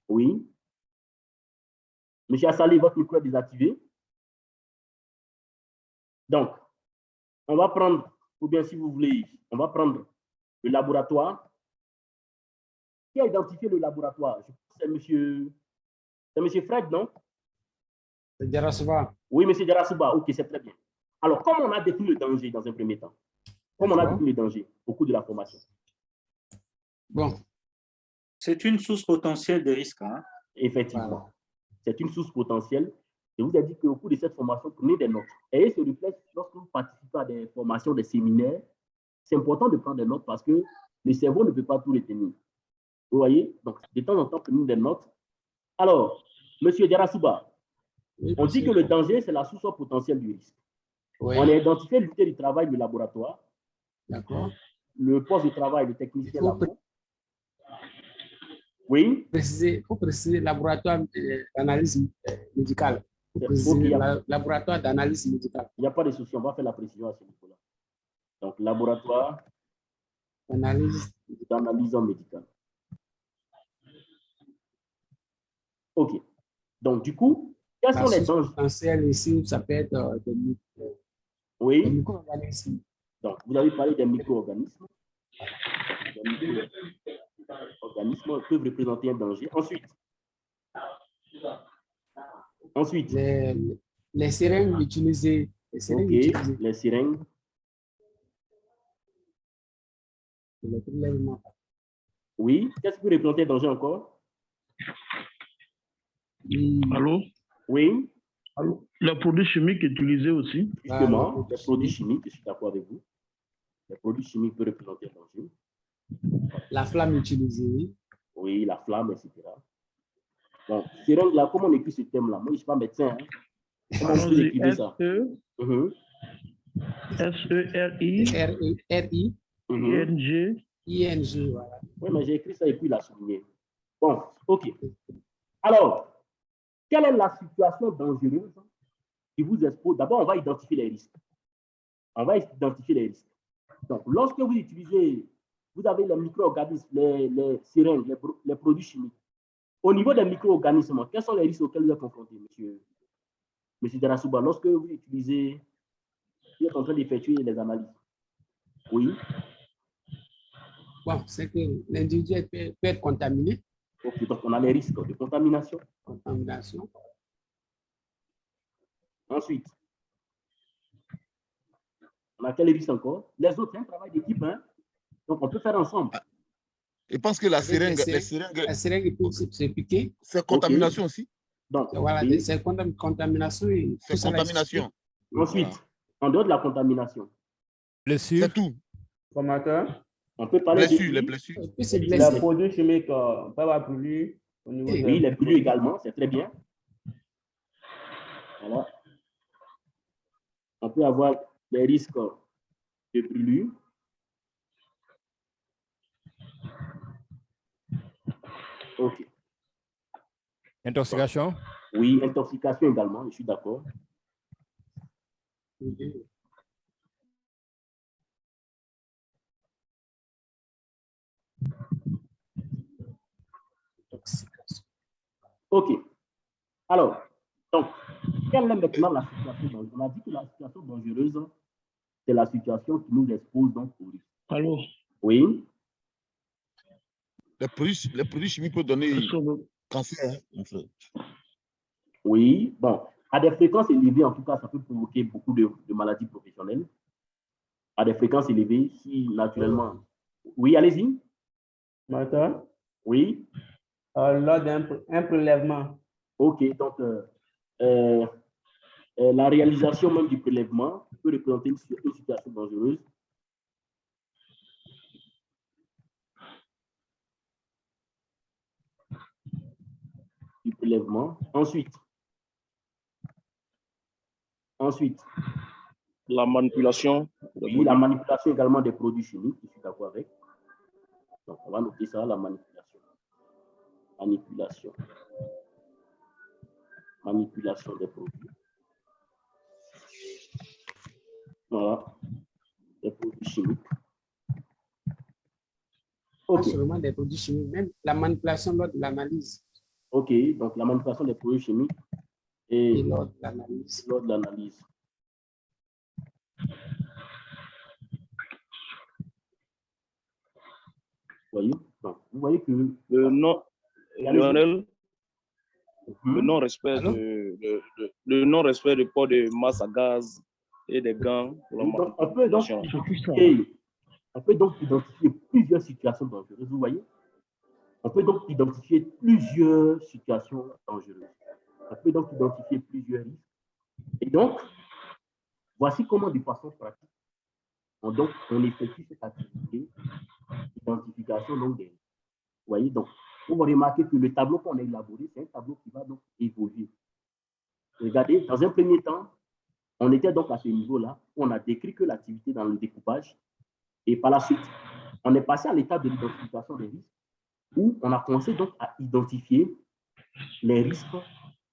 Oui. M. Assalé, votre micro est désactivé. Donc, on va prendre, ou bien si vous voulez, on va prendre le laboratoire. Qui a identifié le laboratoire? C'est monsieur Fred, non? C'est Jarasuba. Oui, monsieur Jarasuba. OK, c'est très bien. Alors, comment on a défini le danger dans un premier temps? Comment on a défini le danger au cours de la formation? Bon. C'est une source potentielle de risque. Hein? Effectivement. Voilà. C'est une source potentielle. Je vous ai dit qu'au cours de cette formation, prenez des notes. Ayez ce réflexe lorsque vous participez à des formations, des séminaires. C'est important de prendre des notes parce que le cerveau ne peut pas tout retenir. Vous voyez? Donc, de temps en temps, prenez des notes. Alors, monsieur Jarasuba, oui, on dit que le danger, c'est la source potentielle du risque. Oui. On a identifié l'unité du travail du laboratoire. D'accord. Le poste de travail du technicien labo. Oui. Il faut préciser laboratoire d'analyse médicale. Il faut préciser laboratoire d'analyse médicale. Il n'y a pas de souci, on va faire la précision à ce niveau-là. Donc, laboratoire d'analyse médicale. OK. Donc, du coup, quels sont les dangers potentiels ici? Ça peut être des micro-organismes. Donc, vous avez parlé des micro-organismes. Les micro-organismes peuvent représenter un danger. Ensuite. Les seringues utilisées. Les seringues. Oui. Qu'est-ce qui peut représenter un danger encore? Allô? Oui. Allô? Les produits chimiques utilisés aussi. Justement, les produits chimiques, je suis d'accord avec vous. Les produits chimiques peuvent représenter un danger. La flamme utilisée. Oui, la flamme, etc. Donc, seringue là, comment on écrit ce thème-là? Moi, je ne suis pas médecin. Hein. Comment vous écrivez ça? S-E-R-I. I-N-G. I-N-G, voilà. Oui, mais j'ai écrit ça et puis il a souligné. Bon, OK. Alors, quelle est la situation dangereuse qui vous expose? D'abord, on va identifier les risques. Donc, lorsque vous utilisez, vous avez les micro-organismes, les seringues, les produits chimiques. Au niveau des micro-organismes, quels sont les risques auxquels vous êtes confrontés, monsieur Jarasuba, lorsque vous utilisez, vous êtes en train d'effectuer les analyses? Oui. Bon, c'est que l'individu peut être contaminé. OK, donc on a les risques de contamination. Ensuite, on a quel risque encore? Les autres, c'est un travail d'équipe, hein? Donc on peut faire ensemble. Je pense que la seringue peut se piquer. C'est contamination aussi. Donc, voilà, oui. C'est contamination. C'est contamination. Ensuite, en dehors de la contamination. C'est tout. Formateur. On peut parler les blessures. Les produits chimiques peuvent avoir brûlure au niveau oui, les brûlures également, c'est très bien. Voilà. On peut avoir des risques de brûlure. OK. Intoxication? Oui, intoxication également, je suis d'accord. OK. Alors, donc, quelle est maintenant la situation dangereuse? On a dit que la situation dangereuse, c'est la situation qui nous expose donc au risque. Allô? Oui. Les produits chimiques peuvent donner cancer, hein, mon frère. Oui, bon, à des fréquences élevées, en tout cas, ça peut provoquer beaucoup de maladies professionnelles. À des fréquences élevées, si naturellement... Oui, allez-y. D'accord. Oui. Lors d'un prélèvement. OK, donc la réalisation même du prélèvement peut représenter une situation dangereuse. Du prélèvement. Ensuite, la manipulation. Oui, la manipulation également des produits chimiques, je suis d'accord avec. Donc, on va noter ça, la manipulation. Manipulation des produits. Voilà. Des produits chimiques. Pas seulement des produits chimiques, même la manipulation lors de l'analyse. OK, donc la manipulation des produits chimiques et lors de l'analyse. Voyez? Donc, vous voyez que le non-respect du port de masque à gaz et des gants pour la manipulation. On peut donc identifier plusieurs situations dangereuses, vous voyez? On peut donc identifier plusieurs situations dangereuses. On peut donc identifier plusieurs risques. Et donc, voici comment, de façon pratique, on effectue cette activité d'identification donc des risques. Vous voyez, donc, vous remarquez que le tableau qu'on a élaboré, c'est un tableau qui va donc évoluer. Regardez, dans un premier temps, on était donc à ce niveau-là, où on a décrit que l'activité dans le découpage. Et par la suite, on est passé à l'étape de l'identification des risques, où on a commencé donc à identifier les risques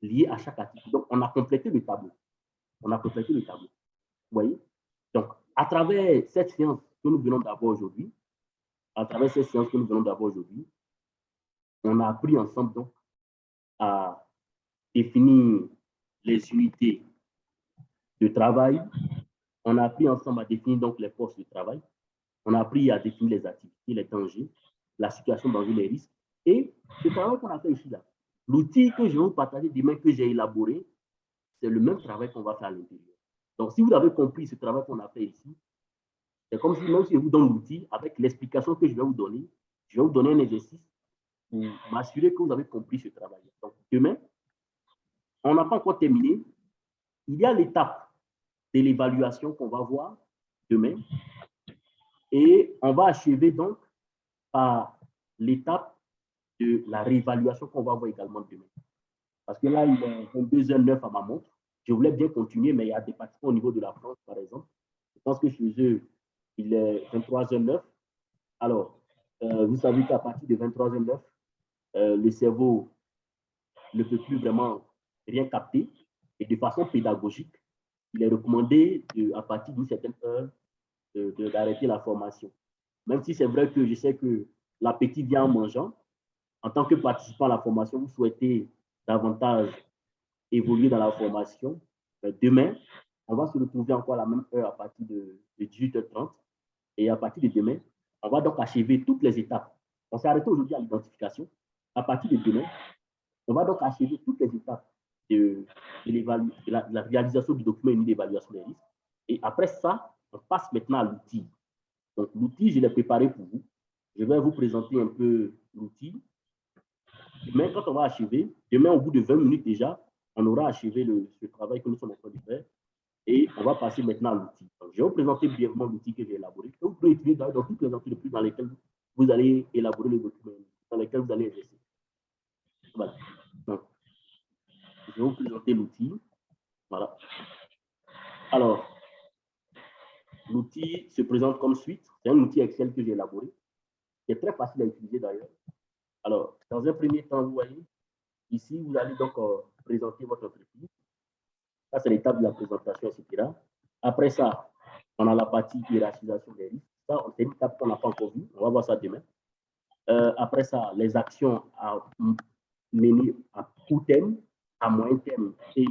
liés à chaque activité. Donc, on a complété le tableau. Vous voyez? Donc, à travers cette séance que nous venons d'avoir aujourd'hui, on a appris ensemble donc à définir les unités de travail. On a appris ensemble à définir donc les postes de travail. On a appris à définir les activités, les dangers, la situation danger, les risques. Et ce travail qu'on a fait ici, là, l'outil que je vais vous partager demain, que j'ai élaboré, c'est le même travail qu'on va faire à l'intérieur. Donc, si vous avez compris ce travail qu'on a fait ici, c'est comme si même si je vous donne l'outil, avec l'explication que je vais vous donner un exercice pour m'assurer que vous avez compris ce travail. Donc, demain, on n'a pas encore terminé. Il y a l'étape de l'évaluation qu'on va voir demain. Et on va achever donc par l'étape de la réévaluation qu'on va voir également demain. Parce que là, il est 22h09 à ma montre. Je voulais bien continuer, mais il y a des participants au niveau de la France, par exemple. Je pense que chez eux, il est 23h09. Alors, vous savez qu'à partir de 23h09, le cerveau ne peut plus vraiment rien capter. Et de façon pédagogique, il est recommandé, à partir d'une certaine heure, d'arrêter la formation. Même si c'est vrai que je sais que l'appétit vient en mangeant, en tant que participant à la formation, vous souhaitez davantage évoluer dans la formation. Demain, on va se retrouver encore à la même heure à partir de 18h30. Et à partir de demain, on va donc achever toutes les étapes. On s'est arrêté aujourd'hui à l'identification. À partir de demain, on va donc achever toutes les étapes de la réalisation du document uni d'évaluation des risques. Et après ça, on passe maintenant à l'outil. Donc, l'outil, je l'ai préparé pour vous. Je vais vous présenter un peu l'outil. Demain, quand on va achever, demain, au bout de 20 minutes déjà, on aura achevé ce travail que nous sommes en train de faire. Et on va passer maintenant à l'outil. Je vais vous présenter brièvement l'outil que j'ai élaboré. Vous pouvez utiliser dans toutes les entreprises dans lesquelles vous allez élaborer les documents, dans lesquelles vous allez investir. Voilà. Donc, je vais vous présenter l'outil. Voilà. Alors, l'outil se présente comme suite. C'est un outil Excel que j'ai élaboré. C'est très facile à utiliser d'ailleurs. Alors, dans un premier temps, vous voyez, ici, vous allez donc présenter votre entreprise. Ça, c'est l'étape de la présentation, etc. Après ça, on a la partie hiérarchisation des risques. Ça, c'est une étape qu'on n'a pas encore vue. On va voir ça demain. Après ça, les actions à mener court terme, à moyen terme et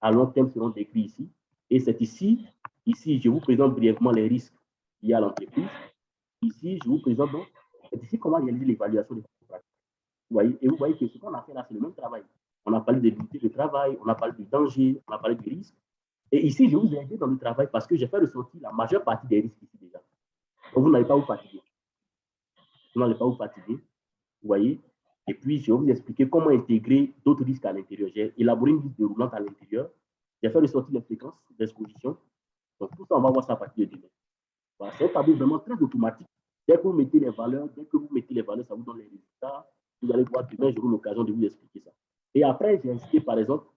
à long terme seront décrits ici. Et c'est ici, je vous présente brièvement les risques liés à l'entreprise. Ici, je vous présente donc, c'est ici comment réaliser l'évaluation des pratiques. Vous voyez, et vous voyez que ce qu'on a fait là, c'est le même travail. On a parlé de l'unité de travail, on a parlé du danger, on a parlé du risque. Et ici, je vous ai aidé dans le travail parce que j'ai fait ressortir la majeure partie des risques ici déjà. Donc, vous n'allez pas vous fatiguer. Vous n'allez pas vous fatiguer. Vous voyez. Et puis, je vais vous expliquer comment intégrer d'autres risques à l'intérieur. J'ai élaboré une liste déroulante à l'intérieur. J'ai fait ressortir les fréquences d'exposition. Donc, tout ça, on va voir ça à partir de demain. Voilà, c'est un tableau vraiment très automatique. Dès que vous mettez les valeurs, ça vous donne les résultats. Vous allez voir demain, j'aurai l'occasion de vous expliquer ça. Et après, j'ai inscrit, par exemple,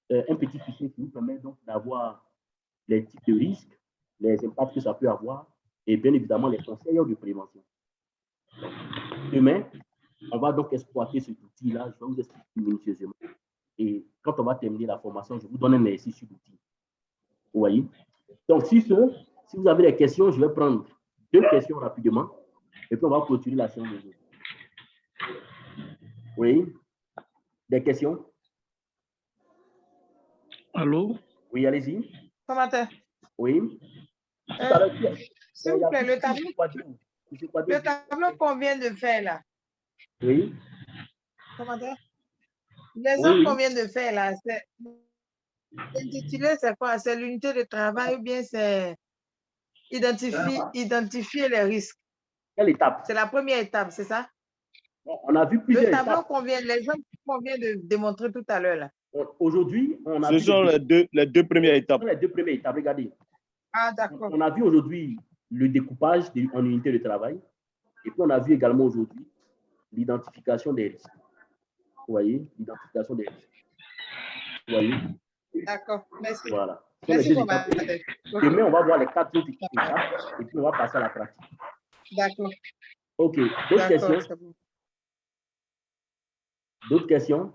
un petit fichier qui vous permet donc d'avoir les types de risques, les impacts que ça peut avoir et bien évidemment les conseils de prévention. Demain, on va donc exploiter cet outil-là. Je vais vous expliquer minutieusement. Et quand on va terminer la formation, je vous donne un exercice sur l'outil. Vous voyez? Donc, si vous avez des questions, je vais prendre 2 questions rapidement et puis on va clôturer la séance de jour. Oui? Des questions? Allô? Oui, allez-y. Commentaire. Oui. S'il vous plaît, le tableau qu'on vient de faire là. Oui. Commentaire. L'exemple qu'on vient de faire là, c'est intitulé, c'est quoi? C'est l'unité de travail ou bien c'est identifier les risques? Quelle étape? C'est la première étape, c'est ça? On a vu plusieurs étapes. Le tableau l'exemple qu'on vient de démontrer tout à l'heure là. Aujourd'hui, on a vu les deux premières étapes. Les 2 premières étapes, regardez. Ah, d'accord. On a vu aujourd'hui le découpage en unités de travail. Et puis, on a vu également aujourd'hui l'identification des risques. Vous voyez, l'identification des risques. Vous voyez? D'accord, merci. Voilà. Merci pour ma Demain, on va voir les 4 autres étapes et puis on va passer à la pratique. D'accord. OK. D'autres questions? D'autres questions?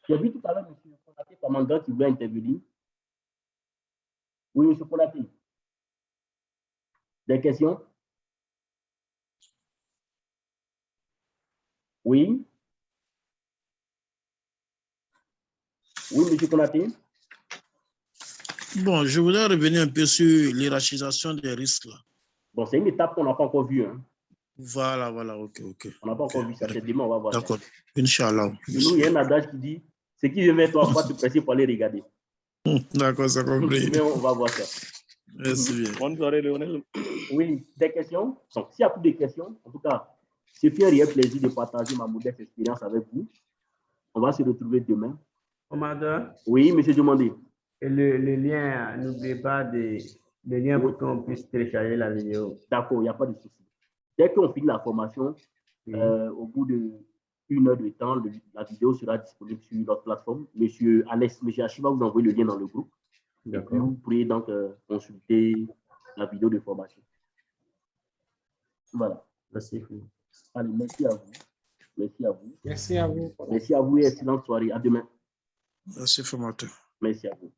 J'ai vu tout à l'heure M. Konaté Commandant qui voulait intervenir. Oui, M. Konaté. Des questions? Oui? Oui, M. Konaté? Bon, je voudrais revenir un peu sur l'hierarchisation des risques. Là. Bon, c'est une étape qu'on n'a pas encore vue. Hein. Voilà, ok. On n'a pas encore vu ça, c'est demain, on va voir ça. D'accord, Inch'Allah. Nous, il y a un adage qui dit, ce qui vient vers toi, pas te presser pour aller regarder. D'accord, ça compris. Demain, on va voir ça. Merci bien. Bonne soirée, Lionel. Oui, des questions? Donc, s'il y a plus de questions, en tout cas, c'est un réel plaisir de partager ma modeste expérience avec vous. On va se retrouver demain. Commandant? Oui, monsieur Demandé. Et le lien, n'oubliez pas le lien pour qu'on puisse télécharger la vidéo. D'accord, il n'y a pas de souci. Dès qu'on finit la formation, au bout d'1 heure de temps, la vidéo sera disponible sur notre plateforme. Monsieur Achille va vous envoyer le lien dans le groupe. Et puis vous pourrez donc consulter la vidéo de formation. Voilà. Merci. Allez, merci à vous. Merci à vous. Merci à vous. Merci à vous et excellente soirée. À demain. Merci, formateur. Merci à vous.